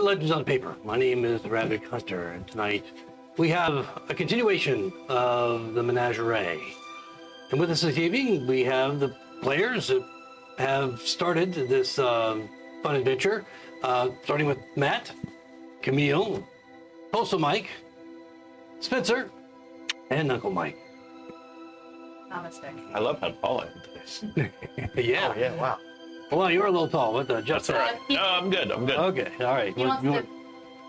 Legends on Paper. My name is Rabbit Hunter, and tonight we have a continuation of the Menagerie. And with us this evening, we have the players that have started this fun adventure, starting with Matt, Camille, Postal Mike, Spencer, and Uncle Mike. Namaste. I love how tall I am today. Yeah. Oh, yeah, wow. Well, you're a little tall. What the? Just That's all right. No, I'm good. Okay, all right. He wants You to want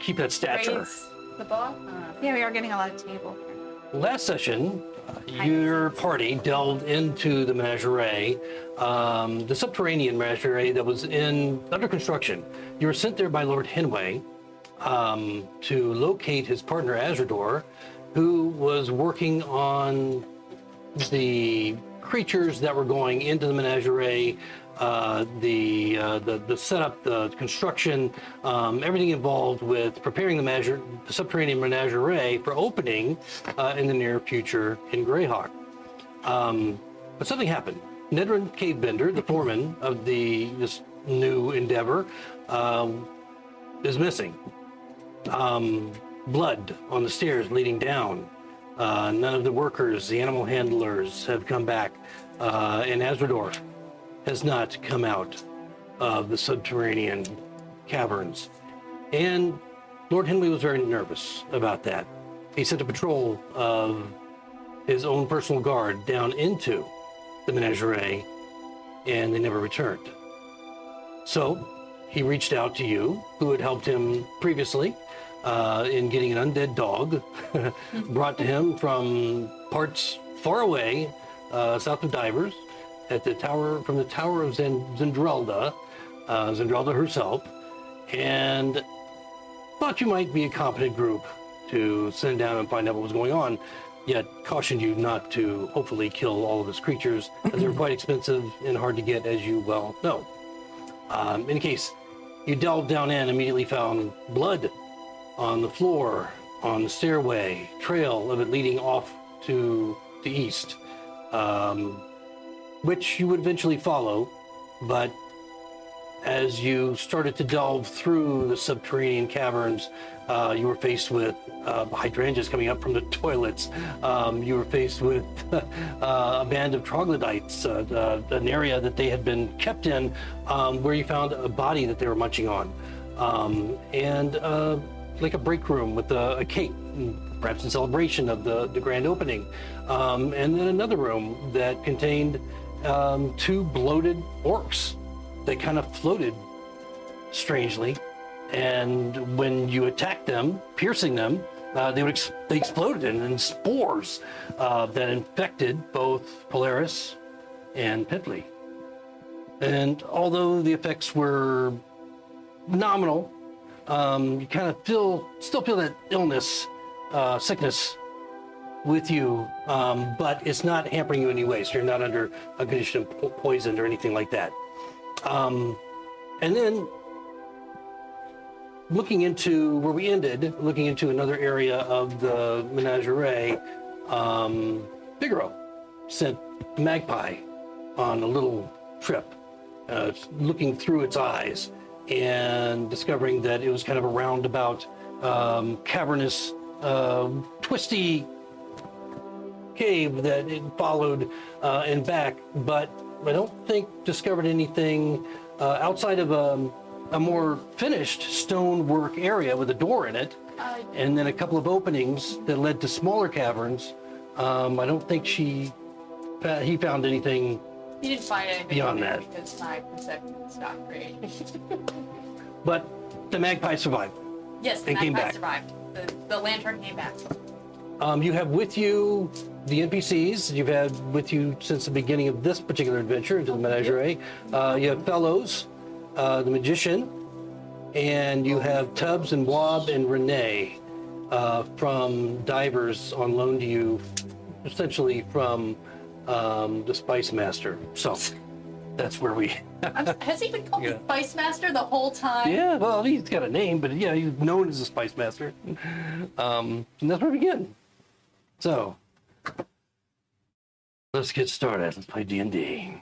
keep that stature. raise the bar? Yeah, we are getting a lot of table. Last session, your party delved into the Menagerie, the subterranean Menagerie that was under construction. You were sent there by Lord Henway to locate his partner Azredor, who was working on the creatures that were going into the Menagerie, the setup, the construction, everything involved with preparing the subterranean Menagerie for opening in the near future in Greyhawk. But something happened. Nedrin Cavebender, the foreman of this new endeavor, is missing. Blood on the stairs leading down. None of the workers, the animal handlers, have come back, and Azredor has not come out of the subterranean caverns. And Lord Henway was very nervous about that. He sent a patrol of his own personal guard down into the Menagerie, and they never returned. So he reached out to you, who had helped him previously in getting an undead dog brought to him from parts far away, south of Divers, from the tower of Zendrelda, Zendrelda herself, and thought you might be a competent group to send down and find out what was going on, yet cautioned you not to hopefully kill all of his creatures, as they're quite expensive and hard to get, as you well know. In any case, you delved down in, immediately found blood on the floor, on the stairway, trail of it leading off to the east, which you would eventually follow. But as you started to delve through the subterranean caverns, you were faced with hydrangeas coming up from the toilets. You were faced with a band of troglodytes, an area that they had been kept in, where you found a body that they were munching on, and like a break room with a cake, perhaps in celebration of the grand opening, and then another room that contained two bloated orcs that kind of floated strangely, and when you attacked them, piercing them, they exploded in spores that infected both Polaris and Pentley. And although the effects were nominal, you kind of still feel that illness, sickness with you, but it's not hampering you in any way, so you're not under a condition of poison or anything like that. And then, looking into where we ended, looking into another area of the Menagerie, Figaro sent Magpie on a little trip, looking through its eyes and discovering that it was kind of a roundabout, cavernous, twisty cave that it followed and back, but I don't think discovered anything outside of a more finished stonework area with a door in it, and then a couple of openings that led to smaller caverns. I don't think he found anything. He didn't find anything beyond that, because my perception is not great. But the Magpie survived. Yes, the and came magpie back. survived. The lantern came back. You have with you the NPCs you've had with you since the beginning of this particular adventure into the Menagerie. You have Fellows, the Magician, and you have Tubbs and Wob and Renee from Divers on loan to you, essentially from the Spice Master. So that's where we... Has he been called the Spice Master the whole time? Yeah, well, he's got a name, but yeah, he's known as the Spice Master. And that's where we begin. So, let's get started. Let's play D&D.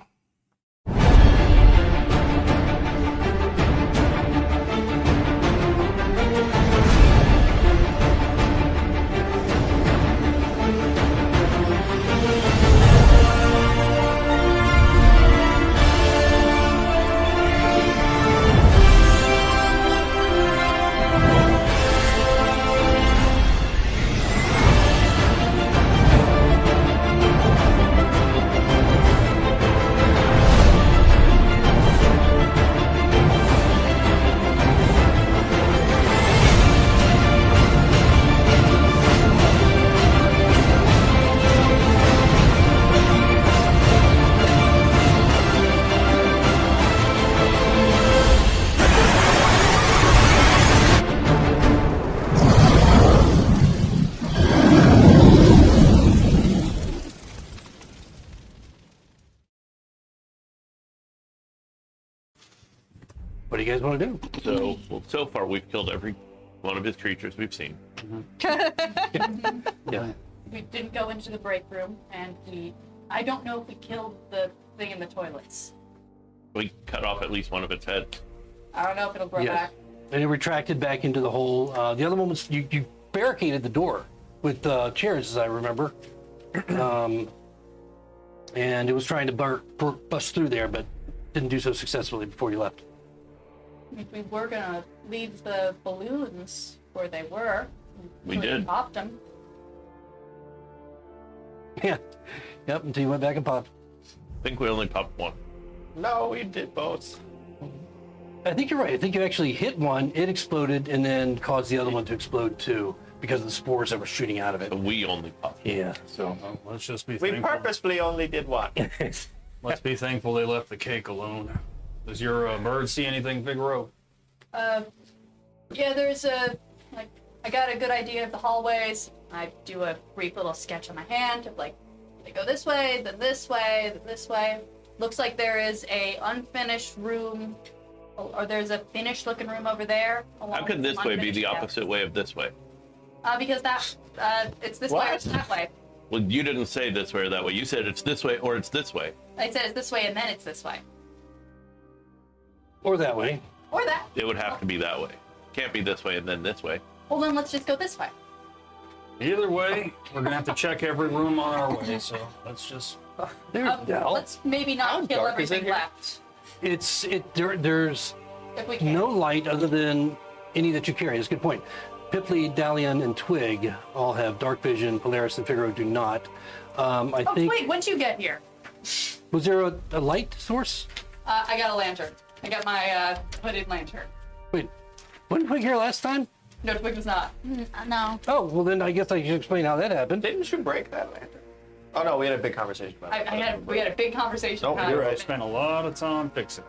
What do you guys want to do? So, well, so far we've killed every one of his creatures we've seen. Yeah. We didn't go into the break room, and I don't know if we killed the thing in the toilets. We cut off at least one of its heads. I don't know if it'll grow Yes. back. And it retracted back into the hole. The other one was you barricaded the door with chairs, as I remember. And it was trying to bust through there, but didn't do so successfully before you left. If we were gonna leave the balloons where they were, We did. Popped them. Yeah. Yep, until you went back and popped. I think we only popped one. No, we did both. I think you're right. I think you actually hit one, it exploded, and then caused the other one to explode too because of the spores that were shooting out of it. But we only popped. Yeah, so. Well, let's just be We thankful. purposefully only did one. Let's be thankful they left the cake alone. Does your bird see anything, Figaro? Yeah, there's I got a good idea of the hallways. I do a brief little sketch on my hand of like, they go this way, then this way, then this way. Looks like there is a unfinished room, or there's a finished looking room over there. How could this way be the opposite way of this way? Because it's this way or it's that way. Well, you didn't say this way or that way. You said it's this way or it's this way. I said it's this way and then it's this way. Or that way. Or that. It would have to be that way. Can't be this way and then this way. Well, then let's just go this way. Either way, we're gonna have to check every room on our way, so let's just... Let's maybe not kill dark is it everything here? left. There's If we can. no light other than any that you carry. That's a good point. Pipley, Dalian, and Twig all have dark vision. Polaris and Figaro do not. I Oh, think. wait, when'd you get here? Was there a light source? I got a lantern. I got my hooded lantern. Wait, wasn't Twig here last time? No, Twig was not. No. Oh, well then I guess I should explain how that happened. Didn't you break that lantern? Oh no, we had a big conversation about it. We had a big conversation. Oh, about you're it. right. I spent a lot of time fixing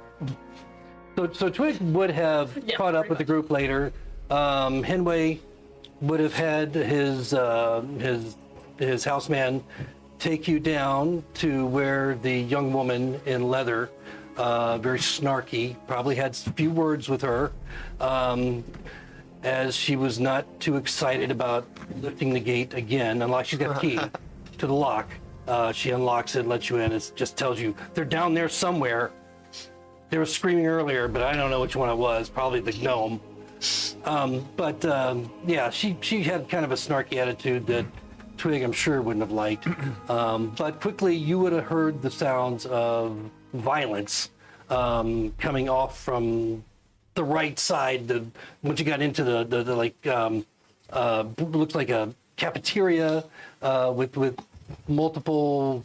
it. So Twig would have Yeah, caught up pretty with the much. group later. Henway would have had his houseman take you down to where the young woman in leather, very snarky, probably had a few words with her, as she was not too excited about lifting the gate again, unless she's got the key to the lock. She unlocks it, lets you in. It just tells you they're down there somewhere. They were screaming earlier, but I don't know which one it was. Probably the gnome. Yeah, she had kind of a snarky attitude that Twig, I'm sure, wouldn't have liked. But quickly, you would have heard the sounds of violence coming off from the right side. Once you got into the looks like a cafeteria with multiple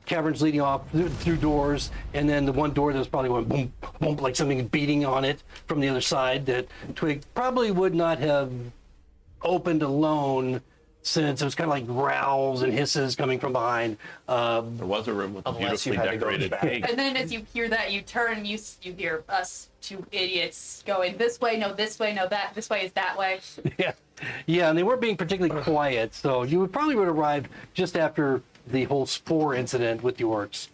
caverns leading off through doors, and then the one door that was probably going boom, boom, like something beating on it from the other side that Twig probably would not have opened alone, since it was kind of like growls and hisses coming from behind. There was a room with a Unless you beautifully had to go decorated back. cake. And then as you hear that, you turn and you hear us two idiots going this way, no this way, no that. This way is that way. Yeah, and they weren't being particularly quiet, so you would probably have arrived just after the whole spore incident with the orcs.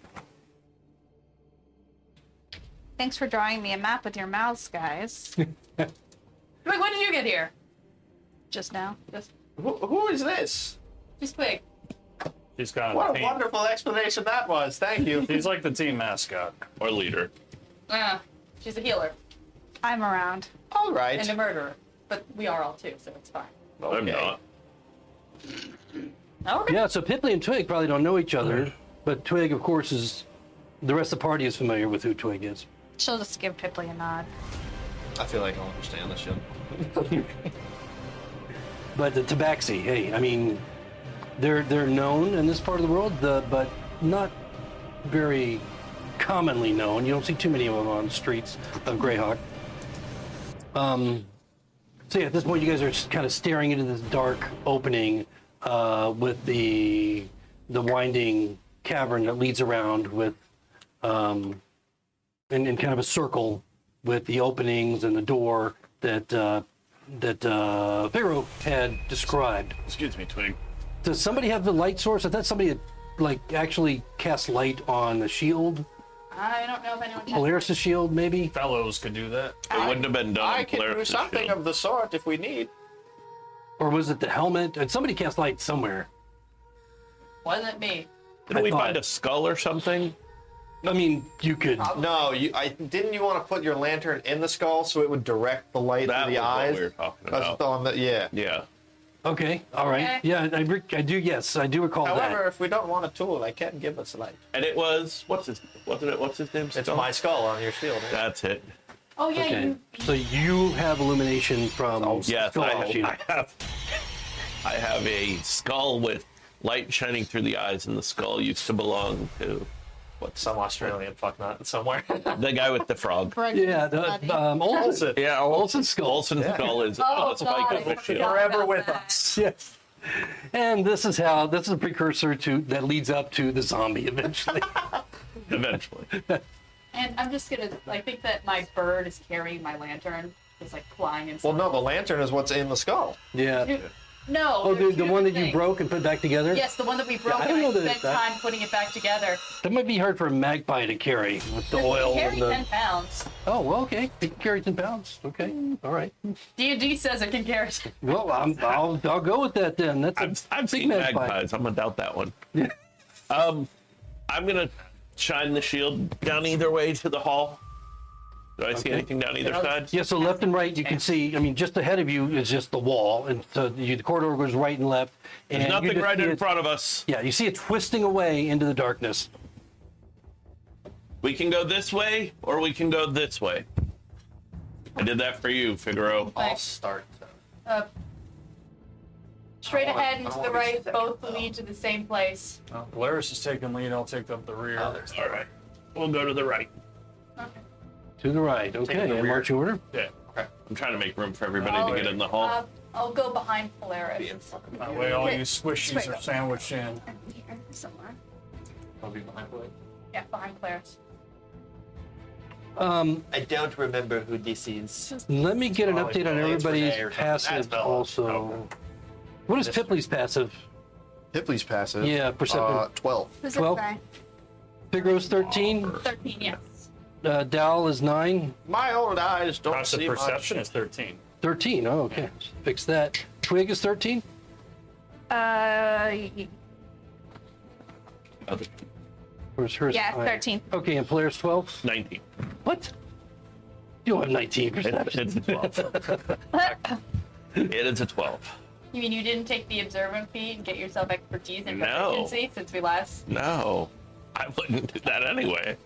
Thanks for drawing me a map with your mouths, guys. Wait, when did you get here? Just now. Who is this? Just Twig. She's kind of What the a team. wonderful explanation that was. Thank you. She's like the team mascot. Or leader. She's a healer I'm around. All and a right. murderer, but we are all too, so it's fine. I'm not. Okay. Yeah, so Pipley and Twig probably don't know each other, but Twig, of course, is the rest of the party is familiar with who Twig is. She'll just give Pipley a nod. I feel like I'll understand this shit. But the Tabaxi, hey, I mean, they're known in this part of the world, but not very commonly known. You don't see too many of them on the streets of Greyhawk. So yeah, at this point, you guys are just kind of staring into this dark opening with the winding cavern that leads around with in kind of a circle with the openings and the door that Pharaoh had described. Excuse me, Twig. Does somebody have the light source? I thought somebody had like actually cast light on the shield I don't know if anyone can. Polaris' shield, maybe? Fellows could do that. It wouldn't have been done. I on can do Polaris' something shield. of the sort if we need. Or was it the helmet? And somebody cast light somewhere. Wasn't me. Didn't we thought- find a skull or something? I mean, you could. No, didn't you want to put your lantern in the skull so it would direct the light That to the was eyes? what we were talking That's about. the one that, yeah. Yeah. Okay, all right. Okay. Yeah, I do. Yes, I do recall However, that. if we don't want a tool, I can give us light. And it was what's his name? It's my skull on your shield. Right? That's it. Oh yeah, Okay, you. so you have illumination from Yes, Skull Shield. I have a skull with light shining through the eyes, and the skull used to belong to Some Australian fucknut somewhere. the guy with the frog. Yeah, Olsen. Olsen. Yeah, Olsen's skull. Olsen's Yeah. skull is Oh, spiked God, with I a shield. forgot. Forever with that. us. Yes. And this is a precursor to that leads up to the zombie eventually. Eventually. And I'm just gonna. I think that my bird is carrying my lantern. It's like flying inside. Well, no, the lantern is what's in the skull. Yeah. No. Oh, they're the two one that different you things. broke and put back together? Yes, the one that we broke. I and don't know I that spent that- time putting it back together. That might be hard for a magpie to carry with the oil Carry and the. 10 pounds. Oh, well, okay. It can carry 10 pounds. Okay. All right. D&D says it can carry. Well, I'll go with that then. That's I've big seen magpie. magpies. I'm gonna doubt that one. Yeah. I'm gonna shine the shield down either way to the hall. Do I see Okay. anything down either side? Yeah, so left and right, you can see, I mean, just ahead of you is just the wall. And so the corridor goes right and left. And There's you nothing just right see in it- front of us. Yeah, you see it twisting away into the darkness. We can go this way, or we can go this way. I did that for you, Figaro. I'll start. Straight I don't ahead and want- to I the don't want right, to be both second. lead to the same place. Well, Polaris is taking lead. I'll take up the rear. Oh, there's All right. We'll go to the right. Okay. To the right, okay. the And rear. march order. Yeah. Okay. I'm trying to make room for everybody to get in the hall. I'll go behind Polaris. Be in fucking. That way, all Okay. you squishies are sandwiched in. Here, somewhere. I'll be behind Blake. Yeah, behind Polaris. I don't remember who this is. Let me get an Probably update on Renee or everybody's something. passive That's Bella. also. Okay. What is Pipley's passive? Hipley's passive. Yeah, perception. 12. Who's 12? it? Figaro's 13. 13, yes. Dal is 9. My old eyes don't Passive see perception much. is 13. 13. Oh, okay. Fix that. Twig is 13. Other- Where's hers? Yeah, higher? 13. Okay, and Polaris 12. 19. What? You have 19 perception. It's a 12. It is a 12. You mean you didn't take the observant feat and get yourself expertise and No. proficiency since we last? No. I wouldn't do that anyway.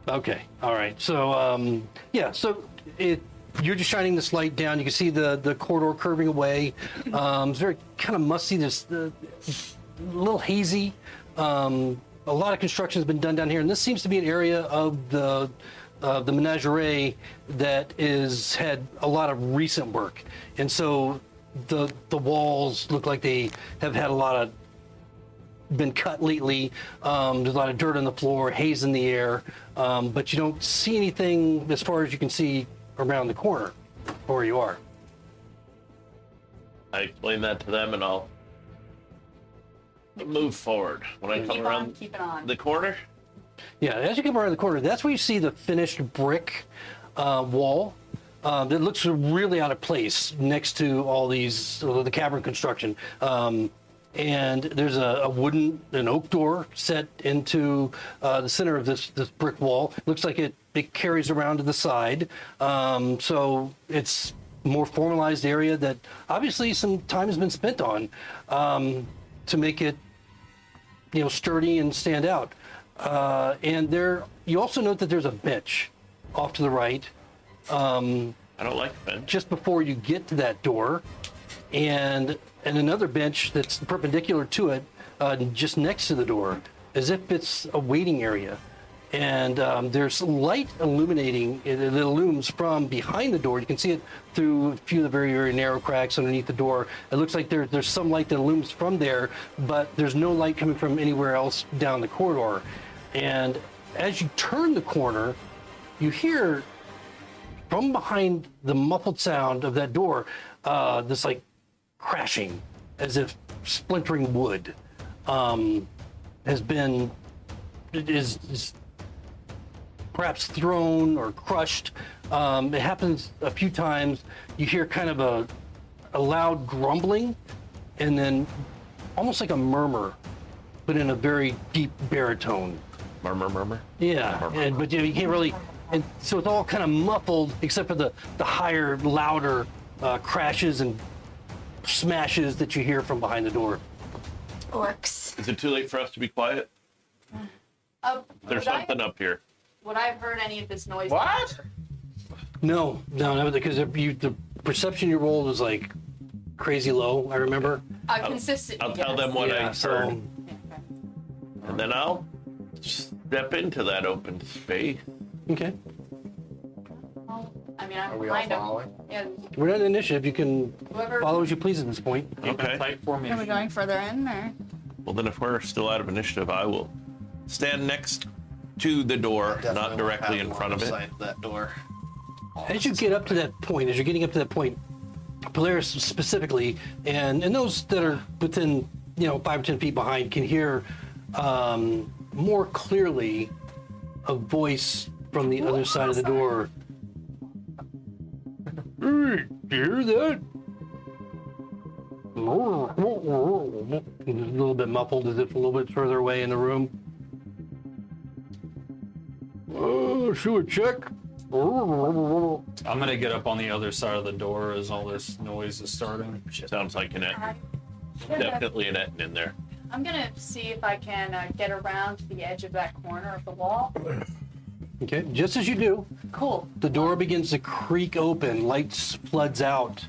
Okay. All right. So, yeah. So you're just shining this light down. You can see the corridor curving away. It's very kind of musty. There's a little hazy. A lot of construction has been done down here, and this seems to be an area of the Menagerie that is had a lot of recent work, and so the walls look like they have had a lot of been cut lately. There's a lot of dirt on the floor, haze in the air, but you don't see anything as far as you can see around the corner where you are. I explain that to them, and I'll move forward. When I come Keep on, around keep it on. the corner, Yeah, as you come around the corner, that's where you see the finished brick wall that looks really out of place next to all these, the cavern construction. And there's an oak door set into the center of this brick wall. Looks like it carries around to the side. So it's a more formalized area that obviously some time has been spent on to make it, sturdy and stand out. And you also note that there's a bench off to the right, I don't like the bench. just before you get to that door, and another bench that's perpendicular to it, just next to the door, as if it's a waiting area. And there's light illuminating, it illumes from behind the door. You can see it through a few of the very, very narrow cracks underneath the door. It looks like there's some light that illumes from there, but there's no light coming from anywhere else down the corridor. And as you turn the corner, you hear from behind the muffled sound of that door, this like crashing, as if splintering wood is perhaps thrown or crushed. It happens a few times. You hear kind of a loud grumbling, and then almost like a murmur, but in a very deep baritone. Murmur. Yeah, but you can't really, and so it's all kind of muffled except for the higher, louder crashes and smashes that you hear from behind the door. Orcs. Is it too late for us to be quiet? There's something up here. Would I have heard any of this noise? What? No, because the perception you rolled was like crazy low, I remember. Consistent. I'll tell them what I Yeah, heard, so, and then I'll step into that open space. okay. I mean, I'm Are we all behind him. following? Yeah, We're at initiative. You can whoever. follow as you please at this point. Keep Okay. a tight formation. Are we going further in, or? Well, then if we're still out of initiative, I will stand next to the door, not directly in front of it. That door. As you get up to that point, as you're getting up to that point, Polaris specifically, and those that are within, 5 or 10 feet behind can hear more clearly a voice from the other side of the door. Hey, do you hear that? It's a little bit muffled as if a little bit further away in the room. Should we check? I'm gonna get up on the other side of the door as all this noise is starting. Sounds like an Ettin. Definitely an Ettin in there. I'm gonna see if I can get around to the edge of that corner of the wall. Okay, just as you do, Cool. the door begins to creak open, light floods out,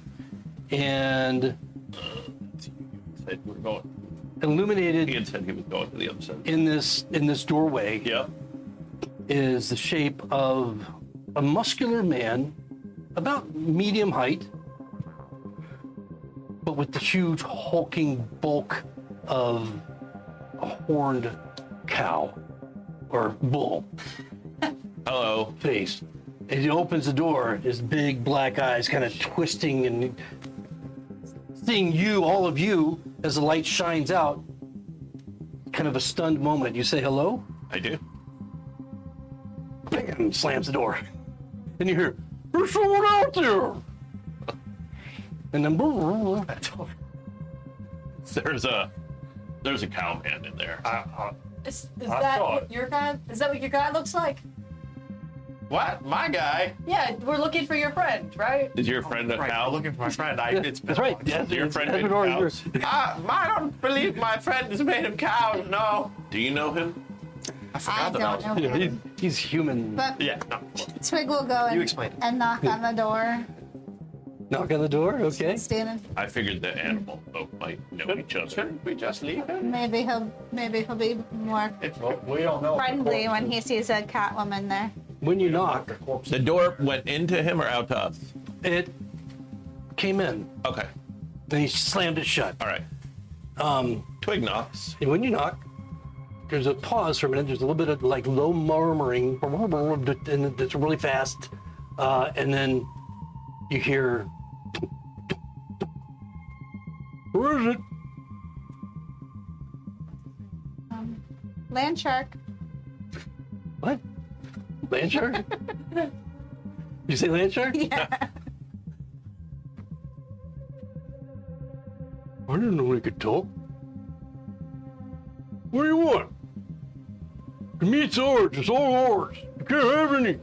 and Said we're going. He illuminated had said he was going to the other side. in this doorway Yep. is the shape of a muscular man, about medium height, but with the huge hulking bulk of a horned cow or bull Hello. face. As he opens the door, his big black eyes kind of twisting and seeing you, all of you, as the light shines out. Kind of a stunned moment. You say hello, I do. bam, slams the door. And you hear, there's someone out there. And then There's a cowman in there. Is I that saw what it. your guy? Is that what your guy looks like? What? My guy? Yeah, we're looking for your friend, right? Is your friend a Right, cow? I'm looking for my friend. It's that's right. Yeah, Your it's friend made Azredor, cows? I don't believe my friend is made of cows. No. Do you know him? I forgot I that don't know. Yeah, he's human. But Yeah. No. Twig will go You and, explain it. and knock on the door. Knock on the door, okay. Standing. I figured the animal folk might know each other. Shouldn't we just leave him? Maybe he'll be more We don't know. friendly when he sees a cat woman there. When you knock, The door went into him or out to us? it came in. Okay. Then he slammed it shut. All right. Twig knocks. And when you knock, there's a pause for a minute. There's a little bit of like low murmuring, and it's really fast. And then you hear, where is it? Land shark. What? Land shark? You say land shark? Yeah. I didn't know he could talk. What do you want? The meat's ours. It's all ours. You can't have any.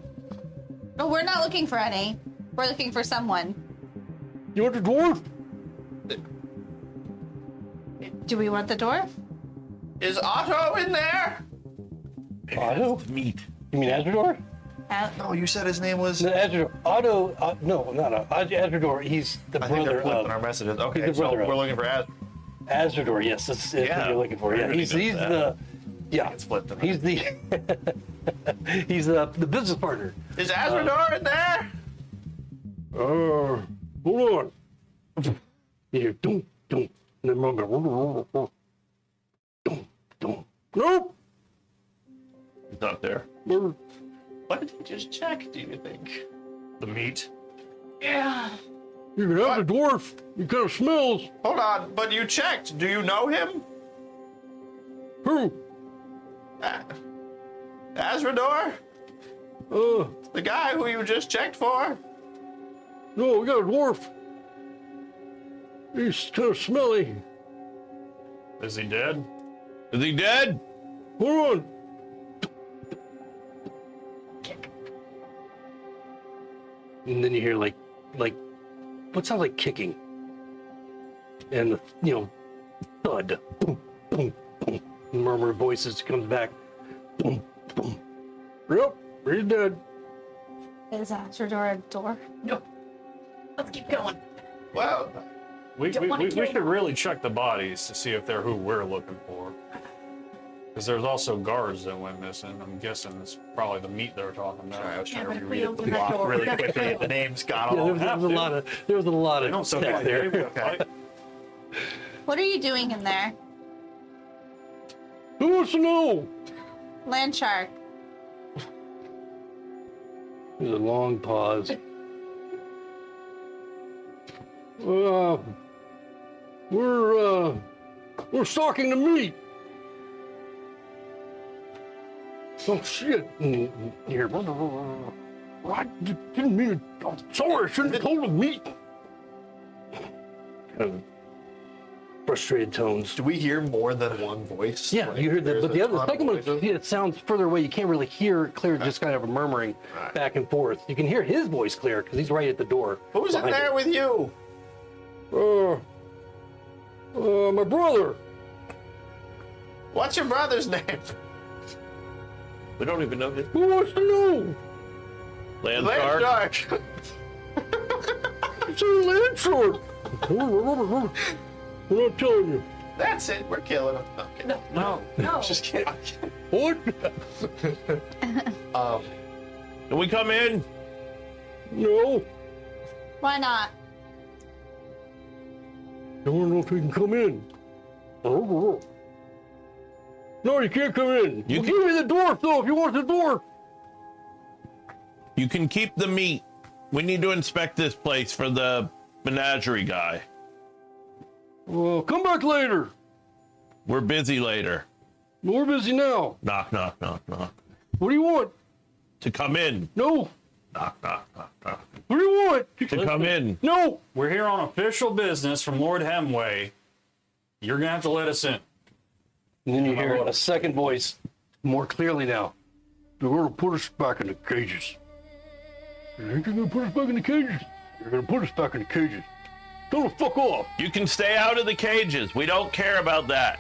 No, we're not looking for any. We're looking for someone. You want the dwarf? Do we want the dwarf? Is Otto in there? Otto? Meat. You mean Azredor? No, you said his name was. No, Azredor. Otto, no, not Azredor. He's the I think brother they're flipping of our messages. Okay, the so brother of- we're looking for Az. Azredor. Yes, that's what Yeah, you're looking for. Yeah, everybody he's knows that. the, yeah, It's flipped. he's the, he's the business partner. Is Azredor in there? Hold on. You hear dum dum, and then dum dum. Nope. He's not there. What did he just check? Do you think? The meat. Yeah. You can have the dwarf. He kind of smells. Hold on, but you checked. Do you know him? Who? Azredor? The guy who you just checked for? No, we got a dwarf. He's kind of smelly. Is he dead? Is he dead? Hold on. And then you hear like what sounds like kicking, and thud, boom, boom, boom. Murmur of voices comes back, boom, boom. Yep, he's dead. Is Azredor a dwarf? No. Let's keep going. Well, We Don't wanna kill should them. really check the bodies to see if they're who we're looking for. Because there's also guards that went missing. I'm guessing it's probably the meat they're talking about. sorry, I was trying Yeah, to but if read we it open that block door, really we gotta quickly. kill The names got Yeah, all. there was a have to. lot of They don't text survive there. there. What are you doing in there? Who wants to know? Land shark. There's a long pause. We're stalking the meat. Oh shit! Here, I didn't mean to. I'm sorry, I shouldn't have told him meat. Kind of frustrated tones. Do we hear more than one voice? Yeah, Like, you heard that, there's but the a other ton of second one, voices? it sounds further away. You can't really hear it clear, just kind of a murmuring Right. back and forth. You can hear his voice clear because he's right at the door. Who's in behind there you. with you? My brother. What's your brother's name? We don't even know his Who wants to know? land Land shark. Shark. It's a land shark. I'm not telling you. That's it. We're killing him. Okay. No. No. Just kidding. What? Can we come in? No. Why not? I don't know if you can come in. No, you can't come in. You Well, can- give me the dwarf, though, if you want the dwarf. You can keep the meat. We need to inspect this place for the menagerie guy. Come back later. We're busy later. We're busy now. Knock, knock, knock, knock. What do you want? To come in. No. Knock, knock, knock, knock. What do you want? To come in. No. We're here on official business from Lord Henway. You're gonna have to let us in. And then you hear a second voice, more clearly now. They're going to put us back in the cages. You think you're going to put us back in the cages? You're going to put us back in the cages. Tell them to fuck off. You can stay out of the cages. We don't care about that.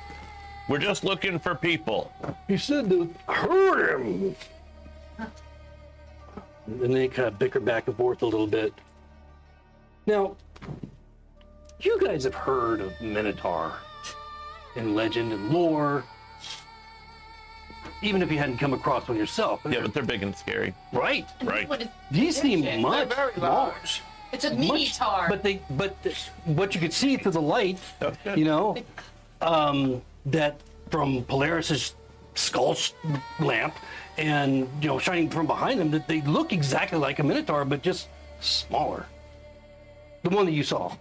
We're just looking for people. He said to hurt him. And then they kind of bicker back and forth a little bit. Now, you guys have heard of Minotaur in legend and lore, even if you hadn't come across one yourself. Yeah, but they're big and scary. Right. Right. What is, These seem They're much very smaller. large. it's a Much- minotaur. But what you could see through the light, that from Polaris's lamp, and shining from behind them, that they look exactly like a minotaur, but just smaller. The one that you saw,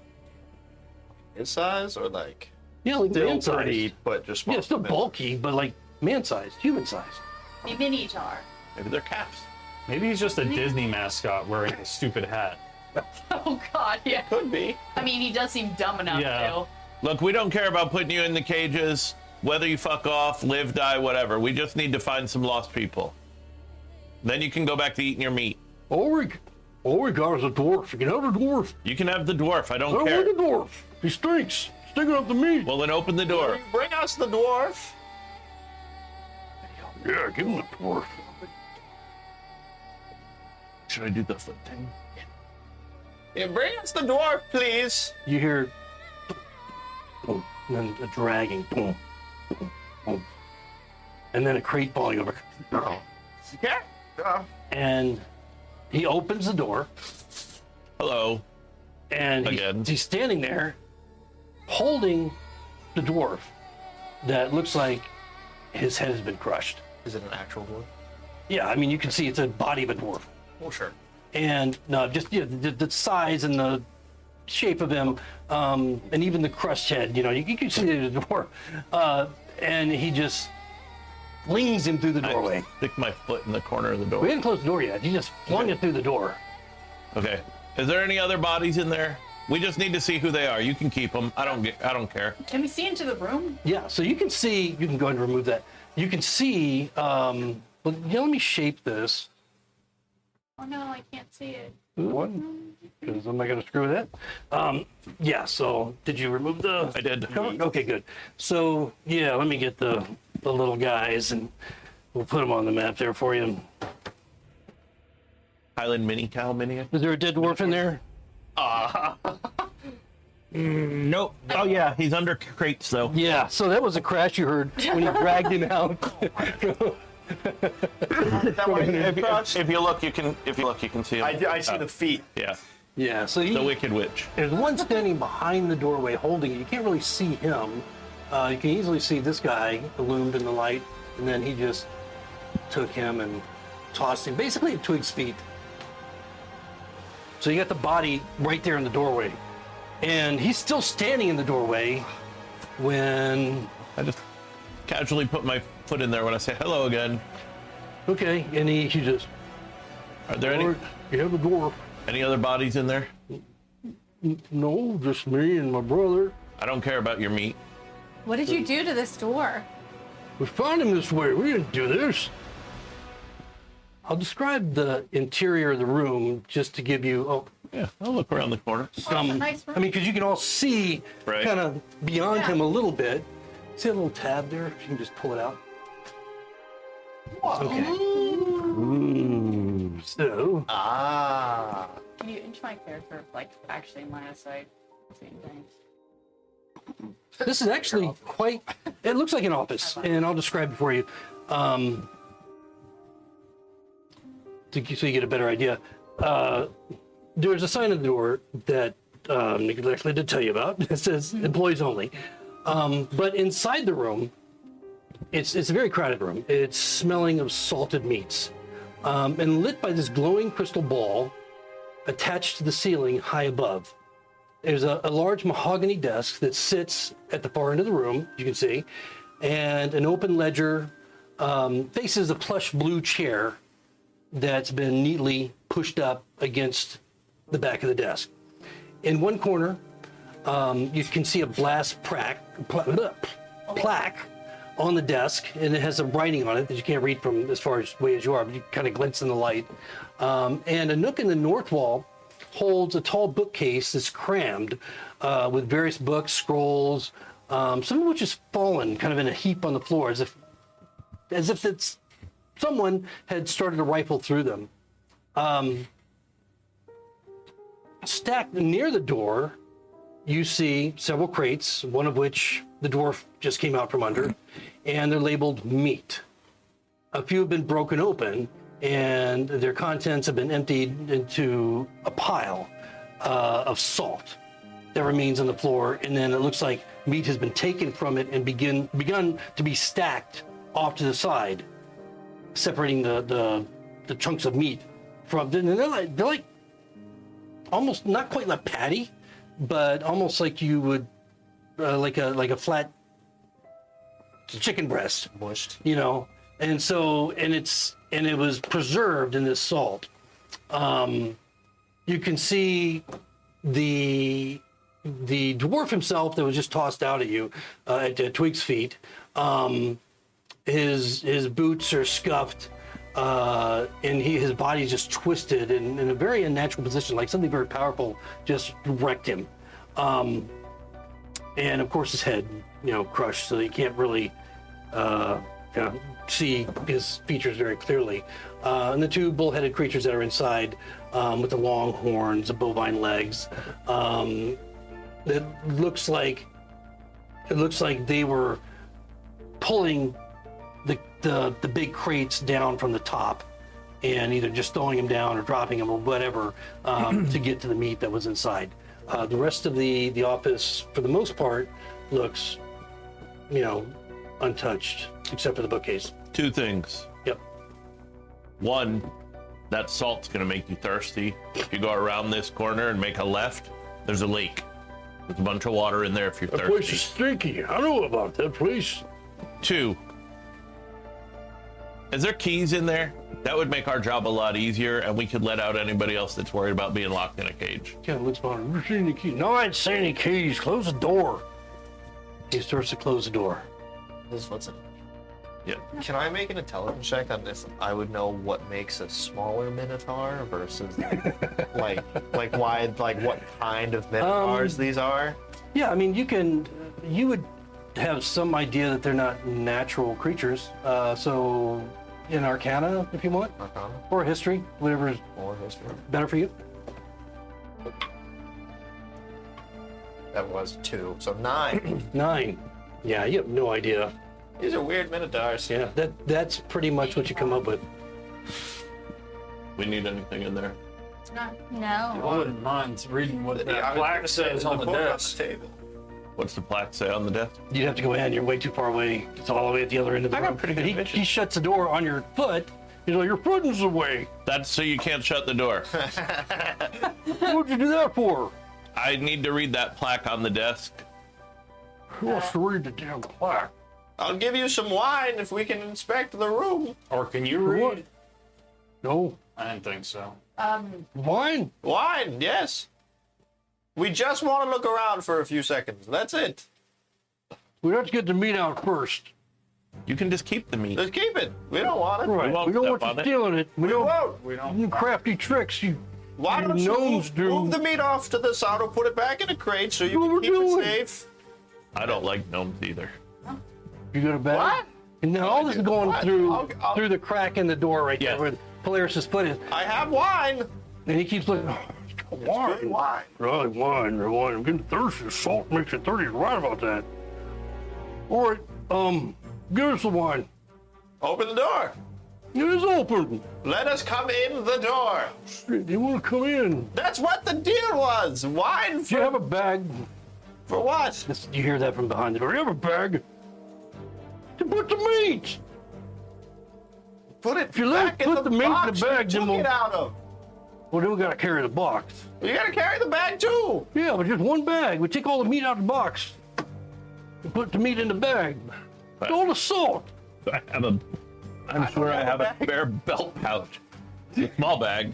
In size or like yeah, like still man-sized. pretty, but just small. Yeah, still bulky, but like man-sized, human-sized. A minotaur. Maybe they're calves. Maybe he's just a Disney mascot wearing a stupid hat. Oh God, yeah. Could be. I mean, he does seem dumb enough Yeah. to. Look, we don't care about putting you in the cages, whether you fuck off, live, die, whatever. We just need to find some lost people. Then you can go back to eating your meat. All we got is a dwarf. You can have the dwarf. You can have the dwarf. I I don't don't care. like the dwarf. He stinks. Stinking up the meat. Well, then open the door. Bring us the dwarf. Yeah, give him the dwarf. Should I do the foot thing? Yeah, bring us the dwarf, please. You hear boom, and then a dragging, boom, boom, boom, and then a crate falling over. Yeah. And he opens the door, Hello. and Again. he's standing there holding the dwarf that looks like his head has been crushed. Is it an actual dwarf? Yeah, I mean, you can see it's a body of a dwarf. Oh, sure. And no, just the size and the shape of him, and even the crushed head. You can see the dwarf, and he just flings him through the doorway. Stick my foot in the corner of the We door. didn't close the door yet. You just flung it through the door. Okay. Is there any other bodies in there? We just need to see who they are. You can keep them. I don't care. Can we see into the room? Yeah, so you can see, you can go ahead and remove that. You can see, well, yeah, let me shape this. Oh no, I can't see it. One, because I'm not going to screw with that. Yeah, so did you remove the I did. cover? Okay, good. So, yeah, let me get the little guys and we'll put them on the map there for you. Highland mini cow mini. Is there a dead dwarf in there? Nope. Oh yeah, he's under crates though. Yeah, so that was a crash you heard when you dragged him out. If you look, you can see him. I see the feet. Yeah, Yeah, so the Wicked Witch. there's one standing behind the doorway holding it. You can't really see him. You can easily see this guy illumined in the light, and then he just took him and tossed him basically at Twig's feet. So you got the body right there in the doorway. And he's still standing in the doorway when, I just casually put my foot in there when I say hello again. okay, and he just, Are there any "Lord, you have a dwarf. any other bodies in there? No, just me and my brother. I don't care about your meat. What did you do to this door? We found him this way. We didn't do this. I'll describe the interior of the room just to give you Yeah, I'll look around the corner. some. a nice room. I mean, because you can all see Right. kind of beyond Yeah. him a little bit. See a little tab there? If you can just pull it out. Okay. Ooh. So, Ah. Can you inch my character like actually line of sight? Same thing. this is actually quite. It looks like an office, and I'll describe it for you. So you get a better idea. There's a sign on the door that Nick actually did tell you about. It says employees only. But inside the room, it's a very crowded room. It's smelling of salted meats, and lit by this glowing crystal ball attached to the ceiling high above. There's a large mahogany desk that sits at the far end of the room, you can see, and an open ledger faces a plush blue chair that's been neatly pushed up against the back of the desk. In one corner, you can see a plaque on the desk, and it has some writing on it that you can't read from as far away as you are, but you kind of glint in the light. And a nook in the north wall holds a tall bookcase that's crammed with various books, scrolls, some of which is fallen kind of in a heap on the floor, as if it's someone had started to rifle through them. Stacked near the door, you see several crates, one of which the dwarf just came out from under, and they're labeled meat. A few have been broken open, and their contents have been emptied into a pile of salt that remains on the floor, and then it looks like meat has been taken from it and begun to be stacked off to the side, separating the chunks of meat from. And they're like almost not quite like patty, but almost like you would like a flat chicken breast, Mushed. you know. And so it was preserved in this salt. You can see the dwarf himself that was just tossed out at you at Twig's feet. His boots are scuffed, and his body's just twisted in a very unnatural position, like something very powerful just wrecked him. And of course his head, crushed, so you can't really see his features very clearly. And the two bull-headed creatures that are inside, with the long horns, the bovine legs, it looks like they were pulling the big crates down from the top and either just throwing them down or dropping them or whatever to get to the meat that was inside. The rest of the office, for the most part, looks, untouched, except for the bookcase. Two things. Yep. One, that salt's gonna make you thirsty. If you go around this corner and make a left, there's a lake. There's a bunch of water in there if you're That place thirsty. is stinky. I know about that place. Two, Is there keys in there? That would make our job a lot easier, and we could let out anybody else that's worried about being locked in a cage. Kind of looks behind him. You see any keys? No, I didn't see any keys. Close the door. He starts to close the door. This is what's in. Yeah. Can I make an intelligence check on this? I would know what makes a smaller minotaur versus like what kind of minotaurs these are. Yeah, I mean, you would have some idea that they're not natural creatures. So, in Arcana, if you want, Arcana or History, whatever is or history. better for you. That was 2, so 9. 9. Yeah, you have no idea. These are weird minotaurs. Yeah, that's pretty much what you come up with. We need anything in there? No. No. I wouldn't mind reading what Yeah, that I was plaque gonna say, says there's on a the book desk. table. What's the plaque say on the desk? You'd have to go in. You're way too far away. It's all the way at the other end of the I got room. pretty And good vision. he shuts the door on your foot. He's like, your foot is away. That's so you can't shut the door. What'd you do that for? I need to read that plaque on the desk. Who wants to read the damn plaque? I'll give you some wine if we can inspect the room. Or can you For what? read? No. I didn't think so. Wine? Wine, yes. We just want to look around for a few seconds. That's it. We have to get the meat out first. You can just keep the meat. Just keep it. We don't want it. Right. won't We don't want step you on it. stealing it. We don't. Whoa. We You don't. crafty tricks. You. Why don't you Gnomes do. move the meat off to the side or put it back in a crate so you What can we're keep doing. it safe? I don't like gnomes either. You got a bag? What? And now all this is going What? through I'll- through the crack in the door right Yes. there where Polaris' foot is. I have wine. And he keeps looking. Good Wine. wine. Right, wine. I'm getting thirsty. Salt makes you thirsty. Right about that. All right. Give us the wine. Open the door. It is open. Let us come in the door. Shit, you want to come in? That's what the deal was. Wine Do you have for, a bag? for what? You hear that from behind the door. You have a bag? To put the meat. Put it If you let back in put the the meat in the box you bag, then took we'll- it out of. Well, then we got to carry the box. You gotta carry the bag too. Yeah, but just one bag. We take all the meat out of the box. We put the meat in the bag. All the salt. I'm sure I have a spare belt pouch. It's a small bag.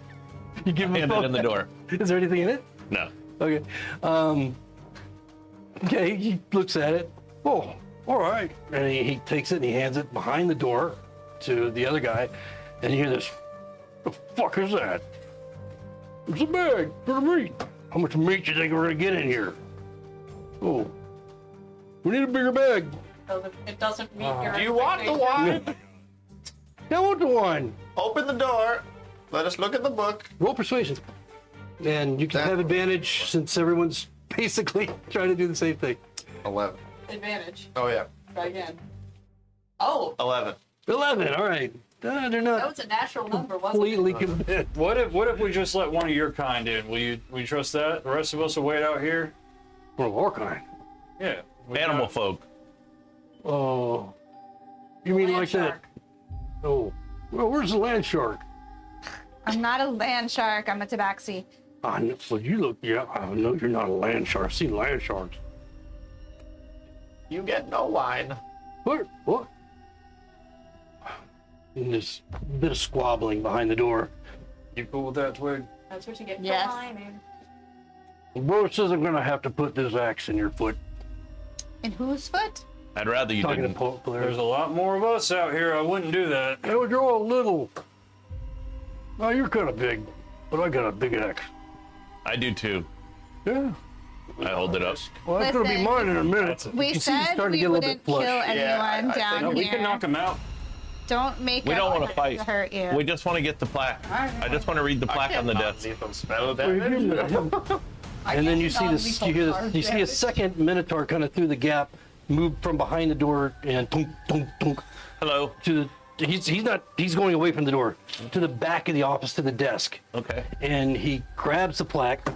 You give him Hand it in the door. Is there anything in it? No. Okay. Okay, he looks at it. Oh, all right. And he takes it and he hands it behind the door to the other guy. And you hear this, the fuck is that? It's a bag for the meat. How much meat you think we're gonna get in here? Oh, we need a bigger bag. It doesn't meet your. Do you want the expectations. wine? Yeah, I want the wine. Open the door. Let us look at the book. Roll persuasion. And you can have advantage since everyone's basically trying to do the same thing. 11. Advantage. Oh yeah. Try again. Oh, 11. 11, all right. They're that not was a natural number, wasn't completely it? convinced. What if we just let one of your kind in? Will you trust that? The rest of us will wait out here? One of our kind. Yeah. we Animal got- folk. Oh, you mean Land like shark. that? Oh, well, where's the land shark? I'm not a land shark. I'm a tabaxi. Well, you look, yeah, I know you're not a land shark. I've seen land sharks. You get no wine. What? What? And there's a bit of squabbling behind the door. You cool with that, Twig? That's what you get Yes. for whining. The bro says I'm gonna have to put this axe in your foot. In whose foot? I'd rather you Talking to didn't. There's Polaris. a lot more of us out here. I wouldn't do that. Oh, you're all little. Oh, you're kind of big, but I got a big axe. I do too. Yeah. I hold it up. Well, that's gonna be Listen, mine in a minute. We You see, he's said starting to we get a little wouldn't bit kill flush. anyone Yeah, I down No, here. we can knock him out. Don't make We our don't want to weapons fight. hurt you. We just want to get the plaque. I just want to read the plaque on the desk. Spell Well, you damage. give me that. And then you see this, you hear this, you see a second minotaur kind of through the gap, move from behind the door and tunk, tunk, tunk, Hello. to the, he's going away from the door to the back of the office to the desk. Okay. And he grabs the plaque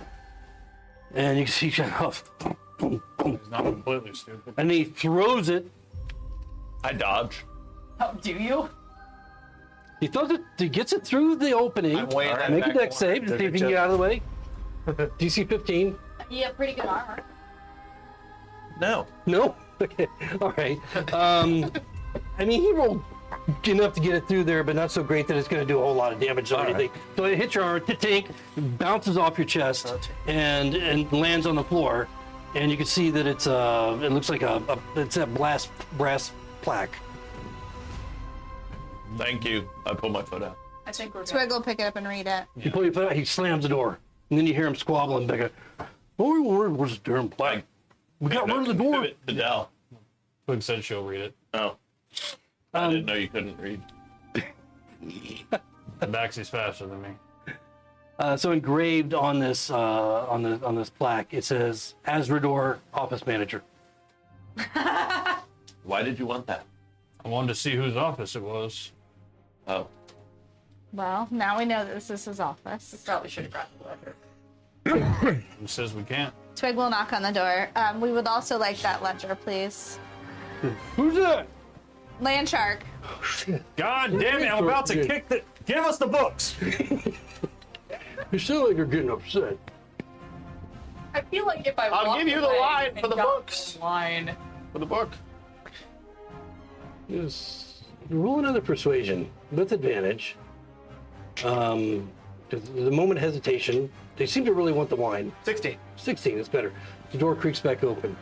and you see, He's not completely stupid. and he throws it. I dodge. Oh, do you? He throws it, he gets it through the opening. I'm weighing that Make a back deck corner. save to see if you can get out of the way. DC 15. You have pretty good armor. No. No? Okay, all right. I mean, he rolled enough to get it through there, but not so great that it's going to do a whole lot of damage or anything. So it hits your arm, tink, bounces off your chest, and lands on the floor. And you can see that it's it looks like it's a brass plaque. Thank you. I pull my foot out. I think we're good. Twig will pick it up and read it. You pull your foot out, he slams the door, and then you hear him squabbling back. Oh, where's the darn plaque? We got rid of the door. The Dell. Twig said she'll read it. Oh. I didn't know you couldn't read. Baxy's faster than me. So engraved on this on this plaque, it says Azredor, office manager. Why did you want that? I wanted to see whose office it was. Oh. Well, now we know that this is his office. Probably should have brought the letter. Who says we can't? Twig will knock on the door. We would also like that ledger, please. Who's that? Land Shark. God damn it! I'm about to kick the. Give us the books. You sound like you're getting upset. I feel like if I I'll walked give you the away line and for the got books. the line. For the book. Yes. Roll another persuasion with advantage. 'Cause the moment of hesitation, they seem to really want the wine. 16. 16 is better. The door creaks back open.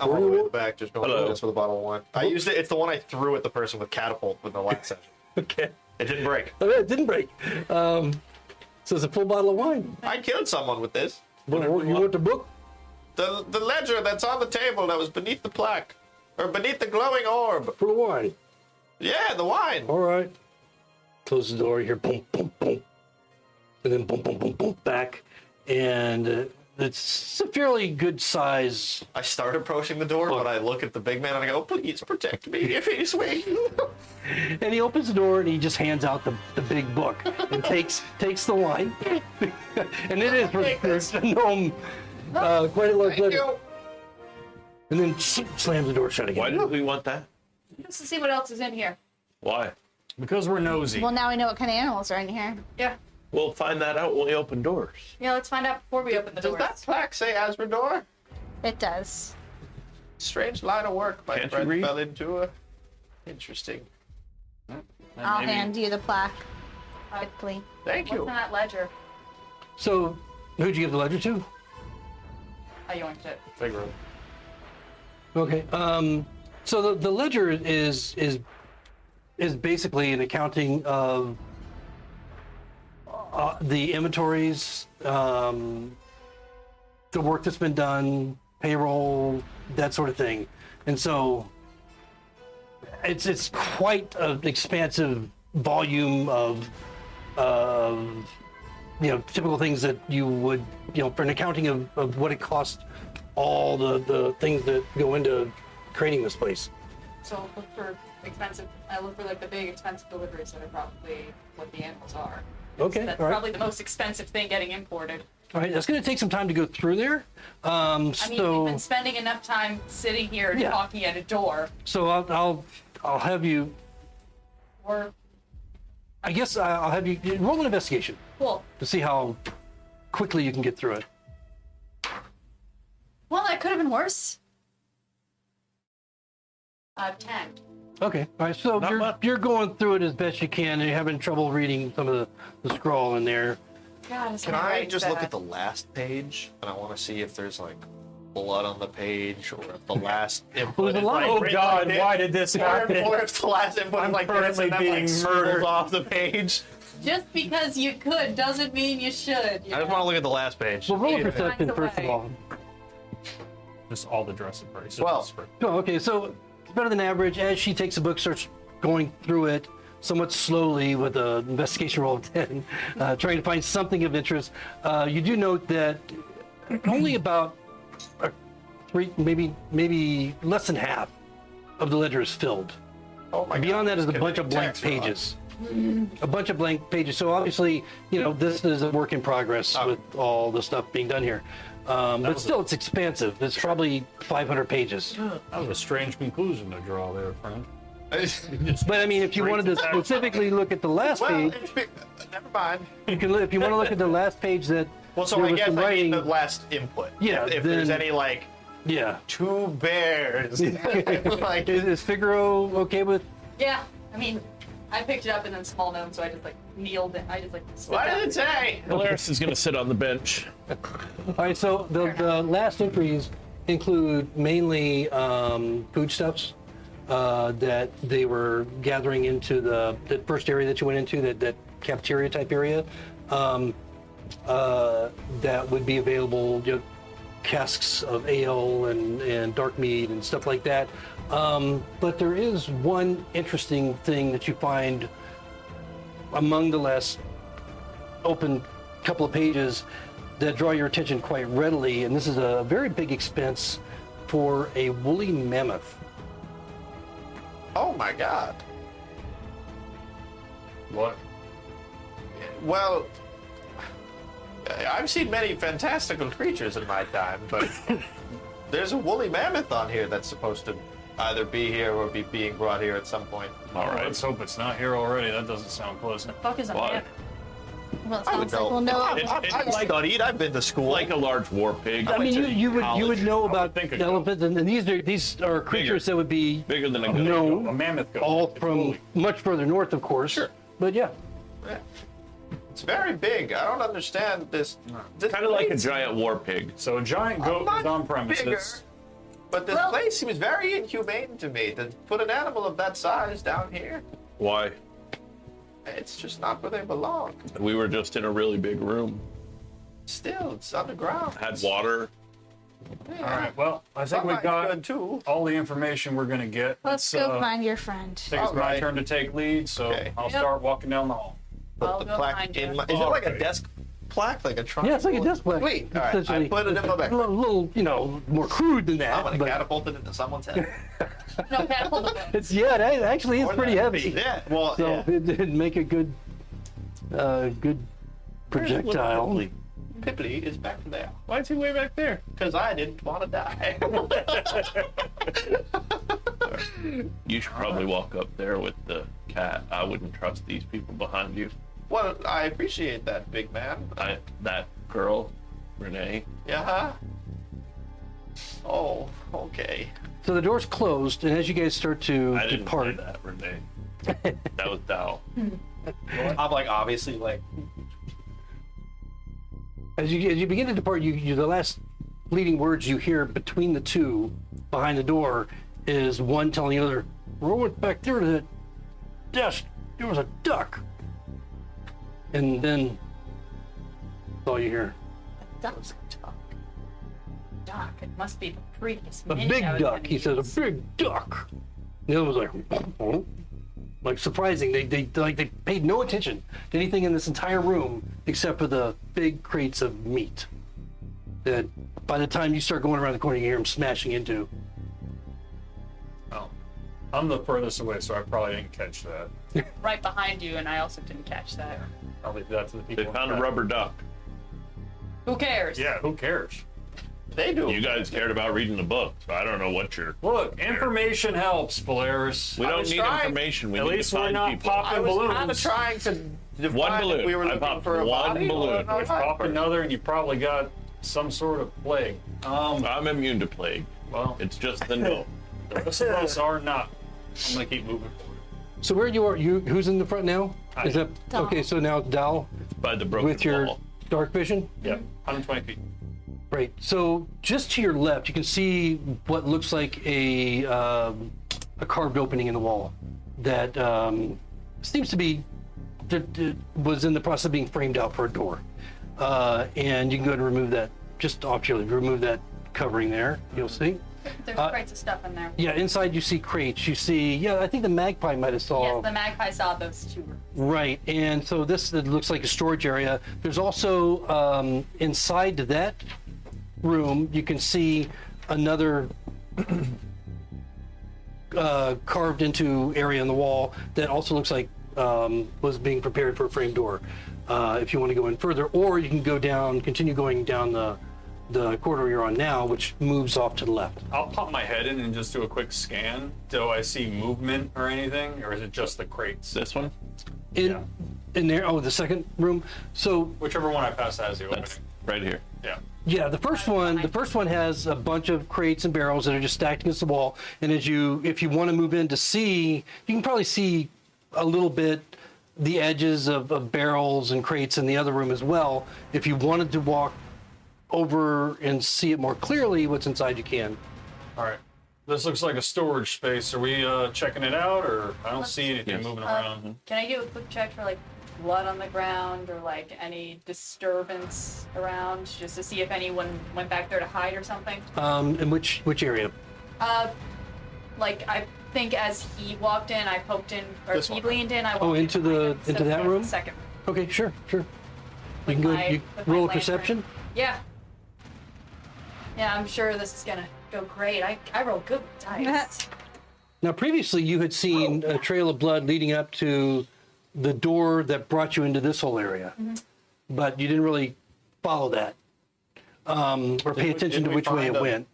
I'm all the way back, just going Hello. this with a bottle of wine. I used it. It's the one I threw at the person with catapult in the last session. Okay. It didn't break. Oh, yeah, it didn't break. So it's a full bottle of wine. I killed someone with this. You want the book? The ledger that's on the table that was beneath the plaque. Or beneath the glowing orb. For the wine. Yeah, the wine. All right. Close the door. You hear boom, boom, boom. And then boom, boom, boom, boom, back. And it's a fairly good size. I start approaching the door, but I look at the big man and I go, please protect me if he's waiting. And he opens the door and he just hands out the big book and takes the wine. And it is for a gnome quite a large Thank letter. you. And then slams the door shut again. Why did we want that? Just to see what else is in here. Why? Because we're nosy. Well, now we know what kind of animals are in here. Yeah. We'll find that out when we open doors. Yeah, let's find out before we open the Does doors. that plaque say Azredor? It does. Strange line of work my Can't you friend read? fell into. Interesting. I'll Maybe- hand you the plaque. Quickly. Thank What's you. in that ledger? So, who'd you give the ledger to? I yoinked it. Figure it. Okay. So the ledger is basically an accounting of the inventories, the work that's been done, payroll, that sort of thing, and so it's quite an expansive volume of typical things that you would for an accounting of what it costs, all the things that go into creating this place. So look for expensive. I look for like the big expensive deliveries that are probably what the animals are. Okay, That's all right. probably the most expensive thing getting imported. All right, that's going to take some time to go through there. I mean, So we've been spending enough time sitting here and Yeah. talking at a door. so I'll have you. Or I guess I'll have you roll an investigation cool. to see how quickly you can get through it. Well, that could have been worse. 10. Okay, all right. So Not much. you're going through it as best you can, and you're having trouble reading some of the scroll in there. God, is Can my I writing just bad? look at the last page? And I want to see if there's like blood on the page, or if the last input a is lot. like Oh written God! like Why did this this, happen? or if the last input is I'm like this currently and then being like scribbled murdered. off the page. Just because you could doesn't mean you should. I just want to look at the last page. Well, roll a Yeah. perception Finds a first of way. all. Just all the dressing parties. Well. Oh, okay, so it's better than average. As she takes the book, starts going through it somewhat slowly with an investigation roll of 10, trying to find something of interest. You do note that only about maybe less than half of the ledger is filled. Oh my Beyond God, that is a this bunch could of be blank tax fraud. pages. A bunch of blank pages. So obviously, this is a work in progress with all the stuff being done here. But still, it's expansive. It's probably 500 pages. That was a strange conclusion to draw there, friend. But I mean, if you wanted to specifically look at the last Well, page, never mind. you can. If you want to look at the last page that Well, so there I was guess some I writing, need the last input. Yeah, If there's then- any like yeah. 2 bears, like Is Figaro okay with? Yeah. I mean, I picked it up and then small gnome, so I just like kneeled and I just like. What did it say? Polaris is gonna sit on the bench. All right, so the last entries include mainly foodstuffs that they were gathering into the first area that you went into, that cafeteria type area, that would be available, casks of ale and dark mead and stuff like that. But there is one interesting thing that you find among the last open couple of pages that draw your attention quite readily, and this is a very big expense for a woolly mammoth. Oh my god. What? Well, I've seen many fantastical creatures in my time, but there's a woolly mammoth on here that's supposed to either be here or be being brought here at some point. All right. Let's hope it's not here already. That doesn't sound close. The fuck is a Why? man? Well, it I would sounds like know. we'll know. I've studied. I've been to school. Like a large war pig. I mean, you would know I would about think a elephants, and these are creatures that would be Bigger than a goat. A known mammoth goat. all It's from woolly. much further north, of course. Sure. But yeah. Yeah. It's very big. I don't understand this. Kind of like a place- giant war pig. So a giant goat much is on premises. bigger. But this Well- place seems very inhumane to me to put an animal of that size down here. Why? It's just not where they belong. We were just in a really big room. Still, it's underground. Had water. Yeah. All right. Well, I think we Sunlight's got good too. all the information we're gonna get. Let's go find your friend. I think it's my Alright. turn to take lead, so Okay. I'll Yep. start walking down the hall. I'll Put the go plaque find in you. my. Is it like a Okay. desk plaque, like a triangle? Yeah, it's like a desk plaque. Sweet. All right. I Essentially. put it in my back. A little, more crude than that. I'm gonna but catapult it into someone's head. No, catapult the boat. it's it actually is Or pretty that. heavy. Yeah. Well, So yeah. it'd make a good projectile. Pipley is back there Why is he way back there? because I didn't want to die. You should probably walk up there with the cat. I wouldn't trust these people behind you. Well, I appreciate that, big man. That girl, Renee. Yeah. Huh? Oh, okay. So the door's closed, and as you guys start to I didn't depart, say that, Renee. That was Dow. I'm like obviously like. as you begin to depart, you the last leading words you hear between the two behind the door is one telling the other, "We went back there to that desk. There was a duck." And then that's all you hear. Duck's duck. It must be the previous A mini big I was duck. gonna He says, use. "A big duck." The other was like, "Oh." Like surprising. They paid no attention to anything in this entire room except for the big crates of meat that by the time you start going around the corner, you hear them smashing into. Oh, I'm the furthest away, so I probably didn't catch that. Right behind you, and I also didn't catch that. I'll leave that to the people. They in found a back. rubber duck. Who cares? Yeah, who cares? They do. You guys cared about reading the book, so I don't know what you're. Look, information helps, Polaris. We I don't was need trying- information. We At need least to we're find not people. popping I was balloons. kind of trying to define One if balloon. we were I looking popped for a one body balloon. or If not. pop another, and you probably got some sort of plague. I'm immune to plague. Well, It's just the no. the rest of us are not. I'm gonna keep moving forward. So where you are, who's in the front now? I Is that Dal. okay? So now it's Dal By the broken with your wall. dark vision. Yep, 120 feet. Right. So just to your left, you can see what looks like a carved opening in the wall that seems to be that was in the process of being framed out for a door. And you can go ahead and remove that just off your remove that covering there. You'll see. There's crates of stuff in there. Yeah, inside you see crates. You see, yeah, I think the magpie might have saw. Yes, the magpie saw those two. Right, and so this it looks like a storage area. There's also inside that room you can see another carved into area in the wall that also looks like was being prepared for a frame door. If you want to go in further, or you can go down, continue going down the corridor you're on now, which moves off to the left. I'll pop my head in and just do a quick scan. Do I see movement or anything, or is it just the crates? This one? In there, oh, the second room. So Whichever one I pass has the opening. That's right here. Yeah. yeah, the first one has a bunch of crates and barrels that are just stacked against the wall. And if you want to move in to see, you can probably see a little bit the edges of barrels and crates in the other room as well. If you wanted to walk over and see it more clearly, what's inside you can. All right. This looks like a storage space. Are we checking it out, or I don't see anything Yes. moving around? Can I do a quick check for like blood on the ground or like any disturbance around, just to see if anyone went back there to hide or something? In which area? Like I think as he walked in, I poked in, or This he one. leaned in, I walked Oh, in into behind the- him, into so that yeah, room? Second. Okay, sure. You With can go. my- You with my roll a lantern. perception. Yeah. Yeah, I'm sure this is gonna go great. I roll good with dice. Now, previously, you had seen a trail of blood leading up to the door that brought you into this whole area, but you didn't really follow that or pay attention did to we which way find it a- went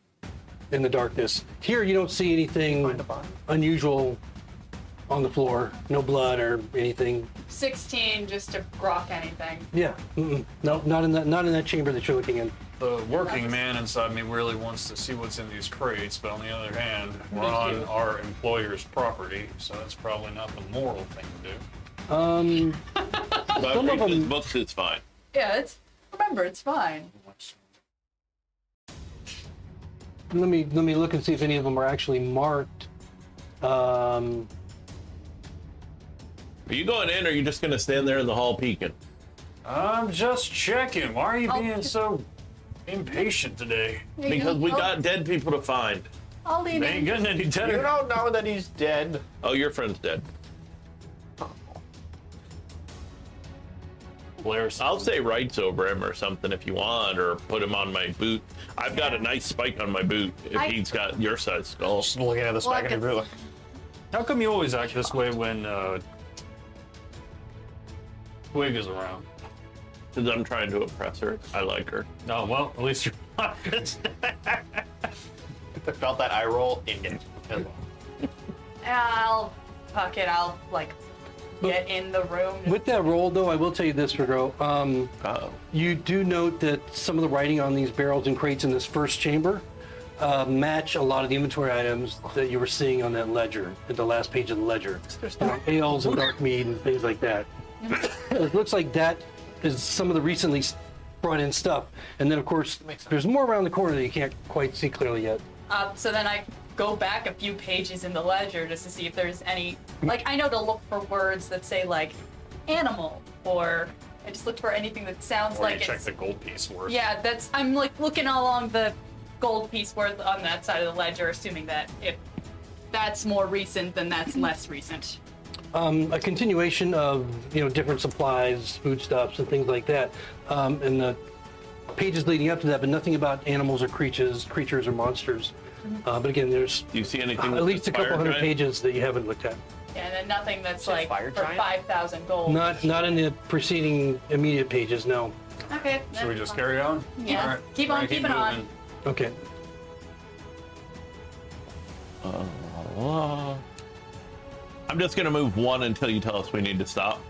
in the darkness. Here, you don't see anything Find a body. unusual on the floor. No blood or anything. 16 just to grok anything. Yeah, no, not in that chamber that you're looking in. The working man inside me really wants to see what's in these crates, but on the other hand, we're on our employer's property, so that's probably not the moral thing to do. But Some of read his them- books, it's fine. Yeah, remember, it's fine. Let me look and see if any of them are actually marked. Are you going in, or are you just gonna stand there in the hall peeking? I'm just checking. Why are you Oh. being so impatient today? Because we got dead people to find. I'll lean They ain't in. getting any You better. don't know that he's dead. Oh, your friend's dead. Blair's. I'll say rights over him or something if you want, or put him on my boot. I've got a nice spike on my boot if he's got your size skull. Just looking at the Well, I spike in could- your boot. How come you always act this way when Twig is around? Because I'm trying to impress her. I like her. Oh, well, at least you're honest. I felt that eye roll in it. I'll fuck it. I'll like get in the room. With that roll, though, I will tell you this, Rigo. Uh-oh. You do note that some of the writing on these barrels and crates in this first chamber match a lot of the inventory items that you were seeing on that ledger, at the last page of the ledger. Ales and dark mead and things like that. It looks like that is some of the recently brought in stuff. And then, of course, there's more around the corner that you can't quite see clearly yet. So then I go back a few pages in the ledger just to see if there's any, like, I know to look for words that say like animal, or I just look for anything that sounds Or like you check it's, the gold piece worth. yeah, that's, I'm like looking along the gold piece worth on that side of the ledger, assuming that if that's more recent, then that's less recent. A continuation of, different supplies, foodstuffs, and things like that. And the pages leading up to that, but nothing about animals or creatures or monsters. But again, there's Do you see anything? at with least the a couple fire hundred giant? pages that you haven't looked at. Yeah, and then nothing that's Is it like fire for giant? 5,000 gold. Not in the preceding immediate pages, no. Okay. Should we just carry on? Yeah. All right. Keep on Right, keeping on. moving. Okay. I'm just gonna move one until you tell us we need to stop,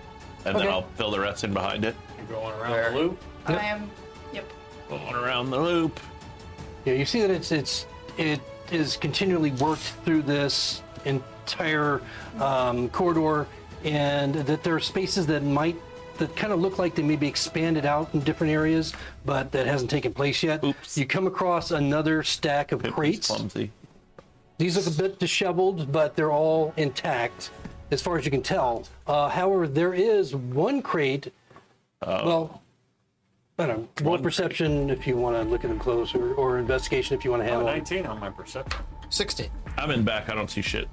and then Okay. I'll fill the rest in behind it. You're going around Where? the loop. Yep. I am. Yep. Going around the loop. Yeah, you see that it is continually worked through this entire corridor, and that there are spaces that kind of look like they may be expanded out in different areas, but that hasn't taken place yet. Oops. You come across another stack of It's crates. clumsy. These look a bit disheveled, but they're all intact as far as you can tell. However, there is one crate. Well, I don't know. Roll perception if you want to look at them close, or investigation if you want to Oh, handle it. 19 on my perception. 16. I'm in back. I don't see shit.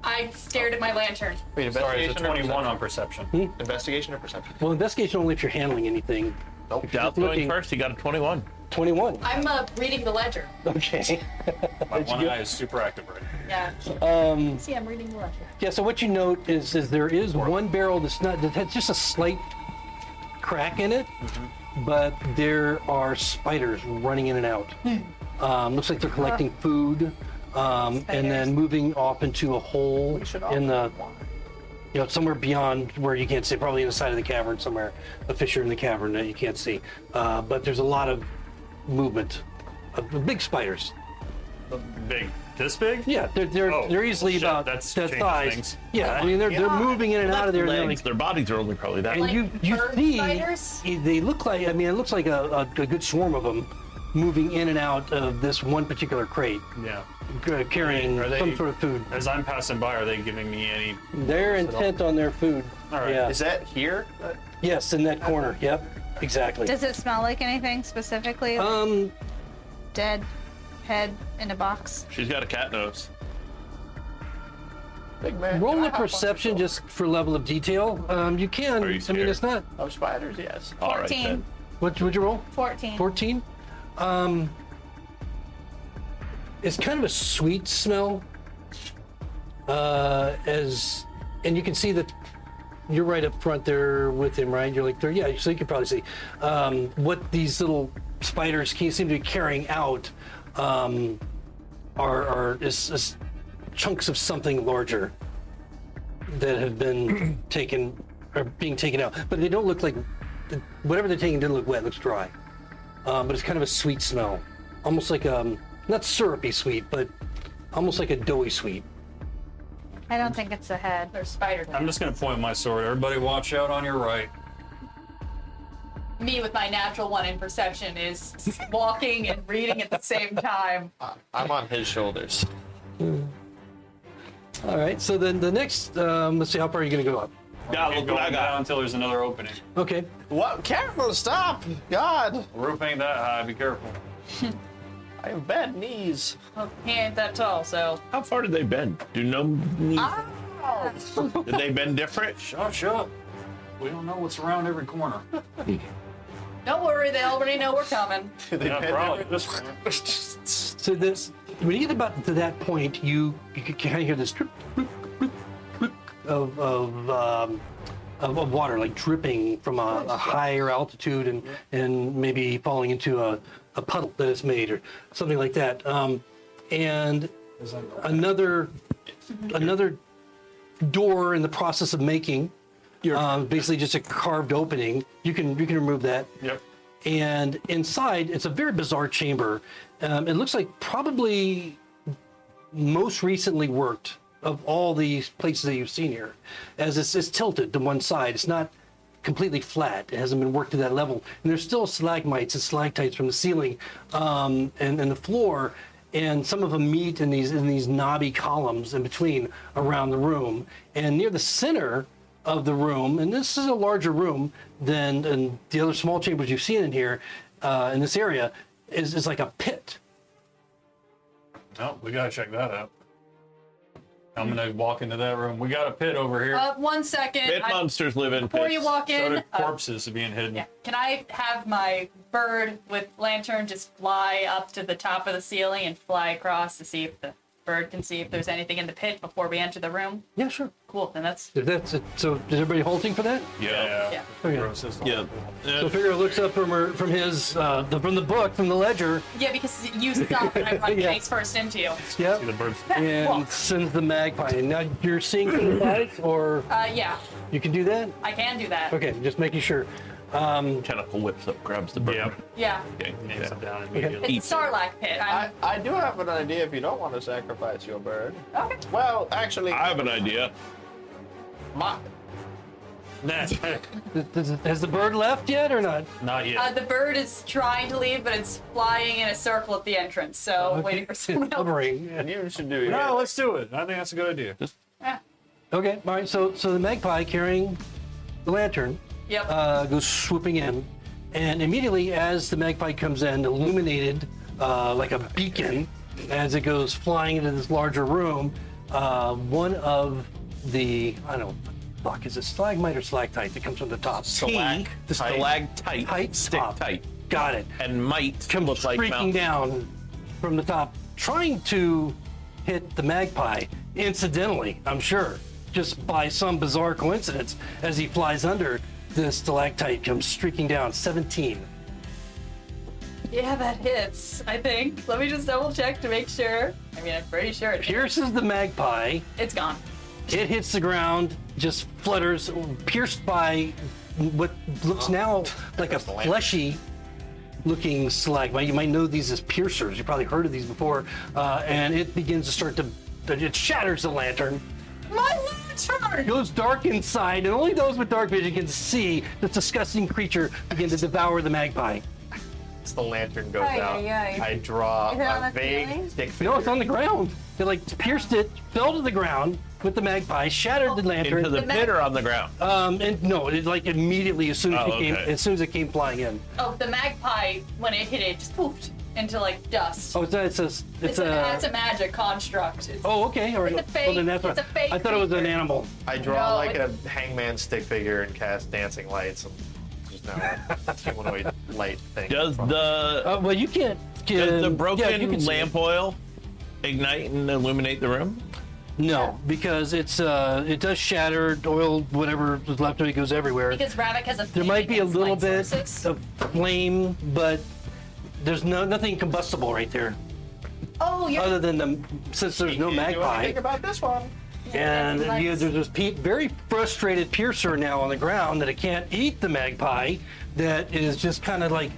I stared at my lantern. Wait, Sorry, it's a investigation or 21 on perception? perception. Investigation or perception? Well, investigation only if you're handling anything. Nope. Dal's looking- going first. He got a 21. 21. I'm reading the ledger. Okay. My one eye is super active right now. Yeah. See, I'm reading the ledger. Yeah, so what you note is there is one barrel that has just a slight crack in it, but there are spiders running in and out. Looks like they're collecting food, and then moving off into a hole in the, somewhere beyond where you can't see, probably in the side of the cavern somewhere, a fissure in the cavern that you can't see. But there's a lot of movement of big spiders. Big. This big? Yeah, Oh, they're easily shit, about that's that changes size. things. Yeah, I mean they're moving in and out of there. And they're Legs, like, their bodies are only probably that. and Like you bird see spiders? they look like, I mean, it looks like a good swarm of them moving in and out of this one particular crate, Yeah. carrying Are they- some sort of food. As I'm passing by, are they giving me any? They're intent on their food. All right. Yeah. Is that here? Yes, in that corner. Yep. Exactly. Does it smell like anything specifically? Dead head in a box. She's got a cat nose. Big man. Roll can I a hop on perception your just for level of detail. You can. Are you I mean, scared? it's not. shoulder? Oh, spiders, yes. All right 14. then. Would you roll? 14. 14. It's kind of a sweet smell. And you can see that you're right up front there with him, right? You're like there, yeah. So you can probably see what these little spiders seem to be carrying out is chunks of something larger that have been taken or being taken out, but they don't look like whatever they're taking didn't look wet. It looks dry, but it's kind of a sweet smell, almost like not syrupy sweet, but almost like a doughy sweet. I don't think it's a head. There's spider. I'm just gonna point my sword. Everybody, watch out on your right. Me with my natural one in perception is walking and reading at the same time. I'm on his shoulders. All right, so then the next, let's see, how far are you going to go up? Yeah, Keep look what I going down got. until there's another opening. Okay. What? Careful! Stop! God, The roof ain't that high. Be careful. I have bad knees. Well, he ain't that tall, so. How far did they bend? Do no? Did they bend different? Shut up. We don't know what's around every corner. Don't worry, they already know we're coming. They Yeah, bend probably every- this one. So this, when you get about to that point, you can kind of hear this drip, drip, drip, drip of water, like dripping from a higher altitude and maybe falling into a puddle that is made or something like that. And another door in the process of making, basically just a carved opening. You can remove that. Yep. And inside, it's a very bizarre chamber. It looks like probably most recently worked of all these places that you've seen here, as it's tilted to one side. It's not completely flat. It hasn't been worked to that level. And there's still stalagmites and stalactites from the ceiling and the floor, and some of them meet in these knobby columns in between around the room. And near the center of the room, and this is a larger room than and the other small chambers you've seen in here, in this area, is like a pit. Oh, we gotta check that out. I'm gonna walk into that room. We got a pit over here. 1 second. Pit monsters live in Before pits. you walk So in, do corpses being hidden. yeah, can I have my bird with lantern just fly up to the top of the ceiling and fly across to see if the bird can see if there's anything in the pit before we enter the room? Yeah, sure. Cool, then that's, If that's it. So is everybody halting for that? Yeah. yeah. Okay. Gross is the Yeah. So Figure looks up from his from the book, from the ledger. Yeah, because you stop and I run Yeah. face first into you. Yep. See the bird. And sends the magpie. And now you're seeing through the lights, or Yeah, you can do that? I can do that. Okay, just making sure. Tentacle whips up, grabs the bird. Yep. Yeah. Okay. Names Yeah. them down immediately. It's a Sarlacc pit. I do have an idea if you don't want to sacrifice your bird. Okay. Well, actually, I have an idea. my, Has the bird left yet or not? Not yet. The bird is trying to leave, but it's flying in a circle at the entrance, so waiting for someone It's else. hovering. you should do No, it. let's do it. I think that's a good idea. Yeah. Okay, all right. So the magpie carrying the lantern Yep. goes swooping in, and immediately as the magpie comes in, illuminated like a beacon, as it goes flying into this larger room, one of the, I don't know, fuck, is it stalagmite or stalactite that comes from the top? The stalactite. Tight Stick top. tight. Got it. And might Comes look like streaking mountains. down from the top, trying to hit the magpie, incidentally, I'm sure, just by some bizarre coincidence, as he flies under, the stalactite comes streaking down, 17. Yeah, that hits, I think. Let me just double check to make sure. I mean, I'm pretty sure it hits. Pierces the magpie, It's gone. it hits the ground, just flutters, pierced by what looks now like a fleshy looking stalagmite. You might know these as piercers. You've probably heard of these before. And it begins to it shatters the lantern. My lantern! It goes dark inside, and only those with dark vision can see this disgusting creature begin to devour the magpie. As the lantern goes Ay, out, ay, ay. I draw Is it on a the vague ceiling? stick figure. No, it's on the ground. It like pierced it, fell to the ground with the magpie, shattered the lantern. Into the The pit or on the ground? And no, it like immediately as soon as Oh, it came, okay. as soon as it came flying in. Oh, the magpie, when it hit it, just poofed into like dust. Oh, it's It's a magic construct. It's, Oh, okay, all right. It's a fake- Well, then that's it's what, a fake I thought it was an creature. animal. I draw No, like a it's- hangman stick figure and cast dancing lights. And there's now a humanoid light thing. Does the Well, you can't. does the yeah, broken you can see lamp it. oil ignite and illuminate the room? No, because it does shatter. Oil, whatever was left of it, goes everywhere. because Ravik has a There thing might be a against little light bit sources. of flame, but there's nothing combustible right there, Oh, you're other than since there's no You didn't do magpie. anything about this one. And dancing lights. there's this very frustrated piercer now on the ground that it can't eat the magpie, that is just kind of like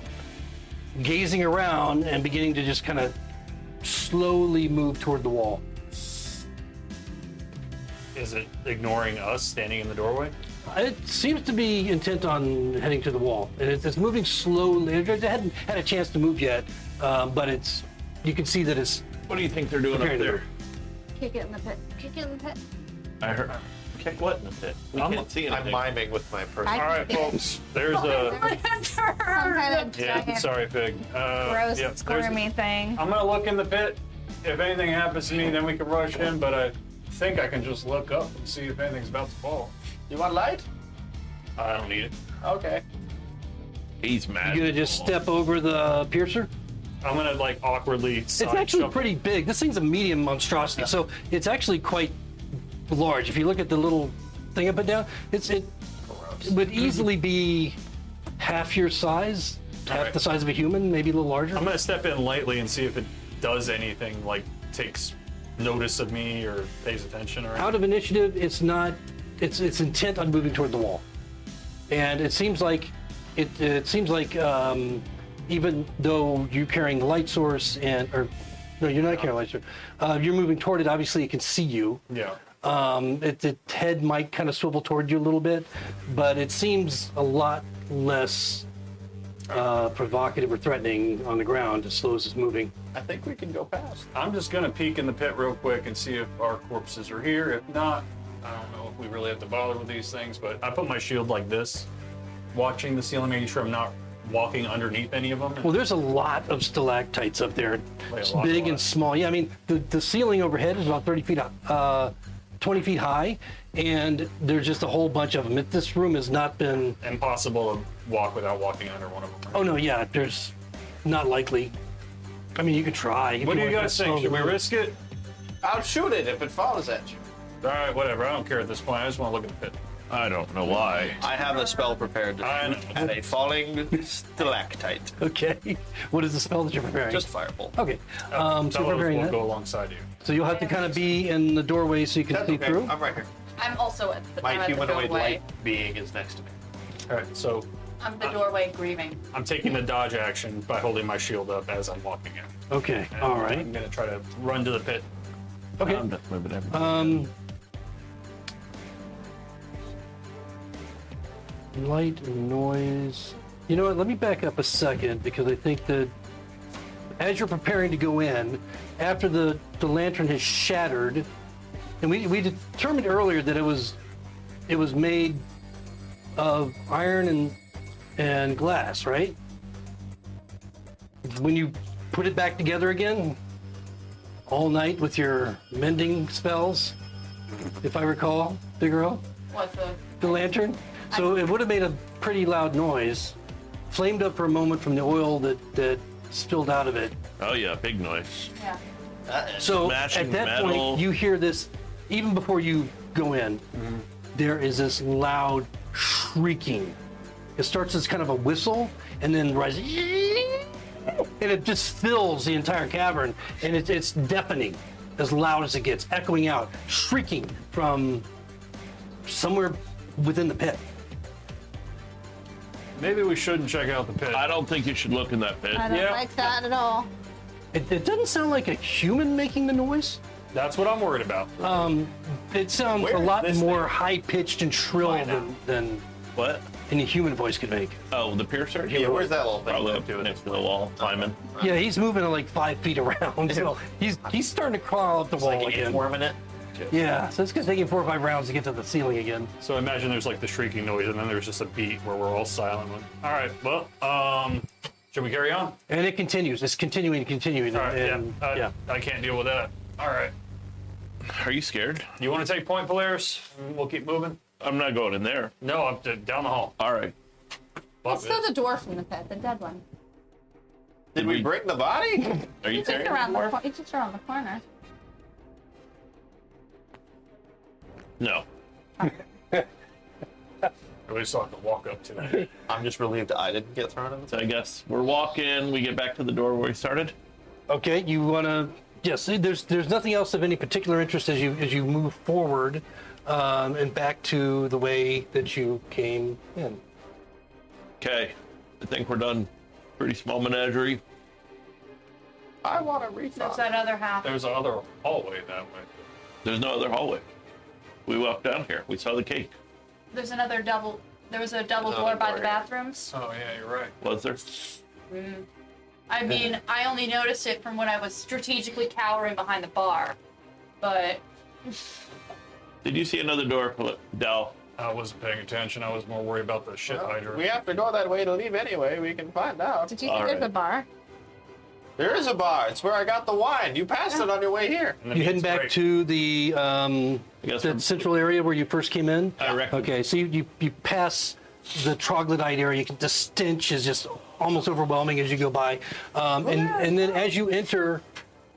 gazing around and beginning to just kind of slowly move toward the wall. Is it ignoring us standing in the doorway? It seems to be intent on heading to the wall, and it's moving slowly. It hasn't had a chance to move yet, but you can see that it's What do you think they're doing up preparing to there? move. Kick it in the pit. Kick it in the pit. I heard. Kick what in the pit? We can't see I'm anything. miming with my person. I- All right, folks. There's a Some kind of yeah. giant, Sorry, Fig. gross, Yep, there's- squirmy thing. I'm gonna look in the pit. If anything happens to me, then we can rush in. But I think I can just look up and see if anything's about to fall. You want light? I don't need it. Okay. He's mad. You gonna just step over the piercer? I'm gonna like awkwardly. It's actually pretty big. This thing's a medium monstrosity, so it's actually quite large. If you look at the little thing up and down, it would easily be half your size, half Alright. the size of a human, maybe a little larger. I'm gonna step in lightly and see if it does anything, like takes notice of me or pays attention or anything. Out of initiative, it's not. It's intent on moving toward the wall, and it seems like even though you're carrying the light source or no, you're not carrying a light source. You're moving toward it. Obviously, it can see you. Yeah. Its head might kind of swivel toward you a little bit, but it seems a lot less provocative or threatening on the ground as slow as it's moving. I think we can go past. I'm just gonna peek in the pit real quick and see if our corpses are here. If not, I don't know if we really have to bother with these things, but I put my shield like this, watching the ceiling, making sure I'm not walking underneath any of them. Well, there's a lot of stalactites up there, Like a lot, big a lot. and small. Yeah, I mean, the ceiling overhead is about 30 feet, 20 feet high, and there's just a whole bunch of them. This room has not been. Impossible to walk without walking under one of them. Oh no, yeah, there's not likely. I mean, you could try. if What do you want to guys slow think? Should we the- risk it? I'll shoot it if it falls at you. All right, whatever. I don't care at this point. I just want to look at the pit. I don't know why. I have a spell prepared to I know. shoot at a falling stalactite. Okay. What is the spell that you're preparing? Just fireball. Okay. So you're Fellows preparing will that. go alongside you. So you'll have to kind of be in the doorway so you can That's see okay. through. I'm right here. I'm also at the, I'm My at the humanoid doorway. light being is next to me. All right, so I'm the doorway grieving. I'm taking the dodge action by holding my shield up as I'm walking in. Okay. And All right. I'm gonna try to run to the pit. Okay. I'm just moving everything. Light and noise. You know what? Let me back up a second because I think that as you're preparing to go in, after the lantern has shattered, and we determined earlier that it was made of iron and glass, right? When you put it back together again, all night with your mending spells, if I recall, Figaro, What the? lantern. So it would have made a pretty loud noise, flamed up for a moment from the oil that spilled out of it. Oh yeah, big noise. Yeah. So Smashing at that metal. point, you hear this, even before you go in, there is this loud shrieking. It starts as kind of a whistle and then rises, and it just fills the entire cavern, and it's deafening, as loud as it gets, echoing out, shrieking from somewhere within the pit. Maybe we shouldn't check out the pit. I don't think you should look in that pit. I don't Yeah. like that at all. It doesn't sound like a human making the noise. That's what I'm worried about. It sounds Where a is lot this more thing? high-pitched and shrill Why not? than What? any human voice could make. Oh, the piercer? Yeah, where's that little thing? Probably Look up to it. next to the wall, climbing. Yeah, he's moving at like 5 feet around, so he's starting to crawl up the wall Like again. inchworming it. Yeah, so it's gonna take him 4 or 5 rounds to get to the ceiling again. So imagine there's like the shrieking noise, and then there's just a beat where we're all silent. All right, well, should we carry on? And it continues. It's continuing and continuing. All right, and, yeah. I can't deal with that. All right. Are you scared? You want to take point, Polaris? We'll keep moving. I'm not going in there. No, I'm down the hall. All right. Let's do the dwarf from the pit, the dead one. Did we bring the body? Are you It's just carrying around the more? corner. It's just around the corner. No. At least I have to walk up to it. I'm just relieved I didn't get thrown in the So I guess we're walking. We get back to the door where we started. Okay, you wanna? Yes. There's nothing else of any particular interest as you move forward, and back to the way that you came in. Okay. I think we're done. Pretty small menagerie. I want a There's refund. that other half. There's another hallway that way. There's no other hallway. We walked down here. We saw the cake. There's another double. There was a double Another door by door the here. bathrooms. Oh yeah, you're right. Was there? I mean, I only noticed it from when I was strategically cowering behind the bar. But Did you see another door, Dal? I wasn't paying attention. I was more worried about the shit hider. We have to go that way to leave anyway. We can find out. Did you All think there's right. a bar? There is a bar. It's where I got the wine. You passed it on your way here. And the You heading meat's back great. to the guess that we're- central area where you first came in? I reckon. Okay, so you pass the troglodyte area. The stench is just almost overwhelming as you go by, and then as you enter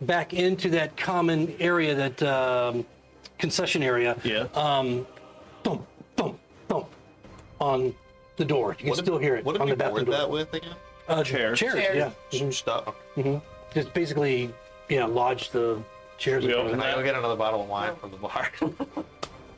back into that common area, that concession area, Yeah. thump, thump, thump on the door. You can still hear it What did on we the bathroom board door. that with again? Chairs. Chairs, Chairs. yeah. Stuff. Just basically, lodge the chairs. We in front of open it. Can I go get another bottle of wine from the bar?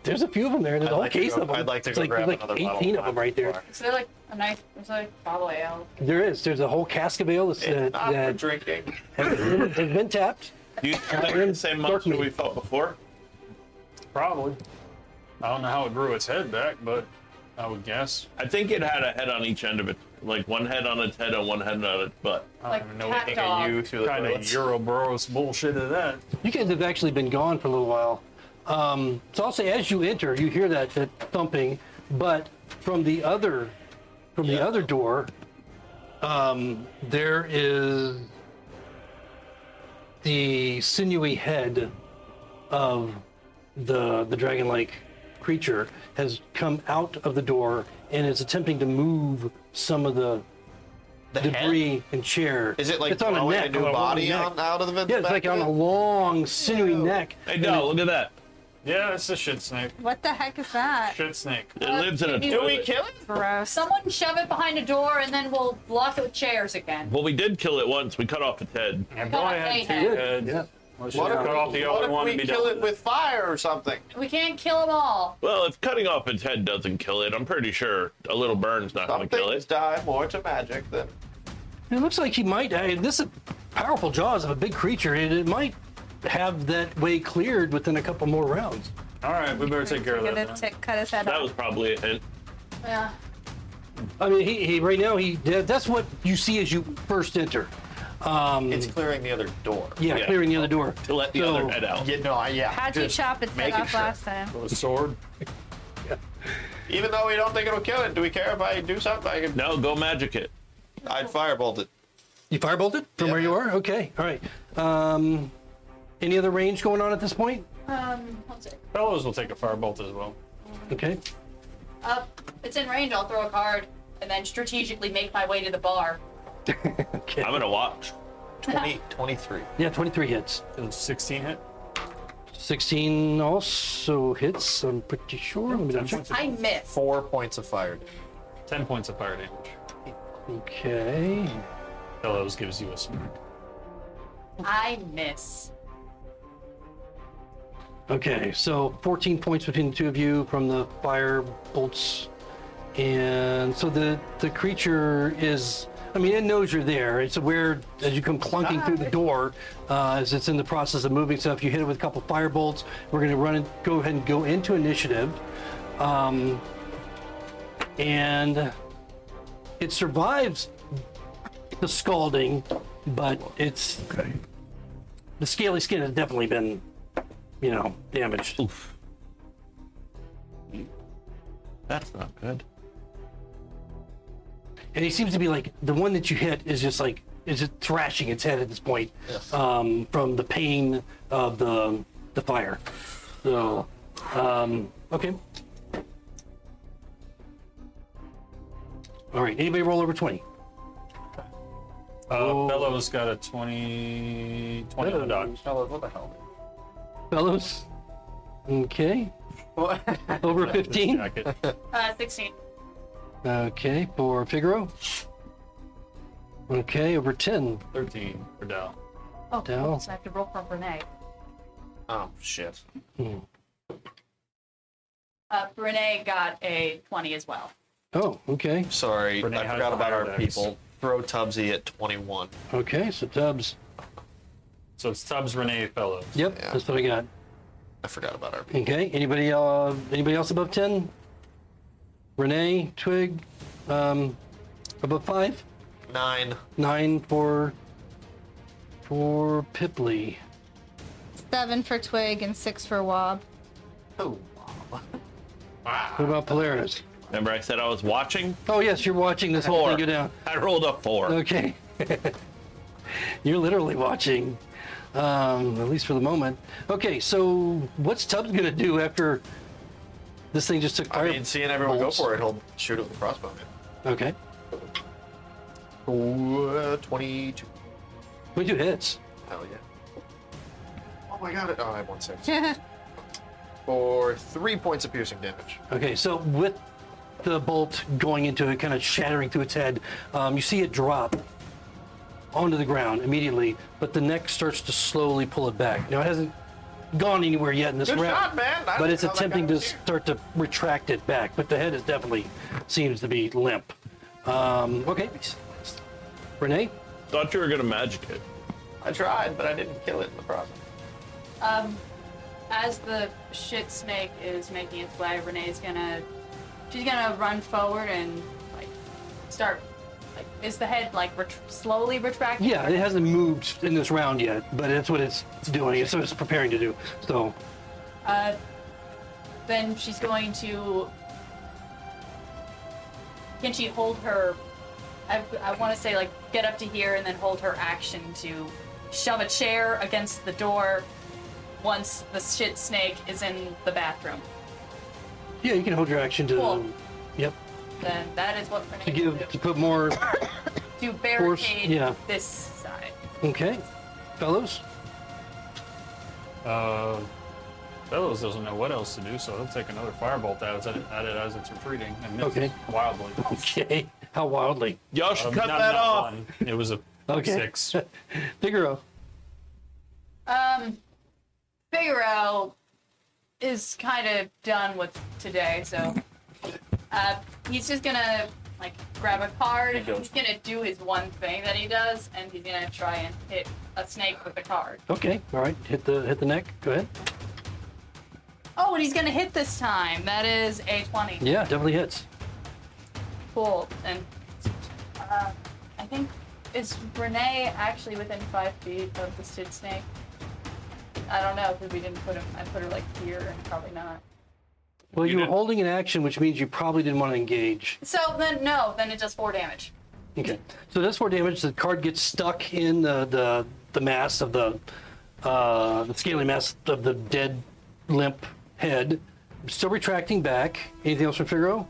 There's a few of them there. There's a whole like to case go- of them. I'd like to It's go like, grab there's like another bottle 18 of of them wine right there. from is there like a nice? There's a bottle of ale. There is. There's a whole cask of ale It's that not for has drinking. been tapped. Do you think that's the same Dark monster meat. we fought before? Probably. I don't know how it grew its head back, but I would guess. I think it had a head on each end of it. Like one head on its head and one head on its butt. I Like don't even know cat what dog. You through the kind of toilets. Ouroboros bullshit is that. You guys have actually been gone for a little while. So I'll say as you enter, you hear that thumping, but from the other door, there is the sinewy head of the dragon-like creature has come out of the door and is attempting to move some of the The debris head? and chair. Is it like it's on a throwing neck, a new on a body neck. on, out of the Yeah, it's like on a long, sinewy neck. Hey, no, look at that. Yeah, it's a shit snake. What the heck is that? Shit snake. It lives in a Do we toilet. Kill it? Gross. Someone shove it behind a door, and then we'll block it with chairs again. Well, we did kill it once. We cut off its head. I've Cut only off had a two head. heads. Yeah. Let's What just if, cut off the what other if one we and be kill done it with with fire or something? We can't kill them all. Well, if cutting off its head doesn't kill it, I'm pretty sure a little burn's not going Some to kill things it. die more to magic than. It looks like he might. This is powerful jaws of a big creature. It might have that way cleared within a couple more rounds. All right, we better take care of Gonna that. then. cut his head That off. was probably a hint. Yeah. I mean, he right now that's what you see as you first enter. It's clearing the other door. Yeah, clearing the other door. To let the So- other head out. Yeah, no, yeah. How'd you just chop its head making off sure. last time? With a sword. Even though we don't think it'll kill it, do we care if I do something? No, go magic it. I'd firebolt it. You firebolted from Yeah. where you are? Okay, all right. Any other range going on at this point? Let's see. Fellows will take a firebolt as well. Okay. It's in range. I'll throw a card, and then strategically make my way to the bar. Okay. I'm going to watch. 23. Yeah, 23 hits. It was 16 hit. 16 also hits. I'm pretty sure. Let me double check. I miss. 4 points of fire damage. 10 points of fire damage. Okay. Fellows gives you a smirk. I miss. Okay, so 14 points between the two of you from the fire bolts And so the creature is, I mean, it knows you're there. It's aware as you come clunking through the door, as it's in the process of moving. So if you hit it with a couple fire bolts, we're going to go ahead and go into initiative. And it survives the scalding, but it's the scaly skin has definitely been, damaged. Oof. That's not good. And he seems to be like the one that you hit is just thrashing its head at this point, from the pain of the fire. So, okay. All right. Anybody roll over 20? Bellows got a 20 on the dot. Fellas, what the hell? Fellows? Okay. What? Over 15? Jacket. 16. Okay. For Figaro? Okay. Over 10. 13 for Dal. Oh, Down. cool. So I have to roll for Renee. Oh, shit. Renee got a 20 as well. Oh, okay. Sorry, Renee I has forgot the about higher our dex. people. Throw Tubbsy at 21. Okay. So Tubbs. So it's Tubbs, Renee, Fellows. Yep. Yeah. That's what I got. I forgot about our people. Okay. Anybody else above 10? Renee, Twig, above 5? 9. 9 for Pipley. 7 for Twig and 6 for Wob. Oh. What about Polaris? Remember I said I was watching? Oh yes, you're watching this whole 4. thing go down. I rolled a 4. Okay. You're literally watching, at least for the moment. Okay, so what's Tubbs gonna do after this thing just took fire? I mean, seeing everyone bolts? go for it, he'll shoot it with a crossbow. Okay. 22. 22 hits. Hell yeah. Oh my god. Oh, I have 1 6. For 3 points of piercing damage. Okay, so with the bolt going into it, kind of shattering through its head, you see it drop onto the ground immediately, but the neck starts to slowly pull it back. Now, it hasn't gone anywhere yet in this Good round, shot, man. I but don't it's know how that attempting guy to was here. start to retract it back, but the head is definitely seems to be limp. Okay. Renee? Thought you were gonna magic it. I tried, but I didn't kill it in the process. As the shit snake is making its way, Renee's she's gonna run forward and start. Is the head slowly retracting? Yeah, it hasn't moved in this round yet, but that's what it's doing. It's what it's preparing to do. So, Then she's going to. Can she hold her? I want to say get up to here and then hold her action to shove a chair against the door once the shit snake is in the bathroom. yeah, you can hold your action to. Cool. Yep. Then that is what Renee To will give do. to put more. To barricade yeah. this side. Okay, fellows. Bellows doesn't know what else to do, so he'll take another firebolt at it as it's retreating and misses Okay. wildly. Okay, how wildly? Y'all should cut Not that off. one. It was a Okay. 6. Figaro. Figaro is kind of done with today, so he's just gonna grab a card. He's gonna do his one thing that he does, and he's gonna try and hit a snake with the card. Okay, all right. Hit the neck. Go ahead. Oh, and he's gonna hit this time. That is a 20. Yeah, definitely hits. Cool. And I think is Renee actually within 5 feet of the shit snake? I don't know because we didn't put him. I put her here, and probably not. Well, you were didn't- holding an action, which means you probably didn't want to engage. So then no, then it does 4 damage. Okay, so that's 4 damage. The card gets stuck in the mass of the scaly mass of the dead, limp head. Still retracting back. Anything else from Figaro?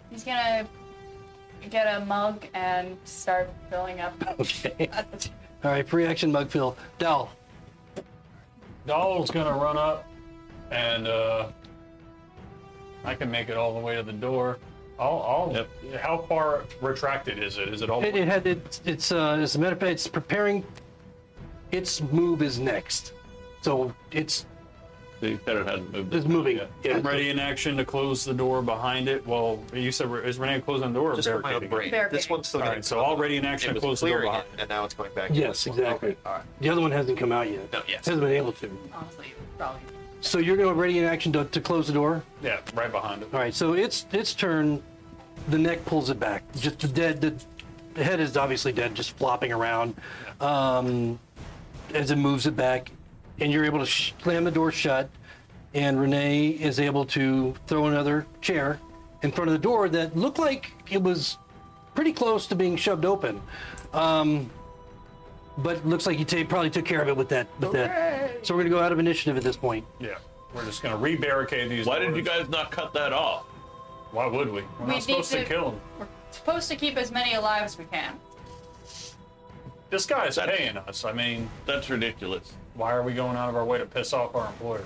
He's gonna get a mug and start filling up. Okay. All right, free action mug fill. Dal. Doll's gonna run up, and I can make it all the way to the door. I'll. Yep. How far retracted is it? Is it all? It's as a matter of fact, it's preparing. Its move is next, so it's You said it hadn't moved. It's moving. Yeah. Yeah. I'm ready in action to close the door behind it. Well, you said, is Renee closing the door or Just for my own barricading? brain. Barricading. This one's still All getting right, so already in it action to was close the door clearing behind. it, and now it's going back. to Yes, this one. exactly. Okay, all right. The other one hasn't come out yet. No, yes. Hasn't been able to. Honestly, you probably. So you're going to ready in action to close the door? Yeah, right behind it. All right, so its turn, the neck pulls it back. Just dead. The head is obviously dead, just flopping around as it moves it back. And you're able to slam the door shut. And Renee is able to throw another chair in front of the door that looked like it was pretty close to being shoved open. But looks like you probably took care of it with that. So we're going to go out of initiative at this point. Yeah, we're just gonna re-barricade these Why doors. did you guys not cut that off? Why would we? We're We not supposed to need to- kill them. We're supposed to keep as many alive as we can. This guy's That's- paying us. I mean, That's ridiculous. why are we going out of our way to piss off our employer?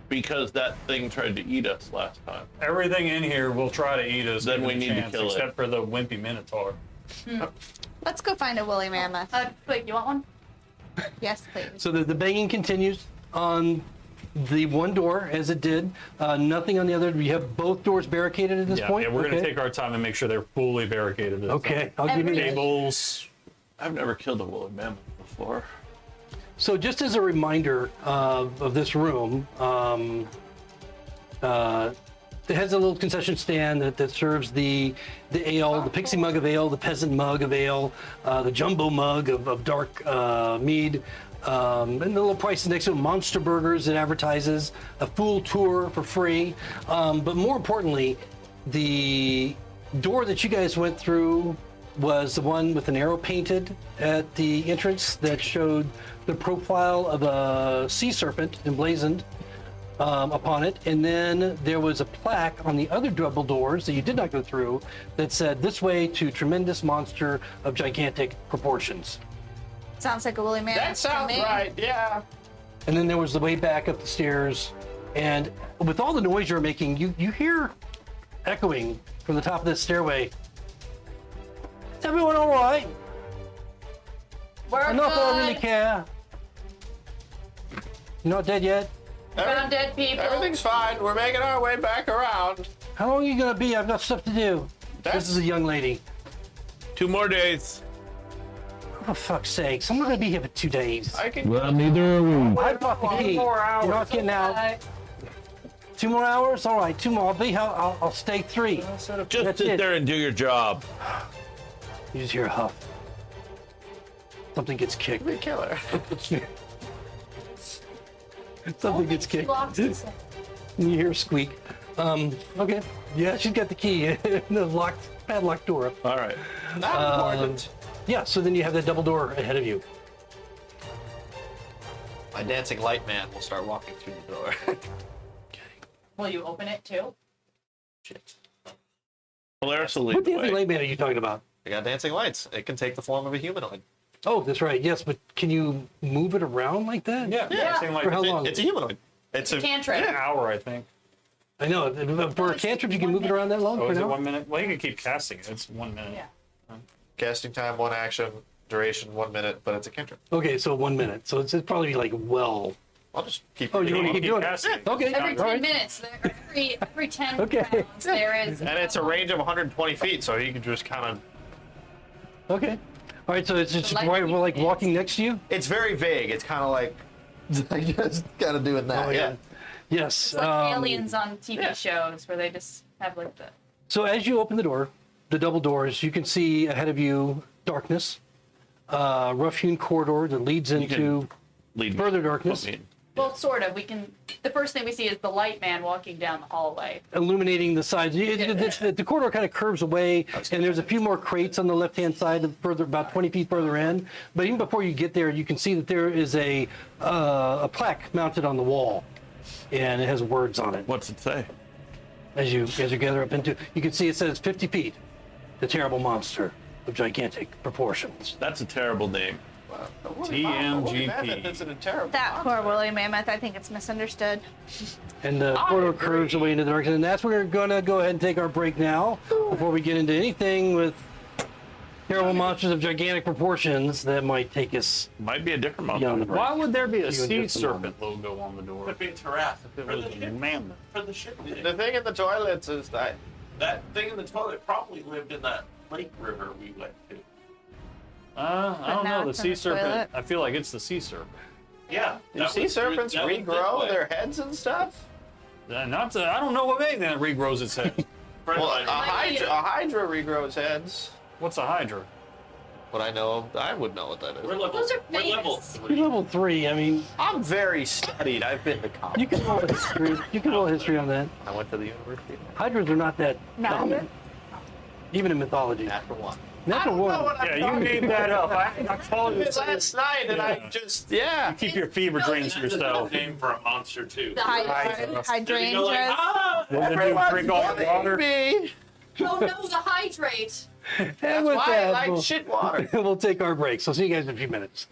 Because that thing tried to eat us last time. Everything in here will try to eat us. Then given we a need to chance, kill it. except for the wimpy Minotaur. Let's go find a woolly mammoth. Wait, you want one? Yes, please. So the banging continues on the one door as it did. Nothing on the other. You have both doors barricaded at this Yeah, point? yeah, we're gonna Okay. take our time and make sure they're fully barricaded. This Okay, I'll give you Every- that. Tables. I've never killed a woolly mammoth before. So just as a reminder of this room, it has a little concession stand that serves the ale, the pixie mug of ale, the peasant mug of ale, the jumbo mug of dark mead, and the little prices next to it, monster burgers. It advertises a full tour for free, but more importantly, the door that you guys went through was the one with an arrow painted at the entrance that showed the profile of a sea serpent emblazoned upon it. And then there was a plaque on the other double doors that you did not go through that said, "This way to tremendous monster of gigantic proportions." Sounds like a woolly mammoth. That to sounds me. right. Yeah. And then there was the way back up the stairs. And with all the noise you're making, you hear echoing from the top of this stairway. Is everyone all right? We're Not that I really good. care. You're not dead yet? Found dead people. Everything's fine. We're making our way back around. How long are you gonna be? I've got stuff to do. This is a young lady. 2 more days. For fuck's sakes, I'm not gonna be here for 2 days. I can. Well, neither are we. I've got the key. more hours. You're not getting out. 2 more hours? All right, 2 more. I'll stay 3. Just That's sit it. there and do your job. You just hear a huff. Something gets kicked. We kill her. Something gets kicked. Locks us in. You hear a squeak. Okay. Yeah, she's got the key. The padlocked door. All right. Not important. Yeah, so then you have that double door ahead of you. My dancing light man will start walking through the door. Will you open it too? Shit. Polaris will lead What the dancing way. light man are you talking about? I got dancing lights. It can take the form of a humanoid. Oh, that's right. Yes, but can you move it around like that? Yeah, Yeah. Same like For how long? It's a humanoid. It's a Cantrip. an hour, I think. I know. For a cantrip, you can move it around that long. Oh, for is it now? 1 minute? Well, you can keep casting it. It's 1 minute. Yeah. casting time, 1 action, duration 1 minute, but it's a cantrip. Okay, so 1 minute. So it's probably like well. I'll just keep. Oh, you want to keep doing casting. it? Okay. Every 10 all right. minutes, every 10 Okay. rounds, there is. And it's a range of 120 feet, so you can just kind of. Okay. All right. So it's just Like right, you we're like dance. walking next to you. It's very vague. It's kind of like. just kind of doing that. Oh, yeah. Yes. It's like aliens on TV shows where they just have like the. So as you open the door, the double doors, you can see ahead of you darkness, rough-hewn corridor that leads into Lead me. further darkness, Put me in. Well, sort of. We can. The first thing we see is the light man walking down the hallway. illuminating the sides. The corridor kind of curves away, and there's a few more crates on the left-hand side, further about 20 feet further in. But even before you get there, you can see that there is a plaque mounted on the wall, and it has words on it. What's it say? As you gather up into, you can see it says 50 feet, the terrible monster of gigantic proportions. That's a terrible name. TMGP. It's a terrible. That poor woolly mammoth. I think it's misunderstood. And the corridor curves away into the darkness, and that's where we're gonna go ahead and take our break now, before we get into anything with terrible monsters of gigantic proportions that might take us Might be a different monster. beyond the break. Why would there be a See you in sea just a serpent logo on the door? Could be Tarath if it was a mammoth. For the ship. The thing in the toilets is that That thing in the toilet probably lived in that lake river we went to. I don't now know. The it's in sea the serpent. toilet. I feel like it's the sea serpent. Yeah. do sea serpents regrow their heads and stuff? Not to, I don't know what anything that regrows its head. Well, a hydra regrows heads. What's a hydra? What I know, I would know what that is. We're level, Those are we're level famous. You're 3. level 3. I mean, I'm very studied. I've been to college. you can roll a history. You can roll a history on that. I went to the university. Hydras are not that common, even in mythology. Natural one. Natural one. Yeah, you made that up. I told you. It's last night, and I just keep. Keep your fever dreams to yourself. Name for a monster too. The Hydra. Hydrangeas. Then you drink all the water. Me. Oh no, the hydrate. And That's with why I that, like shit water. we'll take our break. So see you guys in a few minutes.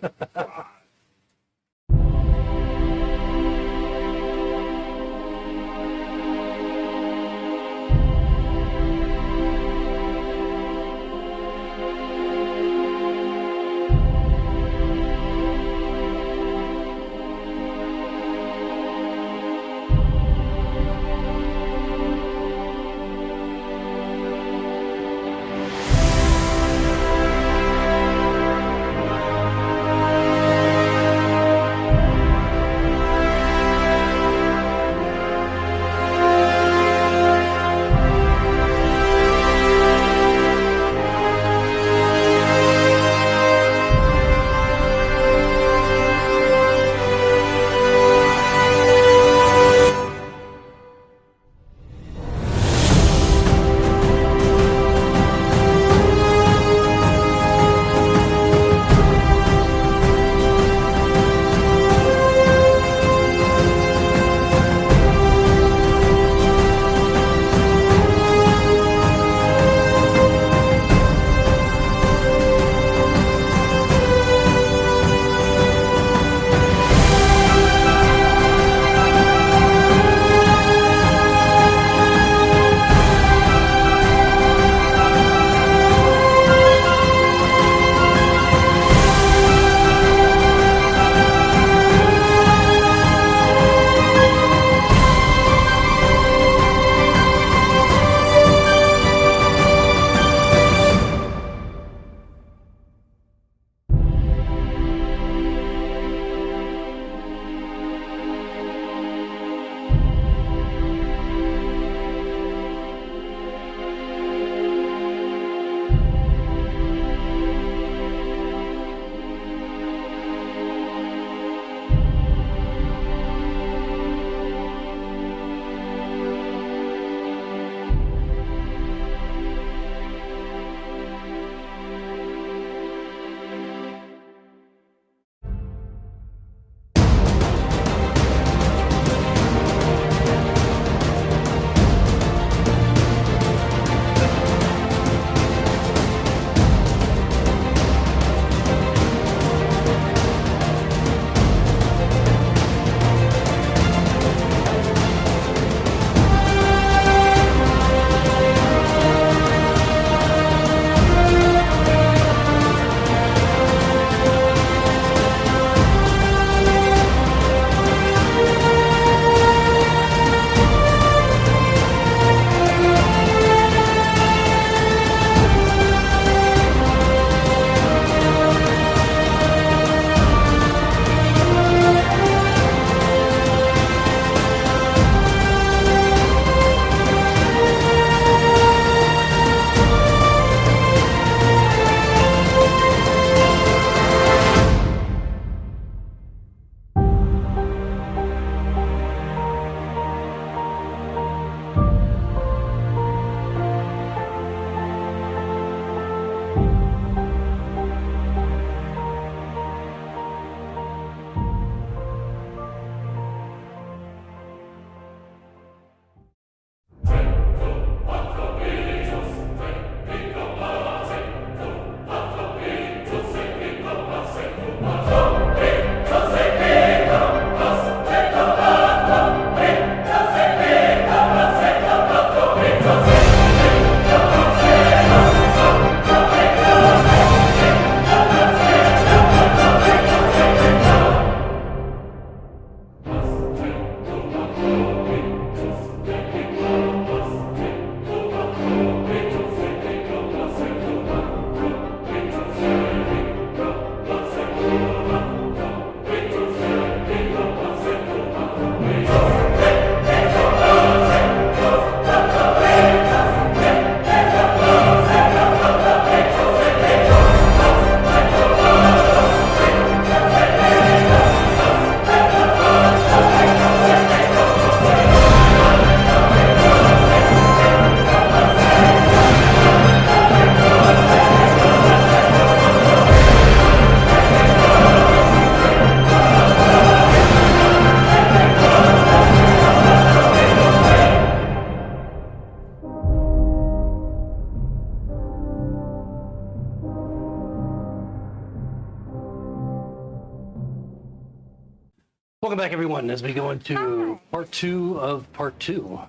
Welcome back, everyone, as we go into part 2 of part 2.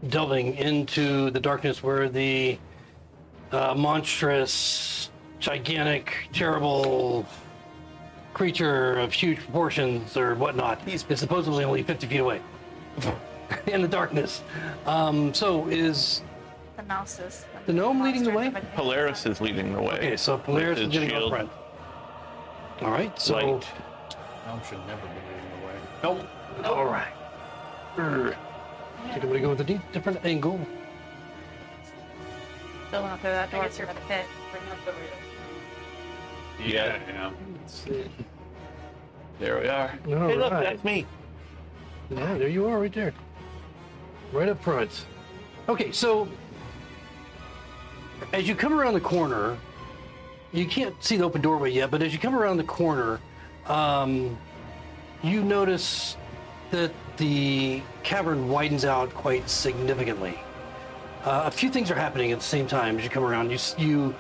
Delving into the darkness where the monstrous, gigantic, terrible creature of huge proportions or whatnot is supposedly only 50 feet away in the darkness. So is The mouse is the gnome leading the way? Polaris is leading the way. Okay, so Polaris is With his getting up shield. front. All right, so Light. Gnome should never be leading the way. Nope. all right. Take a way to go with a different angle. Still not through that door through the pit. Yeah. Let's see. There we are. All Hey, look, right. that's me. Yeah, there you are, right there. Right up front. Okay, so as you come around the corner, you can't see the open doorway yet, but as you come around the corner, you notice that the cavern widens out quite significantly. A few things are happening at the same time as you come around. You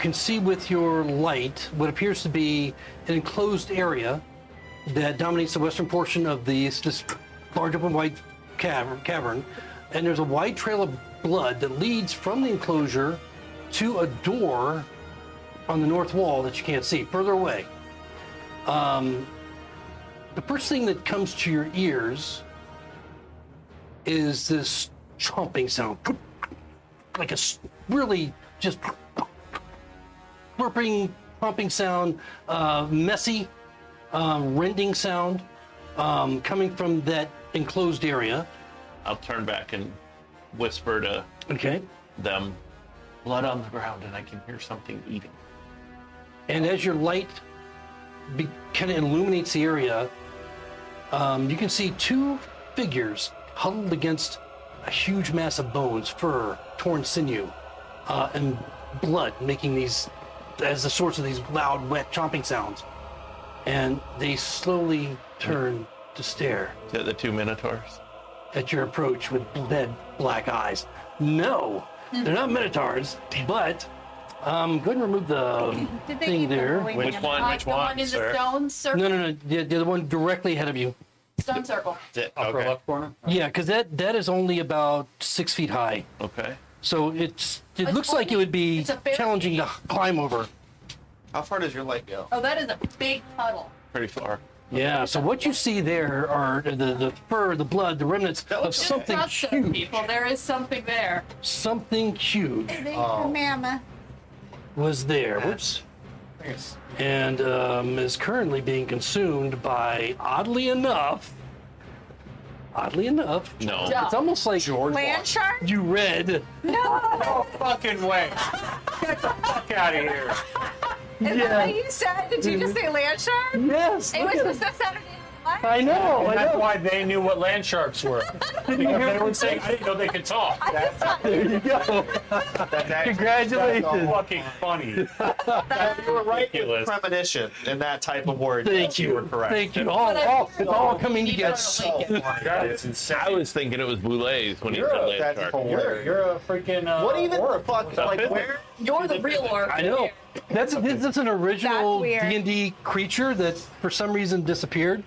can see with your light what appears to be an enclosed area that dominates the western portion of this large open wide cavern, and there's a wide trail of blood that leads from the enclosure to a door on the north wall that you can't see further away. The first thing that comes to your ears is this chomping sound, like a really just slurping, chomping sound, messy, rending sound coming from that enclosed area. I'll turn back and whisper to Okay. them, blood on the ground, and I can hear something eating. And as your light kind of illuminates the area, you can see two figures huddled against a huge mass of bones, fur, torn sinew, and blood, making these as the source of these loud, wet, chomping sounds. And they slowly turn to stare Is that the two minotaurs? at your approach with dead black eyes. No, they're not minotaurs, but go ahead and remove the Did they thing eat the there. rolling Which pin? one? Which The one one, in sir? the stone circle. No, the other one directly ahead of you. Stone circle. Upper Okay. left corner. Yeah, because that is only about 6 feet high. Okay. So it It's looks like it would be it's a very- challenging to climb over. How far does your light go? Oh, that is a big puddle. Pretty far. Yeah, so what you see there are the fur, the blood, the remnants of looks- something Trust those huge. people. There is something there. Something huge Big Oh. mammoth. was there. Whoops. I think it's And is currently being consumed by, oddly enough, No. it's almost like Land shark? you read. No fucking way. Get the fuck out of here. Is that what you said? Did you just say land shark? Yes, It look was at the it. stuff Saturday Night Live. I know, I That's know. why they knew what land sharks were. Because they were saying, I didn't know they could talk. There you go. Congratulations. That's fucking funny. you were right with Ridiculous. premonition in that type of word. Thank You you. were correct. Thank you. It's all coming together. God, it's insane. I was thinking it was boulets when he You're said a, land that's shark. hilarious. You're a freaking. What even orc. the fuck? Like physics? where? You're the real orc. I know. That's an original That's weird. D&D creature that for some reason disappeared,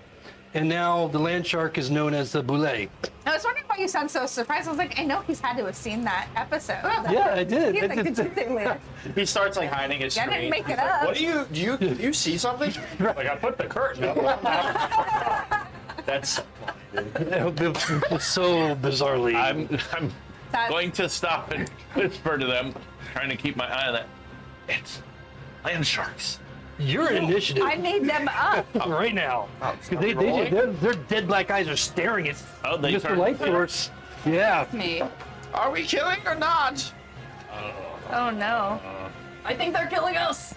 and now the land shark is known as the boulet. I was wondering why you sound so surprised. I was like, I know he's had to have seen that episode. Yeah, I did. He's like, did you say land? He starts like hiding his I screen. didn't make it He's like, up. What do you see something? Like, I put the curtain up. That's It's so bizarrely. I'm That's- going to stop and whisper to them, trying to keep my eye on that. It's land sharks. Your initiative I made them up. right now. Because their dead black eyes are staring at Oh, they Mr. turned- Light Source. Yeah. Me. Are we killing or not? Oh no. I think they're killing us.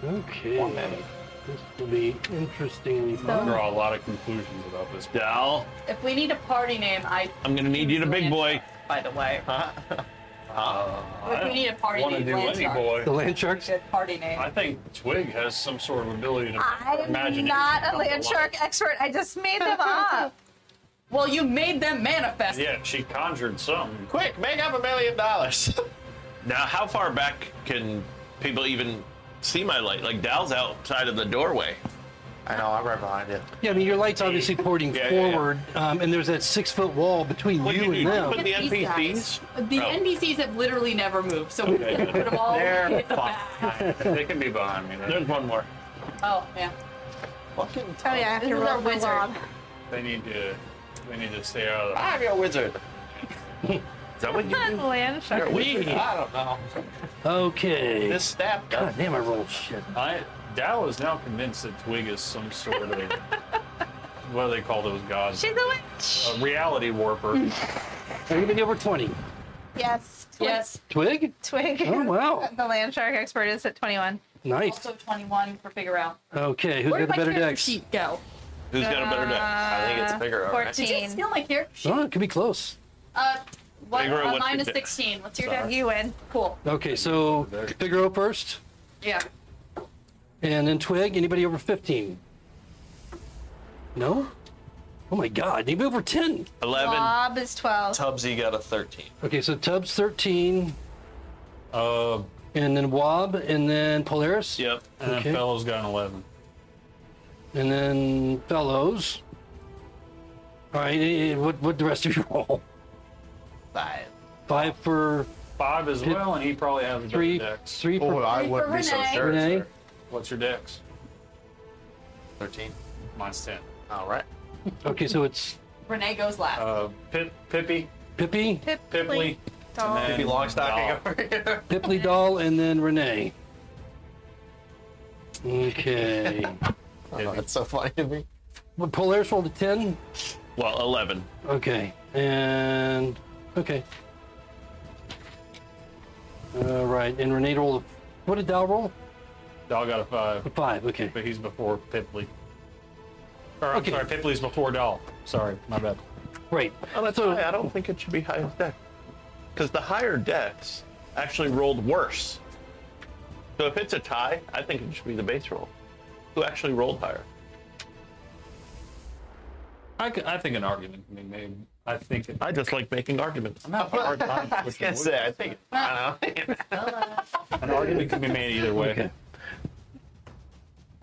Okay. This will be interestingly fun. Draw a lot of conclusions about this. Dal, If we need a party name, I'm gonna need you to big boy. By the way, if we need a party Want to name, do land any shark. boy? The land sharks? Good party name. I think Twig has some sort of ability to I'm imagine. not a land shark expert. I just made them up. Well, you made them manifest. Yeah, she conjured something. Quick, make up $1 million. Now, how far back can people even see my light? Like, Dal's outside of the doorway. I know, I'm right behind you. Yeah, I mean, your light's obviously pointing Yeah, yeah, yeah. forward, and there's that 6-foot wall between What you do and you do? them. Put the These guys. NPCs? The Oh. NPCs have literally never moved, so we can put them all They're in the back. They can be behind me. There's one more. Oh, yeah. Fucking Oh yeah, I have This to is roll our for wizard. Wob. They need to stay out of the. I'm your wizard. Is that what you do? Land shark. I don't know. Okay. This staff gun. God damn, I rolled shit. Dow is now convinced that Twig is some sort of what do they call those gods? She's a witch. A reality warper. Are you gonna be over 20? Yes. Yes. Twig? Twig. Oh, wow. The land shark expert is at 21. Nice. Also 21 for Figaro. Okay, who's Where got did the my better character decks? sheet go? Who's got a better deck? I think it's Figaro, right? 14. Did you steal my character sheet? Oh, it could be close. Figaro, what's Mine your is deck? 16. What's your Sorry. deck? You win. Cool. Okay, so Figaro first, Yeah. and then Twig. Anybody over 15? No? Oh my God, anybody over 10? 11. Wob is 12. Tubbsy got a 13. Okay, so Tubbs 13, And and then Wob, and then Polaris. Yep. then Okay. Fellow's got an 11. And then Fellows. All right, what the rest of you roll? 5. 5 for 5 as well, and he probably has better 3, decks. 3 Oh, for I Three for wouldn't be so Renee. sure. Renee. sir. What's your decks? 13. Mine's 10. All right. Okay, so it's Renee goes last. Pippy, Pippy, Pipley, Doll. and then Maybe Longstocking Doll. over here. Pipley Doll, and then Renee. Okay. Oh, that's so funny to me. Well, Polaris rolled a 10. Well, 11. Okay, and okay. All right, and Renee rolled a, what did Doll roll? Doll got a 5, A 5, okay. but he's before Pipley. Or, Okay. I'm sorry, Pipley's before Doll. Sorry, my bad. Right. Oh, that's So- high. I don't think it should be highest deck. Because the higher decks actually rolled worse. So if it's a tie, I think it should be the base roll. Who actually rolled higher? I think an argument can be made. I think I just like making arguments. I'm having a hard time I was switching gonna say, I think, I don't know. An argument can be made either way. Okay.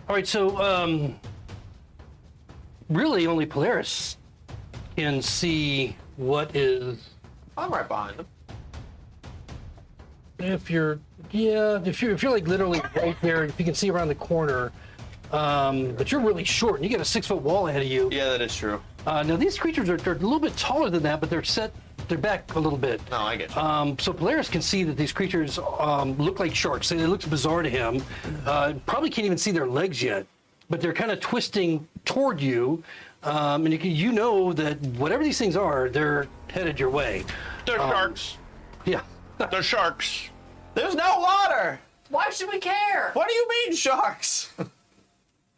All right, so really only Polaris can see what is. I'm right behind them. If you're like literally right there, if you can see around the corner, but you're really short and you got a 6-foot wall ahead of you. Yeah, that is true. Now these creatures they're a little bit taller than that, but they're back a little bit. No, I get you. So Polaris can see that these creatures look like sharks. It looks bizarre to him. Probably can't even see their legs yet, but they're kind of twisting toward you, and you know that whatever these things are, they're headed your way. They're sharks. Yeah. They're sharks. There's no water. Why should we care? What do you mean, sharks?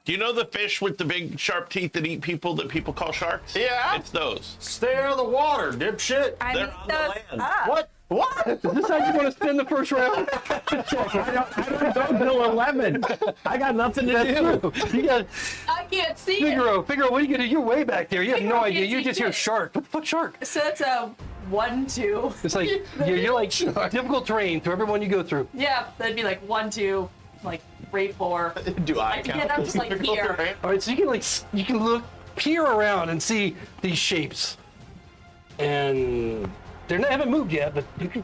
Do you know the fish with the big sharp teeth that eat people that people call sharks? Yeah. It's those. Stay out of the water, dipshit. I They're made on the those land. up. What? What? Is this how you want to spend the first round? I don't go 11. I got nothing to That's do. true. You got I can't see it. Figaro, what are you gonna do? You're way back there. You have no Figaro idea. can't You see just hear shit. shark. What the fuck shark? So that's a 1, 2. It's like you're like difficult terrain through everyone you go through. Yeah, that'd be like 1, 2, like 3, 4. Do I I can count? get up just like here. All right, so you can look, peer around and see these shapes, and they haven't moved yet, but you can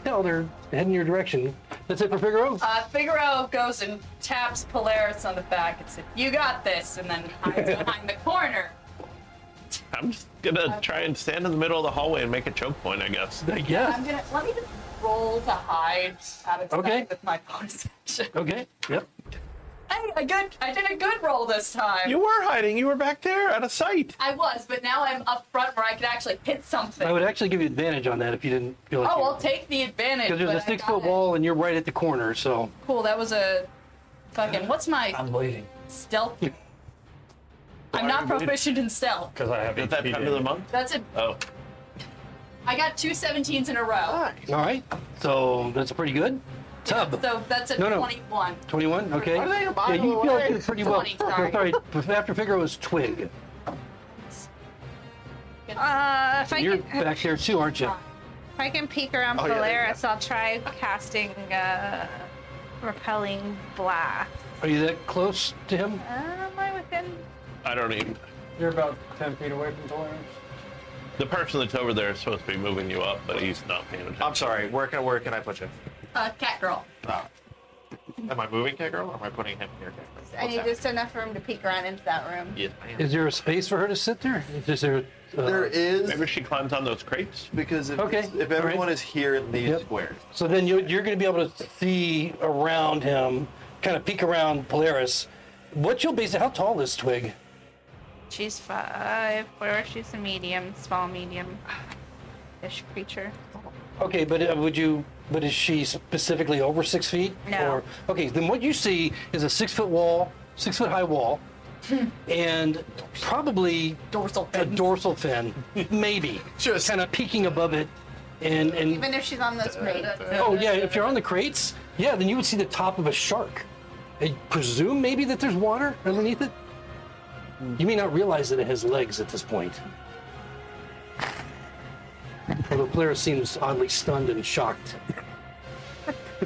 tell they're heading your direction. That's it for Figaro. Figaro goes and taps Polaris on the back and says, "You got this," and then hides behind the corner. I'm just gonna try and stand in the middle of the hallway and make a choke point, I guess. I guess. Let me just roll to hide out of sight Okay. with my bonus action. Okay. Yep. Hey, I did a good roll this time. You were hiding. You were back there out of sight. I was, but now I'm up front where I could actually hit something. I would actually give you advantage on that if you didn't feel like. Oh, I'll take the advantage. Because there's but a I 6-foot got it. wall and you're right at the corner, so. Cool, that was a fucking. What's my I'm waiting stealth? I'm are not you waiting? proficient in stealth. because I have Is that HP time of the damage. month? That's it. Oh. I got 2 17s in a row. All right. So that's pretty good. Tub. So that's a No, no. 21. 21. Okay. Are they a Yeah, mile you feel like away? you're pretty well. 20, sorry. After Figaro is Twig. If I You're can, back there too, aren't you? If I can peek around Oh, yeah, there you Polaris, I'll try casting repelling blast. Are you that close to him? Am I within? I don't even. You're about 10 feet away from Polaris. The person that's over there is supposed to be moving you up, but he's not paying attention. I'm sorry. Where can I put you? Cat girl. Oh. Am I moving Cat Girl or am I putting him here? I need just enough room to peek around into that room. Yes, I am. Is there a space for her to sit there? Is there? There is, Maybe she climbs on those crates. because if, Okay, if all everyone right. is here in these Yep. squares, So then you're going to be able to see around him, kind of peek around Polaris. What you'll base? How tall is Twig? She's 5. Where she's a medium, small medium-ish creature. Okay, but would you? But is she specifically over 6 feet? No. Or, okay, then what you see is a 6 foot wall, 6 foot high wall, and probably Dorsal a fin. dorsal fin, maybe, Just- kind of peeking above it, and Even if she's on those crates. oh yeah, if you're on the crates, yeah, then you would see the top of a shark. I presume maybe that there's water underneath it. You may not realize that it has legs at this point. Although Polaris seems oddly stunned and shocked.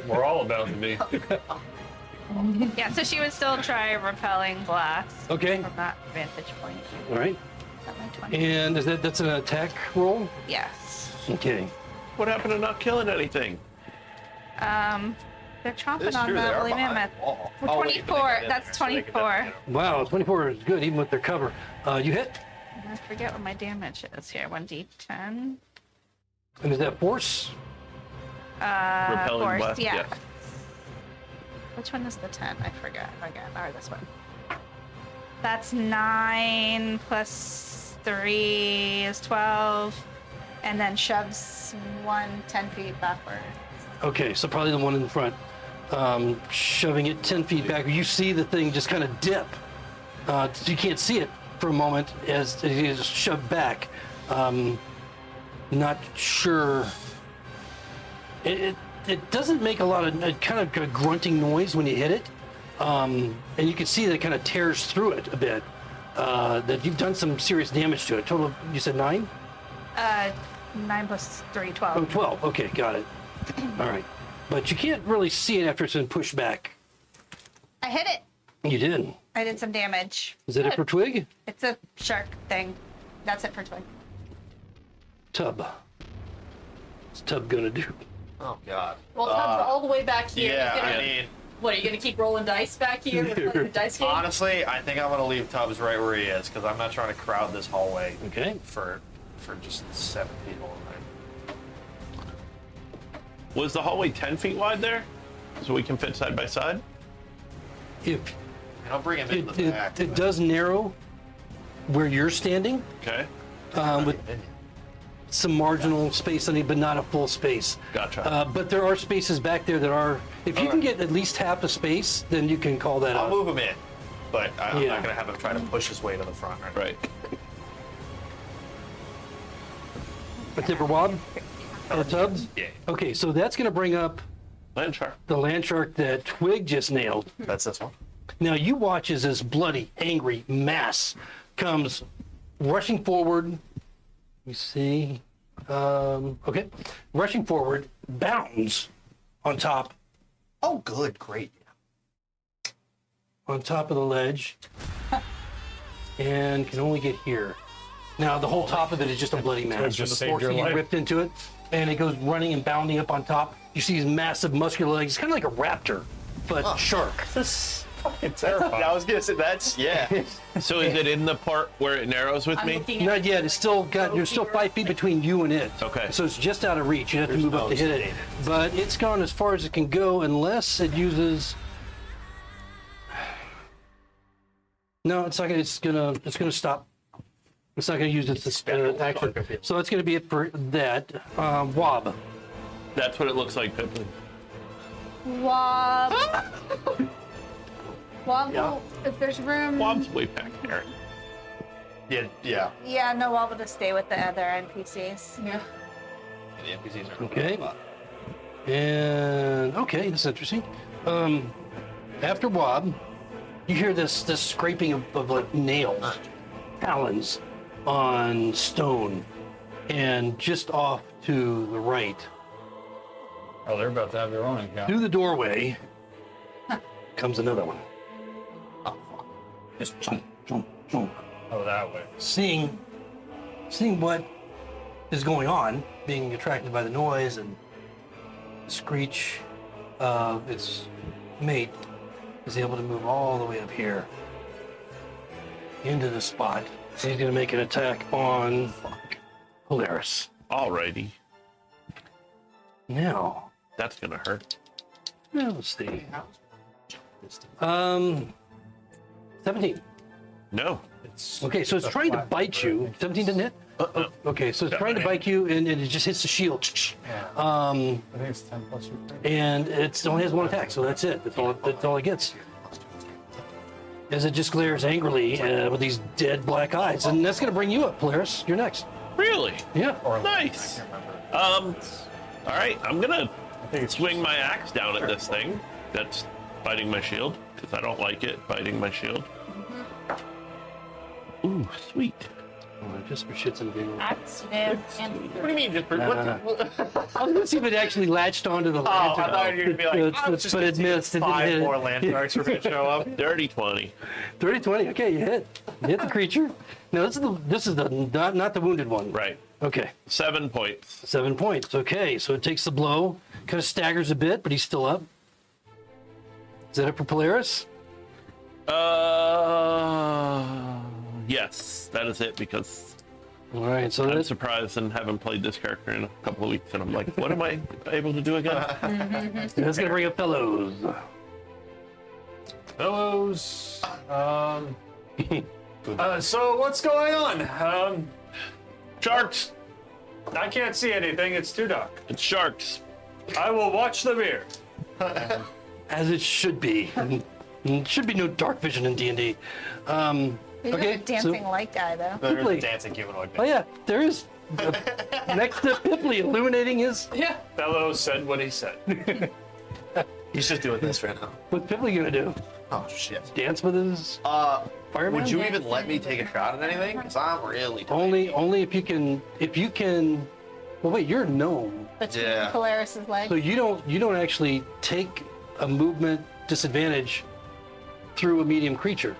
We're all about to be. Yeah, so she would still try repelling blast Okay, from that vantage point. all right. Is that my 20? And that's an attack roll? Yes. Okay. What happened to not killing anything? They're chomping It's on true, they that are woolly behind mammoth. the wall. For Oh, wait, but they 24, got in that's there, so they could 24. definitely get Wow, 24 is good, even with their cover. You hit? I forget what my damage is here. 1d10. And is that force? Repelling Force, blast, yeah. yes. Which one is the 10? I forget. Again, or this one. That's 9 plus 3 is 12. And then shoves 10 feet backward. Okay, so probably the one in the front. Shoving it 10 feet back. You see the thing just kind of dip. So you can't see it for a moment as it is shoved back. Not sure. It doesn't make a lot of kind of a grunting noise when you hit it. And you can see that it kind of tears through it a bit. That you've done some serious damage to it. Total, you said 9? 9 plus 3, Oh, 12. 12. Okay, got it. All right. But you can't really see it after it's been pushed back. I hit it. You did. I did some damage. Is that it for Twig? It's a shark thing. That's it for Twig. Tub. What's Tub gonna do? Oh God. Well, Tub's all the way back here. Yeah, You're gonna- I mean, What, are you gonna keep rolling dice back here? We're playing the dice game? honestly, I think I'm gonna leave Tubbs right where he is because I'm not trying to crowd this hallway Okay. for just 7 people. Was the hallway 10 feet wide there? So we can fit side by side? If And I'll bring him in the back. it does narrow where you're standing, Okay. with some marginal space on it, but not a full space. Gotcha. But there are spaces back there that are. If you can get at least half a space, then you can call that I'll out. move him in, but I'm Yeah. not gonna have him try to push his way to the front. Right. A tipper wob? Or Tubbs? Yeah. Okay, so that's gonna bring up Land shark. the land shark that Twig just nailed. That's this one. Now you watch as this bloody, angry mass comes rushing forward. You see, okay, rushing forward, bounds on top Oh, good, great. of the ledge, and can only get here. Now the whole top of it is just a bloody mass. just The saved force your that you life. ripped into it, and it goes running and bounding up on top. You see his massive muscular legs, kind of like a raptor, but shark. This is fucking terrifying. I was gonna say that's So is it in the part where it narrows with I'm me? looking at Not yet. It's still got. There's still 5 feet between you and it. Okay. So it's just out of reach. You have to move up no to hit it. escape. But it's gone as far as it can go, unless it uses. No, it's not gonna. It's gonna stop. It's not gonna use its action. So it's gonna be it for that. Wob. That's what it looks like, Pippin. Wob. Wob, Yeah. if there's room. Wob's way back there. yeah. Yeah, no, Wob will just stay with the other NPCs. Yeah. The NPCs are Okay. And okay, that's interesting. After Wob, you hear this scraping of like nails, talons on stone, And just off to the right, Oh, they're about to have their own encounter. through the doorway, comes another one. Just chomp, chomp, chomp. Oh, that way. Seeing what is going on, being attracted by the noise and the screech of its mate, is able to move all the way up here into the spot. He's going to make an attack on Polaris. Alrighty. Now, That's gonna hurt. let's see. 17. No. Okay, so it's trying to bite you. 17 didn't hit? Okay, so it's trying to bite you, and it just hits the shield. I think it's 10 plus your thing. And it only has one attack, so that's it. That's all it gets. As it just glares angrily with these dead black eyes. And that's going to bring you up, Polaris. You're next. Really? Yeah. Nice. All right, I'm gonna swing my axe down at this thing that's biting my shield, because I don't like it biting my shield. Ooh, sweet. Just for shits and giggles. Accident. What do you mean? Just I was going to see if it actually latched onto the Oh, I lantern. thought you were gonna be like, but it missed. It didn't hit 5 it. more landmarks were gonna show up. Dirty 20. 30, 20. Okay, you hit. You hit the creature. Now, this is the not the wounded one. Right. Okay. 7 points. 7 points. Okay, so it takes the blow, kind of staggers a bit, but he's still up. Is that it for Polaris? Yes, that is it, because All right, so I'm that's surprised and haven't played this character in a couple of weeks, and I'm like, what am I able to do again? going to bring up Fellows. Fellows. So what's going on? Sharks! I can't see anything. It's too dark. It's sharks. I will watch the beer. As it should be. Should be no dark vision in D&D. We Okay, have a dancing light guy though. There's Ripley. a dancing humanoid. Oh yeah, there is next to Pipley illuminating his. Yeah. Fellows said what he said. He's just doing this right now. What's Pipley gonna do? Oh shit. Dance with his fireman? Would you even let me take a shot at anything? Because I'm really Only if you can. Well, wait, you're a gnome, Between Yeah. Polaris's legs. so you don't actually take a movement disadvantage through a medium creature.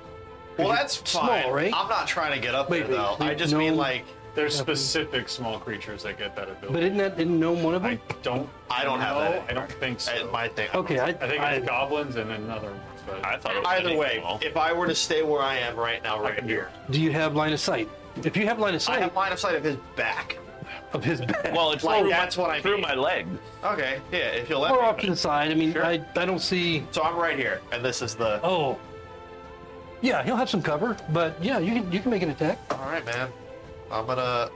Well, that's fine. small, right? I'm not trying to get up Wait, there though. wait, I just no- mean like There's specific small creatures that get that ability. But isn't gnome one of I them? don't. I don't have know. that I don't think so. it's my thing. Okay, I think it's goblins and another one. But I thought it was Either any way, small. if I were to stay where I am right now, right can do here, Do you have line of sight? If you have line of I sight have line of sight of his back. of his back, Well, it's Like, through that's what I through mean. my legs. Okay, yeah. If you'll let or me. off to the side. I mean, Sure. I don't see. So I'm right here, and this is the. Oh, yeah, he'll have some cover, but yeah, you can make an attack. All right, man. I'm gonna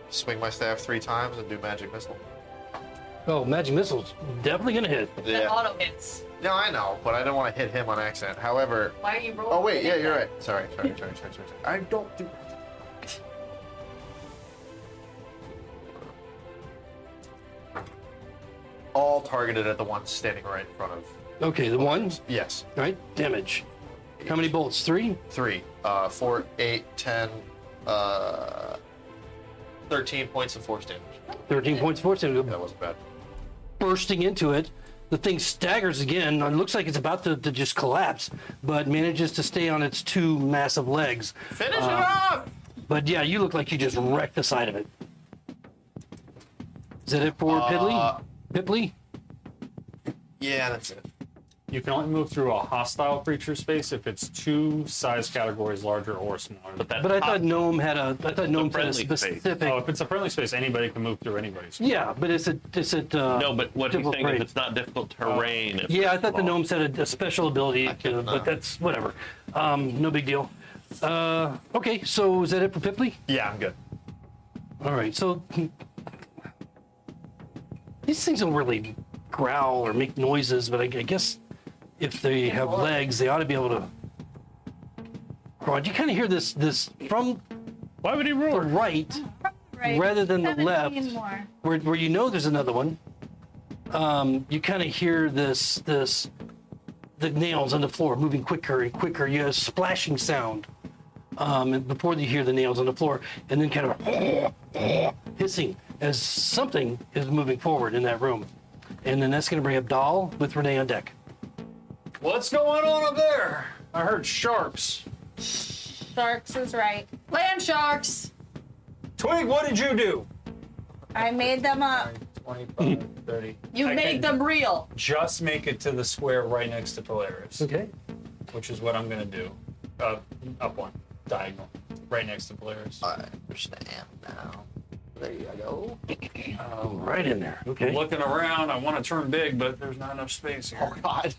swing my staff 3 times and do magic missile. Oh, magic missile's definitely gonna hit. That Yeah. auto hits. No, I know, but I don't want to hit him on accident. However. Why are you rolling? Oh wait, to yeah, hit you're that? right. Sorry. I don't do. All targeted at the one standing right in front of. Okay, the one, Yes, right? Damage. How many bolts? 3? 3, 4, 8, 10, 13 points of force damage. 13 points force damage. That wasn't bad. Bursting into it. The thing staggers again. It looks like it's about to just collapse, but manages to stay on its 2 massive legs. Finish it off! But yeah, you look like you just wrecked the side of it. Is that it for Pipley? Pipley? Yeah, that's it. you can only move through a hostile creature space if it's 2 size categories larger or smaller. But that's But I thought Gnome had a friendly space. specific. Oh, if it's a friendly space, anybody can move through anybody's. Yeah, but it's a no, but what he's difficult saying terrain. if it's not difficult terrain. if Yeah, I it's thought the small. gnomes had a special ability, but that's whatever. No big deal. Okay, so is that it for Pipley? Yeah, I'm good. All right, so these things don't really growl or make noises, but I guess if they have legs, they ought to be able to crawl. You kind of hear this from Why would he the roar? right, Right. rather than the 17 left. more. where you know there's another one. You kind of hear the nails on the floor moving quicker and quicker. You have a splashing sound and before you hear the nails on the floor, and then kind of hissing as something is moving forward in that room. And then that's going to bring up Dahl with Renee on deck. What's going on up there? I heard sharks. Sharks is right. Land sharks. Twig, what did you do? I made them up. 25, 30. You I made can them real. just make it to the square right next to Polaris, Okay. which is what I'm gonna do. Up one, diagonal, right next to Polaris. I understand now. There you go. Right in there. Okay. Looking around, I want to turn big, but there's not enough space here. God.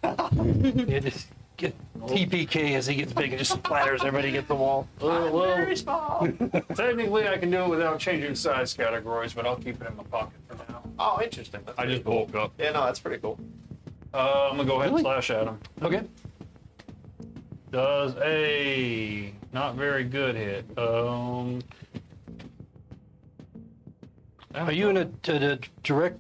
Yeah, just get TPK as he gets big and just splatters everybody against the wall. Very small. Technically, I can do it without changing size categories, but I'll keep it in my pocket for now. Oh, interesting. That's I pretty just cool. bulk up. Yeah, no, that's pretty cool. I'm gonna go ahead Really? and slash at him. Okay. Does a not very good hit. Are you in a direct?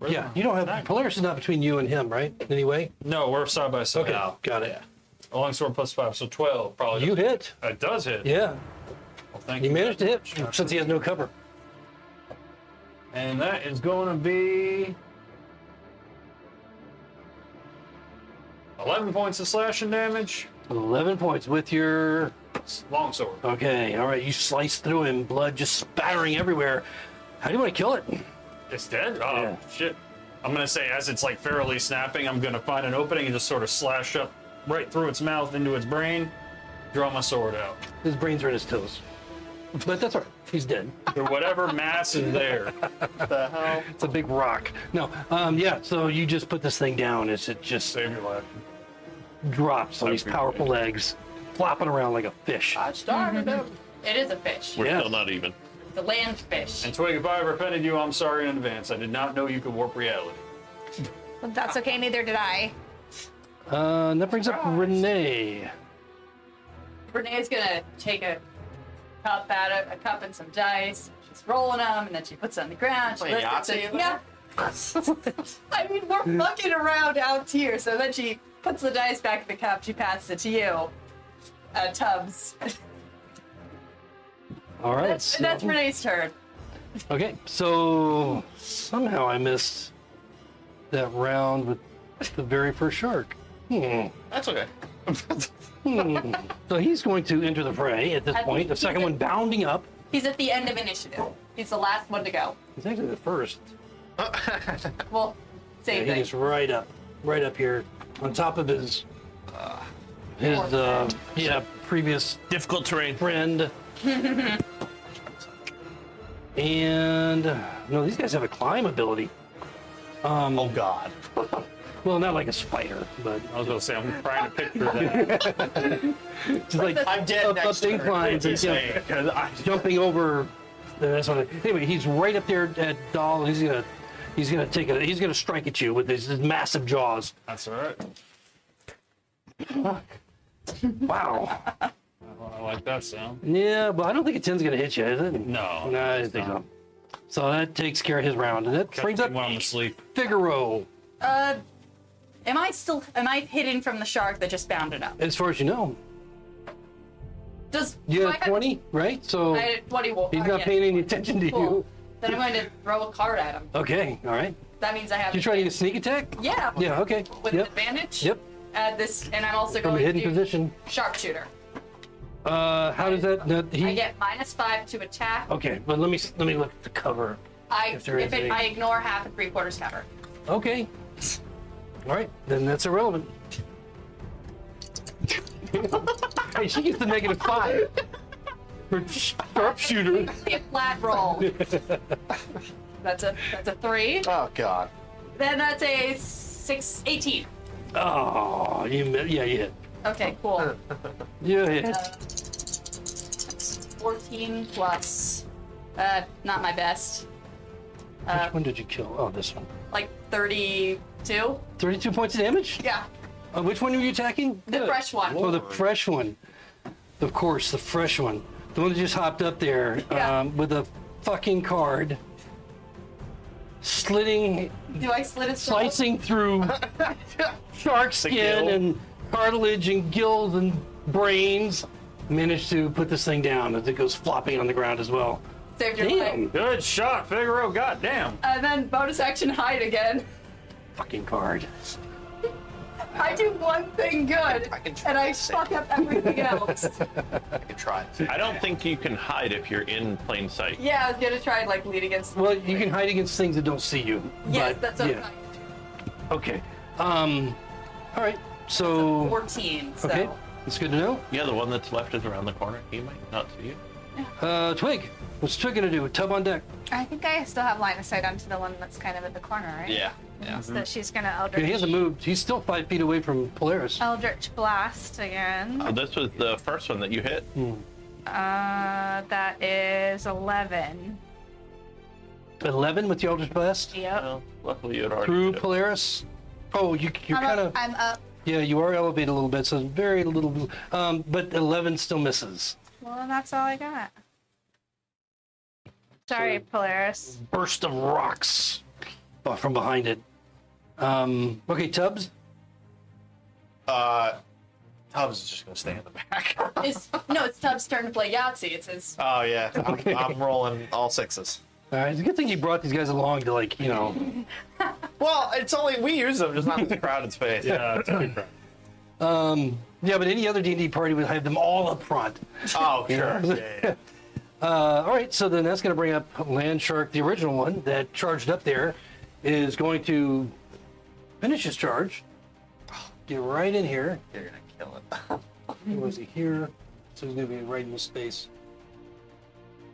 Yeah, you don't have Polaris is not between you and him, right? Anyway. No, we're side by side. Okay, got it. A longsword plus 5, so 12 probably. You hit. It does hit. Yeah, Well, thank you you. managed to hit since he has no cover. And that is going to be 11 points of slashing damage. 11 points with your. Longsword. Okay, all right. You slice through him, blood just spattering everywhere. How do you want to kill it? It's dead? Oh, Yeah. shit. I'm going to say, as it's like fairly snapping, I'm going to find an opening and just sort of slash up right through its mouth into its brain, draw my sword out. His brains are in his toes, but that's all right. He's dead. Or whatever mass is there. The hell? It's a big rock. No, yeah. So you just put this thing down as it just Save your life. drops on these Okay. powerful legs, flopping around like a fish. I started him. It is a fish. We're Yeah. still not even. It's a land fish. And Twig, if I ever offended you, I'm sorry in advance. I did not know you could warp reality. But that's okay, neither did I. And that brings up Renee. Renee's gonna take a cup a cup and some dice. She's rolling them, and then she puts it on the ground. She Play lifts it. Yahtzee? Yeah. I mean, we're fucking around out here. So then she puts the dice back in the cup. She passes it to you, Tubbs. All right. That's so- Renee's turn. Okay, so somehow I missed that round with the very first shark. That's okay. So he's going to enter the fray at this I point. think The second he's one bounding up. He's at the end of initiative. He's the last one to go. He's actually the first. Well, Yeah, same he thing. is right up here, on top of his previous Difficult terrain. friend. And no, these guys have a climb ability. Oh God. Well, not like a spider, but I was going to say, I'm trying to picture that. just like I'm dead up next to her. inclines and jumping over. That's what. Anyway, he's right up there at Dahl. He's gonna strike at you with his massive jaws. That's all right. Wow. I like that sound. Yeah, but I don't think a 10's gonna hit you, is it? No. No, I didn't think so. So that takes care of his round, and that brings up While I'm asleep. Figaro. Am I hidden from the shark that just bounded up? As far as you know, Does you do I have have- 20, right? So I had 20. Well, he's not yeah. paying any attention to Cool. you. Then I'm going to throw a card at him. Okay, all right. That means I have. You try to get a sneak attack? Yeah. Yeah. Okay. With Yep. advantage. Yep. Add this, and I'm also From a going hidden to position. sharpshooter. How does that? I get -5 to attack. Okay, but let me look at the cover. If there is any. I ignore half and 3/4 cover. Okay. All right, then that's irrelevant. Hey, she gets the -5 for sharpshooter. A flat roll. That's a 3. Oh God. Then that's a 18. Oh, you hit. Okay, cool. You hit. 14 plus. Not my best. Which one did you kill? Oh, this one. Like 32. 32 points of damage? Yeah. Which one were you attacking? The fresh one. Oh, the fresh one. Of course, the fresh one. The one that just hopped up there Yeah. with a fucking card. Slitting, Do I slit his throat? slicing through shark skin gill. and cartilage and gills and brains. manage to put this thing down as it goes flopping on the ground as well. Saved your Damn. life. Good shot, Figaro. Goddamn. And then bonus action hide again. Fucking card. I do one thing good, I can try and I to save. fuck up everything else. I can try. I don't think you can hide if you're in plain sight. Yeah, I was gonna try and like lead against. Well, you can hide against things that don't see you. Yes, but, that's what yeah. I'm trying to do. Okay. All right. So 14. So. okay, that's good to know. Yeah, the one that's left is around the corner. He might not see you. Twig, what's Twig gonna do? Tub on deck. I think I still have line of sight onto the one that's kind of in the corner, right? Yeah. So that she's gonna Okay, Eldritch. he hasn't moved. He's still 5 feet away from Polaris. Eldritch Blast again. Oh, this was the first one that you hit. That is 11. 11 with the Eldritch Blast Yep. Well, luckily you had already through hit. Polaris. Oh, you're kind of. I'm up. Yeah, you are elevated a little bit, so very little. But 11 still misses. Well, then that's all I got. Sorry, Polaris. Burst of rocks from behind it. Okay, Tubbs. Tubbs is just gonna stay in the back. It's Tubbs' turn to play Yahtzee. It's his. Oh yeah. Okay. I'm rolling all sixes. All right, it's a good thing you brought these guys along to, like, you know. Well, it's only we use them, just not in the crowded space. Yeah, it's pretty crowded. Yeah, but any other D&D party would have them all up front. Oh sure. Yeah. All right, so then that's going to bring up Land Shark, the original one that charged up there, is going to finish his charge. Get right in here. You're gonna kill it. Where was he here? So he's going to be right in this space.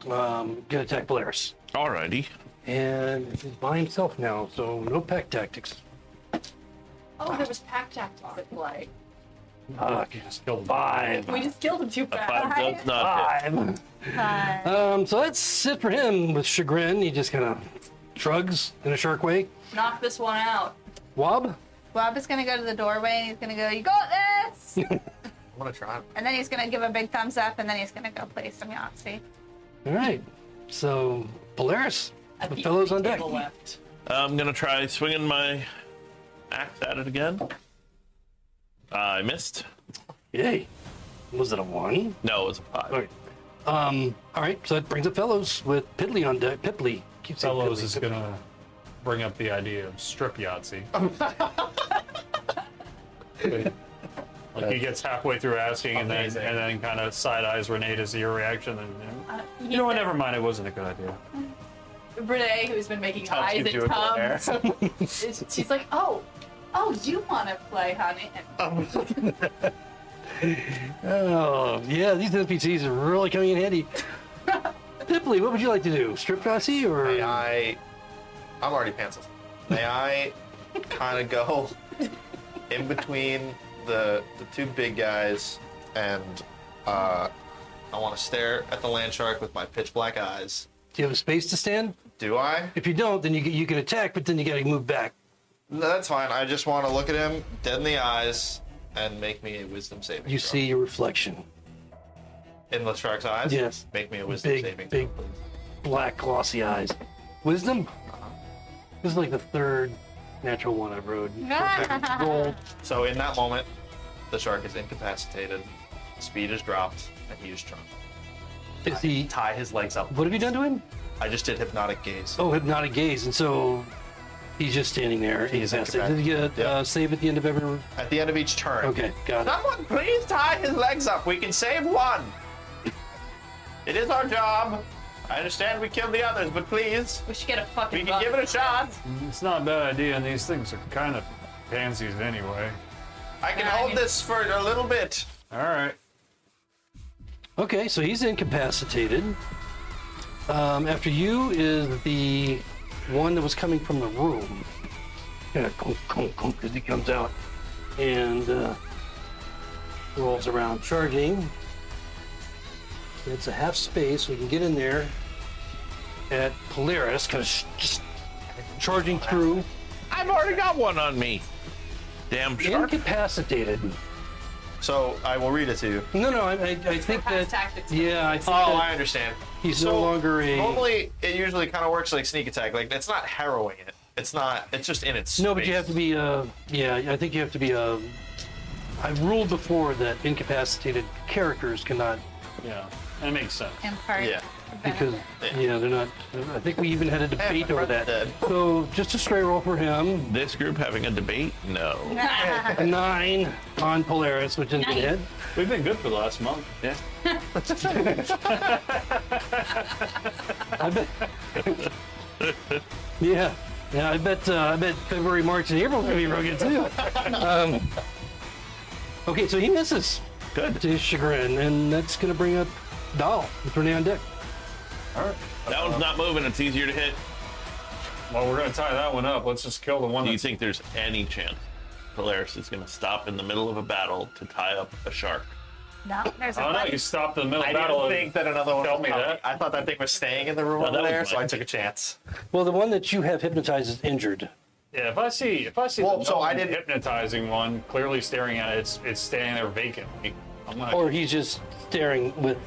Going to attack Polaris. Alrighty. And he's by himself now, so no pack tactics. Oh, there was pack tactics at play. Fuck. Just killed 5. We just killed him too A fast. 5 does not hit. 5. So that's it for him with chagrin. He just kind of shrugs in a shark way. Knock this one out. Wob? Bob is gonna go to the doorway and he's gonna go, "You got this!" I'm gonna try. And then he's gonna give a big thumbs up and then he's gonna go play some Yahtzee. All right. So, Polaris, At the the fellows on only deck. table left. I'm gonna try swinging my axe at it again. I missed. Yay. Was it a 1? No, it was a 5. Okay. All right, so that brings up fellows with Piddly on deck. Pipley. Keep saying Fellows Piddly. is gonna bring up the idea of strip Yahtzee. Like he gets halfway through asking and then kind of side eyes Renee to see her reaction and you know what, never mind, it wasn't a good idea. Renee, who's been making Tubbs eyes can do at it Tubbs, she's like, oh, you want to play, honey? Oh, yeah, these NPCs are really coming in handy. Pipley, what would you like to do? Strip Yahtzee or? May I'm already pantsless. May I kind of go in between the two big guys and I want to stare at the land shark with my pitch black eyes. Do you have a space to stand? Do I? If you don't, then you can attack, but then you got to move back. No, that's fine. I just want to look at him dead in the eyes and make me a wisdom saving You throw. see your reflection. In the shark's eyes? Yes. Make me a wisdom Big, saving big, throw, please. black, glossy eyes. Wisdom? This is like the 3rd natural one I've rolled. Rolled. So in that moment, the shark is incapacitated, speed is dropped, and he is drunk. Is he? Tie his legs up. What have you done to him? I just did hypnotic gaze. Oh, hypnotic gaze, and so he's just standing there. He's incapacitated. Did he get a Yeah. save at the end of every? At the end of each turn. Okay, got it. Someone please tie his legs up. We can save one. It is our job. I understand we killed the others, but please, We should get a fucking we can give it a shot. It's not a bad idea, and these things are kind of pansies anyway. I can Yeah, I hold mean- this for a little bit. All right. Okay, so he's incapacitated. After you is the one that was coming from the room. Yeah, as he comes out and rolls around, charging. It's a half space, so we can get in there at Polaris, kind of just charging through. I've already got one on me. Damn shark. Incapacitated. So I will read it to you. No, I think Pack that. tactics. Yeah, I think Oh, that I understand. he's So, no longer a. Normally, it usually kind of works like sneak attack. Like it's not harrowing it. It's not. It's just in its. No, but you space. have to be. Yeah, I think you have to be I've ruled before that incapacitated characters cannot, Yeah, that makes sense. Impart. Yeah. because, yeah, they're not, I think we even had a debate over that. dead. So just a straight roll for him. This group having a debate? No. A 9 on Polaris, which isn't gonna hit. We've been good for the last month. Yeah. I bet. Yeah. Yeah, I bet February, March, and April are gonna be real good too. Okay, so he misses. Good. To his chagrin, and that's gonna bring up Dahl with Renee on deck. All right. That one's not moving. It's easier to hit. Well, we're gonna tie that one up. Let's just kill the one Do you that's think there's any chance Polaris is going to stop in the middle of a battle to tie up a shark? No, there's a I don't know. bite. You stopped in the middle I of battle. didn't think that another one Tell was me coming. that. I thought that thing was staying in the room No, over that was there, so I mine. took a chance. Well, the one that you have hypnotized is injured. Yeah, if I see Well, the so I gnome didn't- hypnotizing one, clearly staring at it, it's standing there vacantly. I'm gonna, Or he's just staring with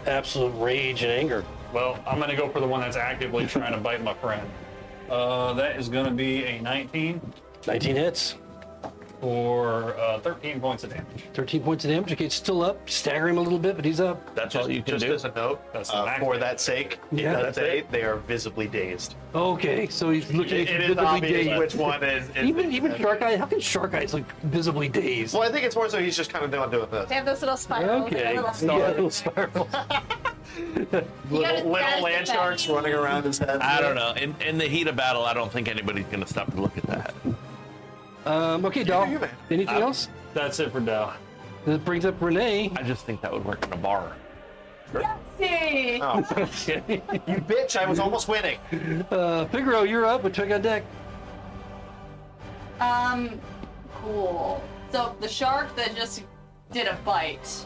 absolute rage and anger. well, I'm gonna go for the one that's actively trying to bite my friend. That is gonna be a 19 19 hits, for 13 points of damage. 13 points of damage. Okay, it's still up. Stagger him a little bit, but he's up. That's all you can Just do. as a note, That's the max for damage. that sake, Yeah, that that's they are visibly dazed. Okay, so he's looking It at is visibly obvious dazed. which one is. Even Shark Eye, how can Shark Eyes look visibly dazed? Well, I think it's more so he's just kind of doing this. They have those little spirals. Okay, Little yeah, little spiral. Little land sharks running around his head. I don't know. In the heat of battle, I don't think anybody's going to stop and look at that. Okay, Dahl. you, man. Anything else? That's it for Dow. That brings up Renee. I just think that would work in a bar. See? Oh, you bitch! I was almost winning. Figaro, you're up with Twig on deck. Cool. So the shark that just did a bite,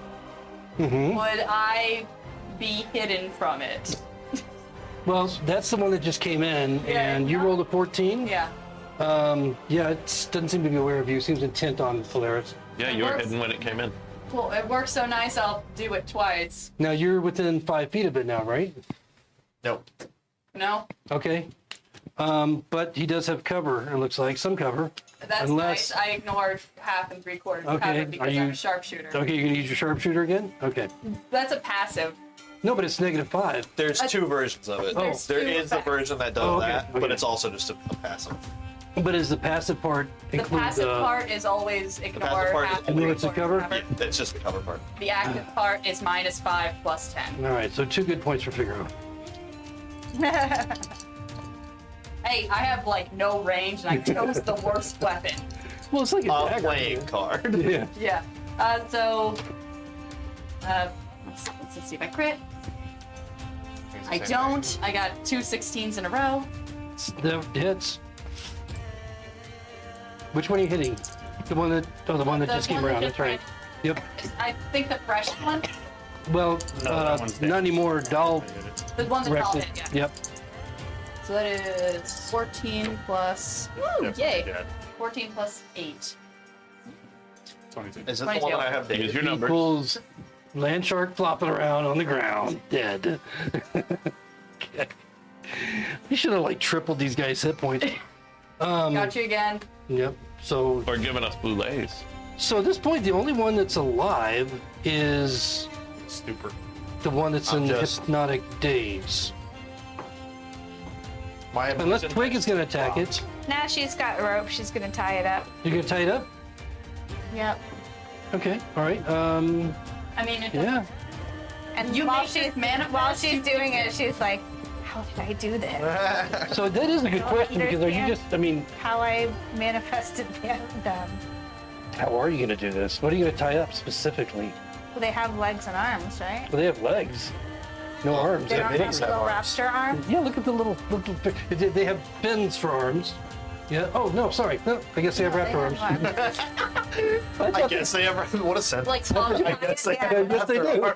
Mm-hmm. would I be hidden from it? Well, that's the one that just came in, Yeah, and you yeah. rolled a 14. Yeah. Yeah, it doesn't seem to be aware of you. Seems intent on Polaris. Yeah, you were hidden when it came in. Cool. It works so nice, I'll do it twice. Now you're within 5 feet of it now, right? Nope. No? Okay. But he does have cover. It looks like some cover. That's Unless- nice. I ignored half and 3/4 Okay, cover are because you- I'm a sharpshooter. Okay, you're gonna use your sharpshooter again? Okay. That's a passive. No, but it's -5. There's two versions of it. There's There two is the effects. version that does Oh, okay, that, okay. but it's also just a passive. But is the passive part The include passive part is always ignore part is half and only what's the 3/4 cover? Yeah, it's just the cover part. The active part is -5 plus 10. All right, so 2 good points for Figaro. Hey, I have like no range and I chose the worst weapon. Well, it's like a A dagger. playing card. Yeah. Yeah. Let's see if I crit. I don't. I got 2 16s in a row. That hits. Which one are you hitting? The one that the one that The just came one that around. just That's right. Yep. I think the fresh one. Well, No, that one's dead. not anymore. Dahl The one that wrecked all it. hit, yeah. Yep. So that is 14 plus. Woo, Definitely yay! dead. 14 plus 8. 22. Is this the 22. one that I have Use dated? your numbers. Equals land shark flopping around on the ground, dead. Okay. You should have like tripled these guys' hit points. Got you again. Yep. So Or giving us boulets. at this point, the only one that's alive is Stupid. the one that's I'm in just- hypnotic daze. My Unless emotion Twig is going to attack it. dropped. Now she's got rope. She's gonna tie it up. You're going to tie it up? Yep. Okay. All right. I mean, it Yeah. And You while make she's this manifest, while she's you doing fix it, she's like, "How did I do this? So that is a good don't question because are you understand. just, I mean, How I manifested them?" how are you going to do this? What are you going to tie up specifically? Well, they have legs and arms, right? Well, they have legs, no arms. They don't they have have little arms. raptor arms. Yeah, look at the little they have fins for arms. Yeah. Oh no, sorry. No, I guess they have They raptor have arms. arms. I guess they ever. What a sentence. like Tom I guess they Yeah. Yes, they do.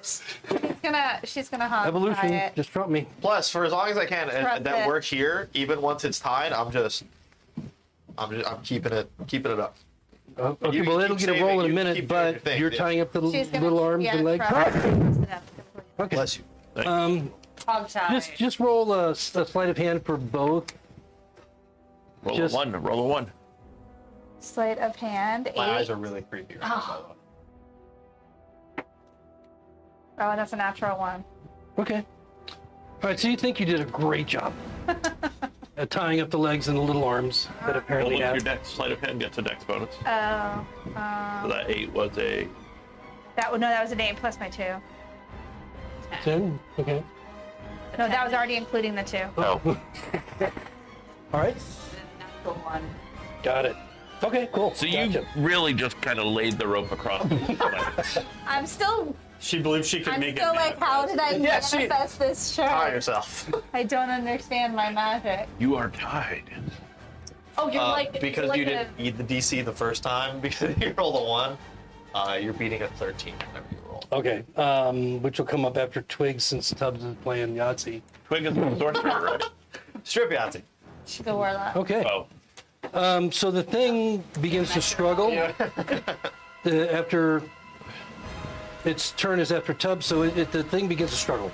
She's gonna hog tie Evolution it. just trumped me. Plus, for as long as I can, Trust that it. work here, even once it's tied, I'm keeping it up. Okay, You well, keep it'll get a saving- roll in a you minute, keep doing your but thing, you're yeah. tying up the She's gonna, little arms yeah, and legs. trust it. Okay. Bless you. hog tie. Just roll a sleight of hand for both. Roll Just- a one. Roll a one. Sleight of hand. My 8. eyes are really creepy right now, by the way. Oh, that's a natural 1. Okay. All right, so you think you did a great job at tying up the legs and the little arms that Well, apparently with your have. dex, sleight of hand gets a dex bonus. Oh. So that 8 was a. That was an 8 plus my 2. 10? Okay. No, that was already including the 2. Oh. All right. Natural 1. Got it. Okay, cool. So you Gotcha. really just kind of laid the rope across the legs. I'm still She believes she can make it. like, how did I Yeah, she- manifest this Tie shirt? yourself. I don't understand my magic. You are tied. Oh, you're like Because like you didn't eat the DC the first time because you rolled a 1. You're beating a 13 whenever you roll. Okay, which will come up after Twigs since Tubbs is playing Yahtzee. Twig is the sorcerer, right? Strip Yahtzee. She's a warlock. Okay, Oh. so the thing begins to struggle. After its turn is after Tubbs, so the thing begins to struggle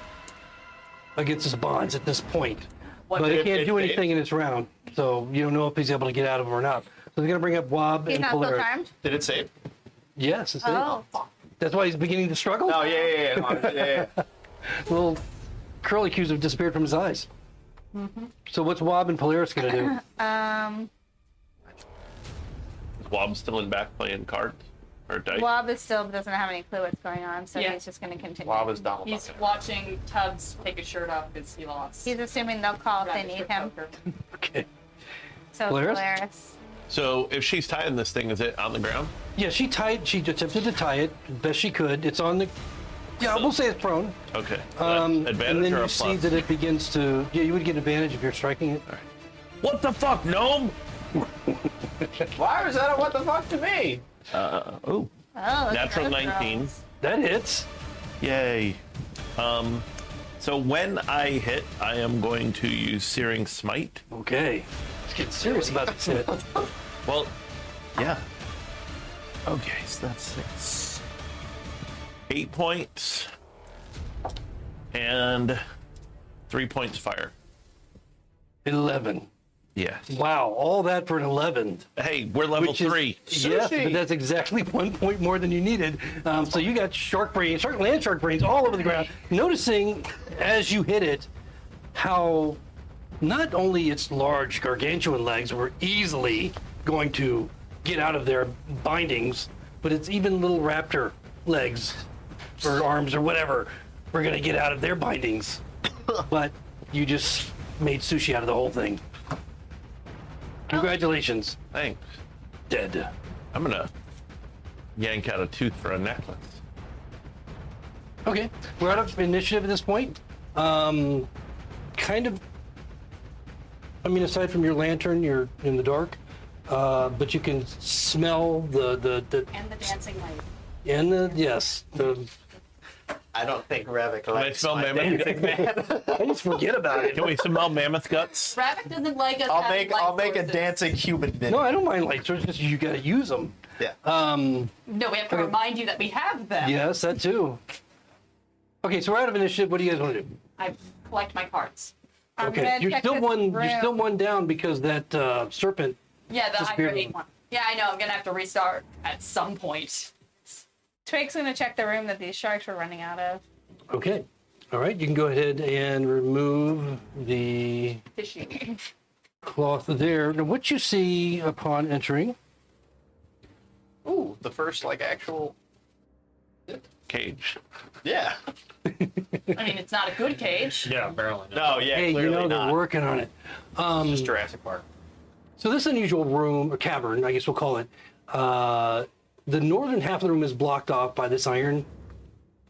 against its bonds at this point. But it can't do anything in its round, so you don't know if he's able to get out of them or not. So they're gonna bring up Wob He's and not still Polaris. charmed? Did it save? Yes, it's Oh. that's why he's beginning to struggle. Oh, yeah. Little curly cues have disappeared from his eyes. So what's Wob and Polaris gonna do? Is Wob still in back playing cards? Or dice? Wob is still doesn't have any clue what's going on, so Yeah. he's just going to continue. Wob is Donald He's Duck. watching Tubbs take his shirt off because he lost. He's assuming they'll call if they Rabbit need strip him. poker. Okay. So Polaris? Polaris. So if she's tying this thing, is it on the ground? Yeah, she attempted to tie it best she could. It's on the. Yeah, we'll say it's prone. Okay. And Advantage then or you a see plus? that it begins to. Yeah, you would get advantage if you're striking it. What the fuck, gnome? Why was that a what the fuck to me? Oh. Oh, look at Natural those 19. rolls. That hits. Yay. So when I hit, I am going to use Searing Smite. Okay. Let's get serious about this hit. Well, yeah. Okay, so that's 6. 8 points. And 3 points fire. 11. Yes. Wow, all that for an 11. Hey, we're level Which is- 3. Yes, but that's exactly 1 point more than you needed. So you got shark brains, land shark brains all over the ground. Noticing as you hit it, how not only its large gargantuan legs were easily going to get out of their bindings, but its even little raptor legs or arms or whatever were going to get out of their bindings. But you just made sushi out of the whole thing. Congratulations. Thanks. Dead. I'm gonna yank out a tooth for a necklace. Okay, we're out of initiative at this point. Kind of. I mean, aside from your lantern, you're in the dark, but you can smell the And the dancing light. and the yes. I don't think Revik I likes smell my mammoth dancing man. I just forget about it. Can we smell mammoth guts? Rabbit doesn't like us. I'll having make a light sources. dancing human mini. No, I don't mind light sources. Just you got to use them. Yeah. No, we have to remind you that we have them. Yes, that too. Okay, so we're out of initiative. What do you guys want to do? I collect my cards. I'm Okay, gonna you're check still this one. room. You're still one down because that serpent. Yeah, the Disappeared. Hydra ate one. Yeah, I know. I'm gonna have to restart at some point. Twig's gonna check the room that these sharks were running out of. Okay. All right, you can go ahead and remove the Fishy. cloth there. Now, what you see upon entering, Ooh, the first like actual. Cage. Yeah. I mean, it's not a good cage. Yeah, apparently. No, yeah, hey, you clearly know not. they're working on it. Just Jurassic Park. So this unusual room, or cavern, I guess we'll call it, the northern half of the room is blocked off by this iron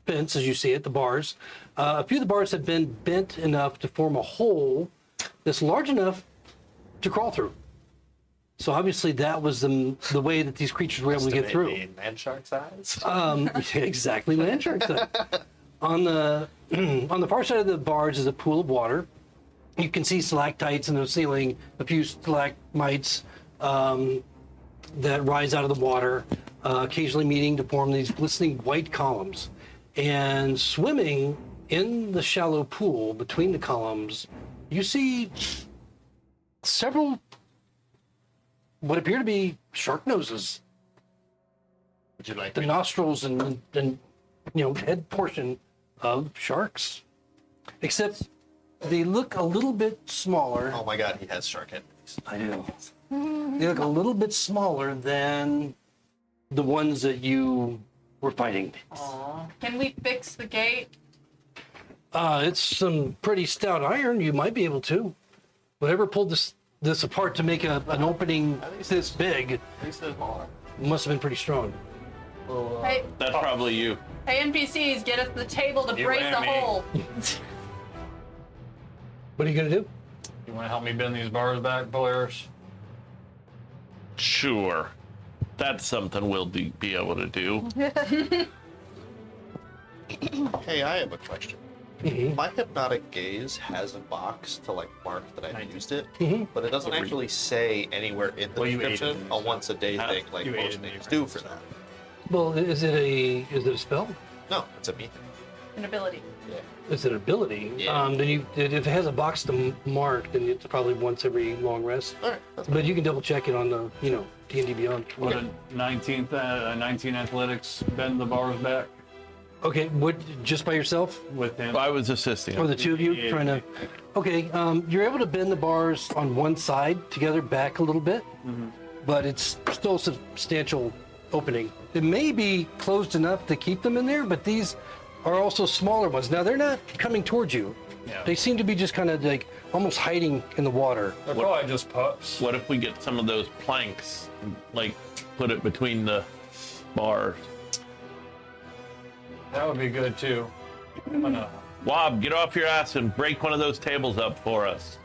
fence, as you see it, the bars. A few of the bars have been bent enough to form a hole that's large enough to crawl through. So obviously that was the way that these creatures were able to get through. Estimated Man shark size. Exactly, land shark size. On the far side of the bars is a pool of water. You can see stalactites in the ceiling, a few stalagmites that rise out of the water, occasionally meeting to form these glistening white columns. And swimming in the shallow pool between the columns, you see several what appear to be shark noses. Would you like The nostrils and head portion of sharks. Except they look a little bit smaller. Oh my god, he has shark head. I know. They look a little bit smaller than the ones that you were fighting. Can we fix the gate? It's some pretty stout iron. You might be able to. Whatever pulled this apart to make an opening this big At least they're smaller. must have been pretty strong. Hey, That's probably you. hey, NPCs, get us the table to You brace and the me. hole. What are you gonna do? You want to help me bend these bars back, Polaris? Sure. That's something we'll be able to do. Hey, I have a question. Mhm. My hypnotic gaze has a box to like mark that I've used it, Mhm. but it doesn't actually say anywhere in the Well, you ate description it. a once a day thing like You ate most it, things you do for that. Well, is it a spell? No, it's a me thing. An ability. Yeah. It's an ability. Yeah. Then if it has a box to mark, then it's probably once every long rest. All right. That's But you can double check it on the D&D Beyond. What a 19 athletics, bend the bars back Okay, what? Just by yourself? with him. I was assisting Or him. the two of you Yeah. trying to? Okay, you're able to bend the bars on one side together back a little bit, but it's still a substantial opening. It may be closed enough to keep them in there, but these are also smaller ones. Now they're not coming towards you. Yeah. They seem to be just kind of like almost hiding in the water. They're probably just pups. What if we get some of those planks, like put it between the bars? That would be good too. I'm gonna- Wob, get off your ass and break one of those tables up for us.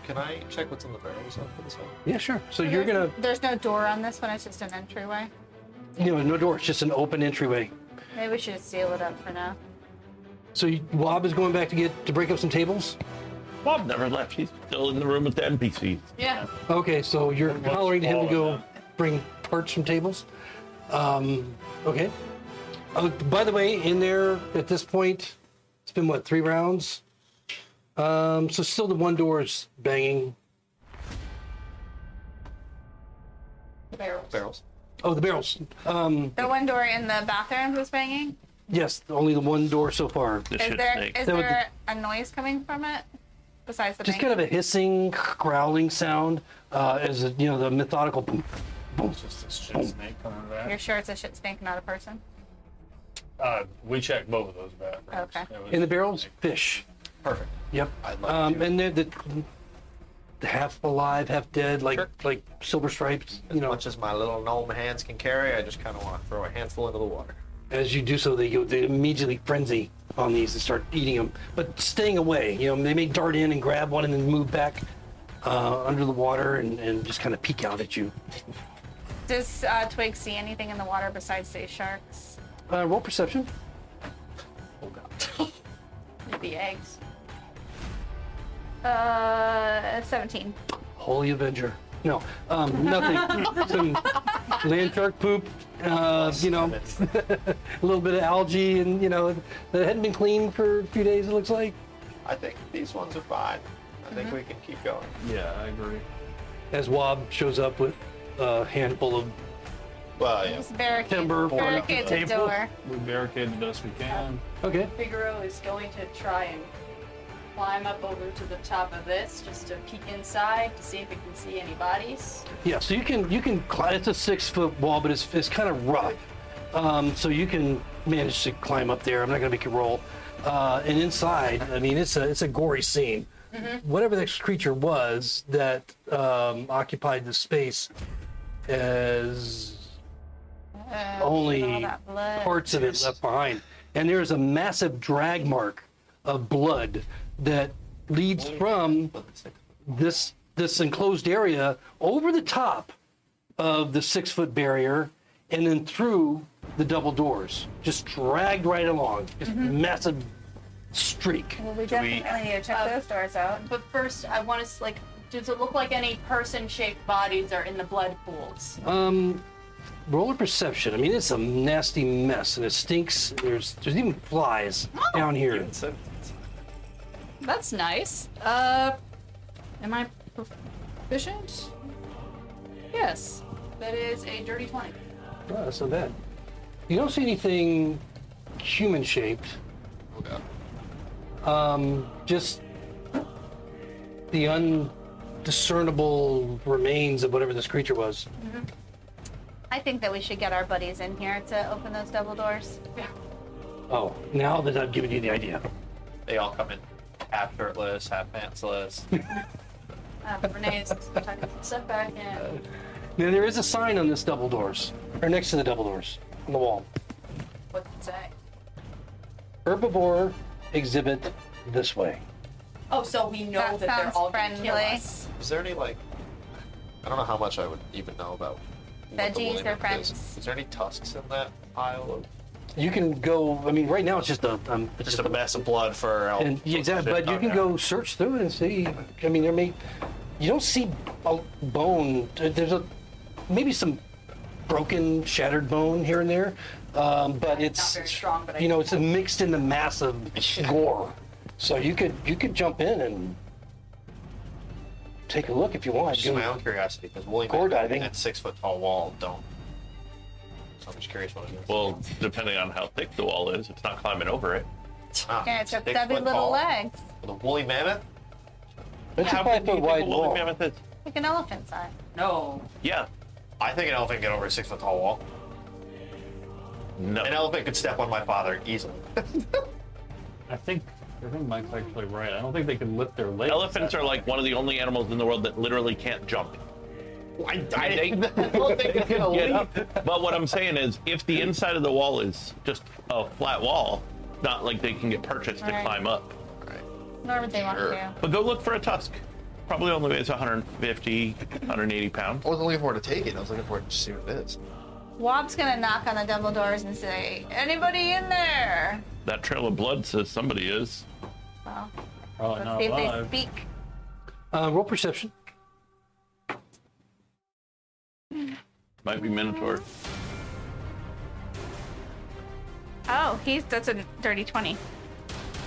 Can I check what's in the barrels up for this one? Yeah, sure. So you're gonna, There's no door on this one. It's just an entryway. no door. It's just an open entryway. Maybe we should just seal it up for now. So Wob is going back to break up some tables. Wob never left. He's still in the room with the NPCs. Yeah. Okay, so you're What's hollering to him to all of go that? bring parts from tables. Okay. By the way, in there at this point, it's been what, 3 rounds? So still the one door is banging. Barrels. Barrels. Oh, the barrels. The one door in the bathrooms is banging. Yes, only the one door so far. The Is shit there snake. is That would there a noise coming from it besides the Just banging? kind of a hissing, growling sound as the methodical boom, boom. It's just this shit snake coming You're back. sure it's a shit snake, not a person? We checked both of those bathrooms. Okay. It was- In the barrels, fish. Perfect. Yep. I'd love to. And they're the half alive, half dead, like Sure. like silver stripes. As much as my little gnome hands can carry, I just kind of want to throw a handful into the water. As you do so, they immediately frenzy on these and start eating them, but staying away. They may dart in and grab one and then move back under the water and just kind of peek out at you. Does Twig see anything in the water besides these sharks? Roll perception. Oh god. Maybe eggs. 17. Holy Avenger. No, nothing. Some land shark poop. A little bit of algae, and that hadn't been cleaned for a few days. It looks like. I think these ones are fine. I think we can keep going. Yeah, I agree. As Wob shows up with a handful of Well, yeah. Just barricade, Timber, barricade the table. door. We barricade the best we can. okay. Figaro is going to try and climb up over to the top of this just to peek inside to see if it can see any bodies. Yeah, so you can climb. It's a 6-foot wall, but it's kind of rough. So you can manage to climb up there. I'm not gonna make you roll. And inside, I mean, it's a gory scene. Whatever this creature was that occupied the space as only all that blood. parts of it left behind. And there's a massive drag mark of blood that leads from this enclosed area over the top of the 6-foot barrier and then through the double doors, just dragged right along. Just massive streak. Well, we definitely need to check those doors out. But first, I want to does it look like any person-shaped bodies are in the blood pools? Roll a perception. I mean, it's a nasty mess and it stinks. There's even flies down here. That's nice. Am I proficient? Yes, that is a dirty 20. Oh, that's not bad. You don't see anything human-shaped. Okay. Just the undiscernible remains of whatever this creature was. I think that we should get our buddies in here to open those double doors. Oh, now that I've given you the idea. They all come in half shirtless, half pantsless. Renee's tucking some stuff back in. Now there is a sign on this double doors, or next to the double doors, on the wall. What's it say? Herbivore exhibit this way. Oh, so we know That that they're sounds all going to kill friendly. us. Is there any, like, I don't know how much I would even know about what the Veggies woolly or mammoth friends? Is there any tusks in that pile of... You can go. I mean, right now it's just a Just a mess of blood for elk. and yeah, exactly. But you can go search through it and see. I mean, there may. You don't see a bone. There's maybe some broken, shattered bone here and there, but it's Not very strong, but I it's mixed in the mass of gore. So you could jump in and take a look if you want. Just my own curiosity, because woolly Gore mammoth diving. at 6 foot tall wall don't. So I'm just curious what it is. Well, depending on how thick the wall is, it's not climbing over it. Ah, Yeah, it's got 6 stubby foot little tall legs. with a woolly mammoth? It's a How big 5 do you foot think a wide woolly wall. mammoth is? Like an elephant size. No. Yeah. I think an elephant can get over a 6 foot tall wall. No. An elephant could step on my father easily. I think Mike's actually right. I don't think they can lift their legs. Elephants are like one of the only animals in the world that literally can't jump. I They- don't think it's gonna Get leap. up. But what I'm saying is, if the inside of the wall is just a flat wall, not like they can get purchased to Right. climb up. Nor would they want Sure. to. But go look for a tusk. Probably only weighs 150, 180 pounds. I wasn't looking for it to take it. I was looking for it to see what it is. Wob's gonna knock on the double doors and say, "Anybody in there?" That trail of blood says somebody is. Well, Probably let's not see if they alive. speak. Roll perception. Might be Minotaur. Oh, that's a dirty 20.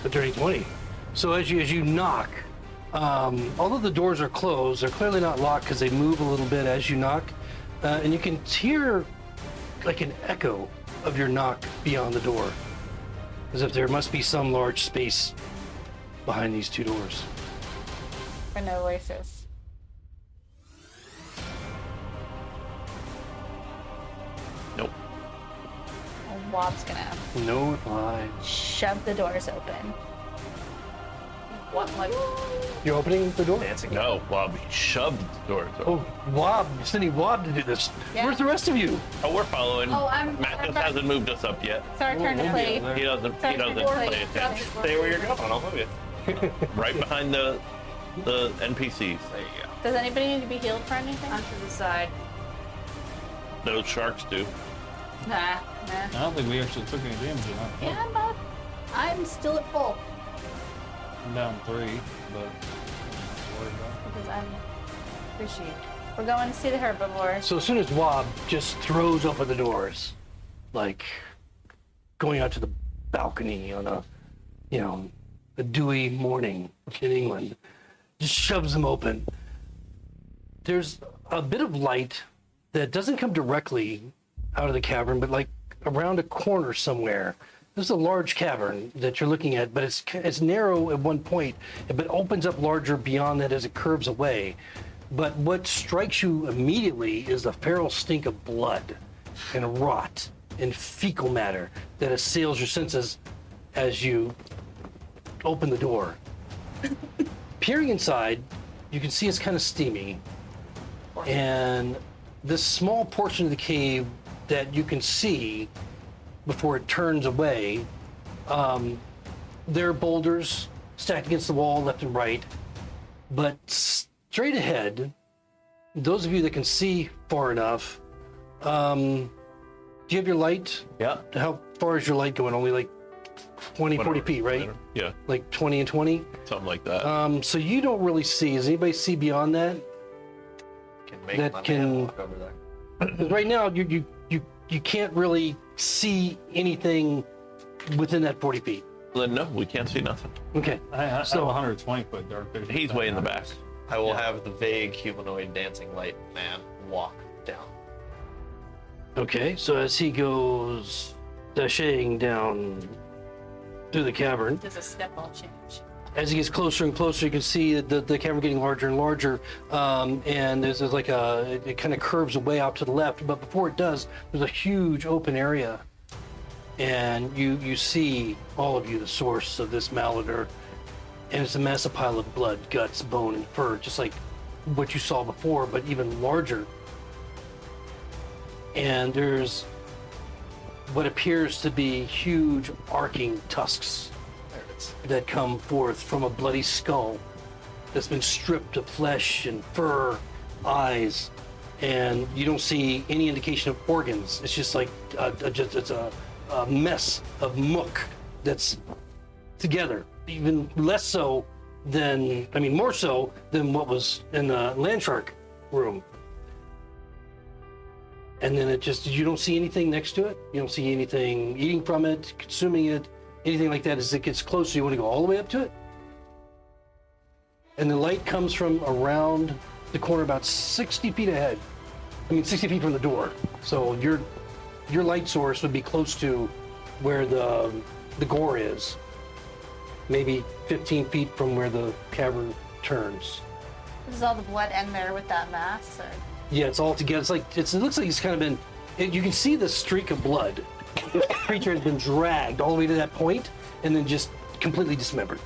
A dirty 20. So as you knock, although the doors are closed, they're clearly not locked because they move a little bit as you knock, and you can hear like an echo of your knock beyond the door, as if there must be some large space behind these two doors. For no oasis. Nope. And Wob's gonna No reply. shove the doors open. What, like, You're opening the door? Dancing. No, Wob shoved the doors open. Oh, Wob, you're sending Wob to do this. Yeah. Where's the rest of you? Oh, we're following. Oh, I'm- Matt just I'm- hasn't moved us up yet. It's our turn to play. He doesn't. Sorry, He doesn't sorry. pay attention. Stay where you're going. I'll move you. Right behind the NPCs. There you go. Does anybody need to be healed for anything? onto the side? Those sharks do. Nah. I don't think we actually took any damage in that. Yeah, I'm not. I'm still at full. I'm down 3, but not worried about it. Because I'm appreciate. We're going to see the herbivores. So as soon as Wob just throws open the doors, like going out to the balcony on a dewy morning in England, just shoves them open. There's a bit of light that doesn't come directly out of the cavern, but like around a corner somewhere. This is a large cavern that you're looking at, but it's narrow at one point, but opens up larger beyond that as it curves away. But what strikes you immediately is the feral stink of blood and rot and fecal matter that assails your senses as you open the door. Peering inside, you can see it's kind of steamy. And this small portion of the cave that you can see before it turns away, there are boulders stacked against the wall left and right. But straight ahead, those of you that can see far enough, do you have your light? Yeah. How far is your light going? Only like 20, 40 feet, right? Yeah, Like 20 and 20? something like that. So you don't really see. Does anybody see beyond that? Can make That my can- man walk over there. 'Cause right now, you can't really see anything within that 40 feet. Then no, we can't see nothing. Okay. I have So- 120 foot dark vision. He's way in the back. I will have the vague humanoid dancing light man walk down. Okay, so as he goes sashaying down through the cavern, Does a step all change? as he gets closer and closer, you can see the cavern getting larger and larger, and there's like it kind of curves away out to the left. But before it does, there's a huge open area, and you see, all of you, the source of this malodor, and it's a massive pile of blood, guts, bone, and fur, just like what you saw before, but even larger. And there's what appears to be huge arcing tusks There it is. that come forth from a bloody skull that's been stripped of flesh and fur, eyes, and you don't see any indication of organs. It's just like it's a mess of muck that's together. Even less so than, I mean, more so than what was in the land shark room. And then you don't see anything next to it. You don't see anything eating from it, consuming it, anything like that. As it gets closer, you want to go all the way up to it. And the light comes from around the corner about 60 feet ahead. I mean, 60 feet from the door. So your light source would be close to where the gore is. Maybe 15 feet from where the cavern turns. Is all the blood in there with that mass? Or? Yeah, it's all together. It looks like it's kind of been. You can see the streak of blood. This creature has been dragged all the way to that point, and then just completely dismembered.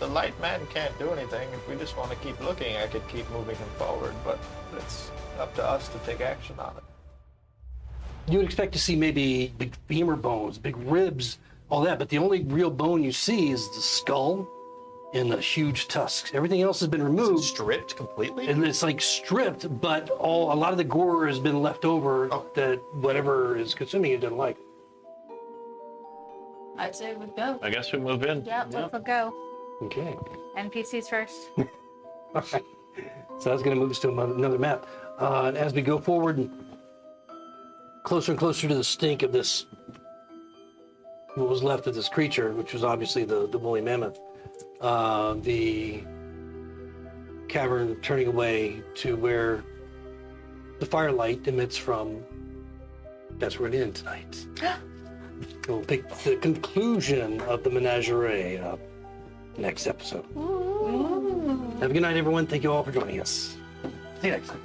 The light man can't do anything. If we just want to keep looking, I could keep moving him forward, but it's up to us to take action on it. You would expect to see maybe big femur bones, big ribs, all that, but the only real bone you see is the skull and the huge tusks. Everything else has been removed. Stripped completely? And it's like stripped, but a lot of the gore has been left over that whatever is consuming it doesn't like. I'd say we'd go. I guess we move in. Yep, let's go. Okay. NPCs first. All right. So that's going to move us to another map. As we go forward, closer and closer to the stink of this, what was left of this creature, which was obviously the woolly mammoth, the cavern turning away to where the firelight emits from. That's where it ends tonight. We'll pick the conclusion of the Menagerie up next episode. Have a good night, everyone. Thank you all for joining us. See you next time.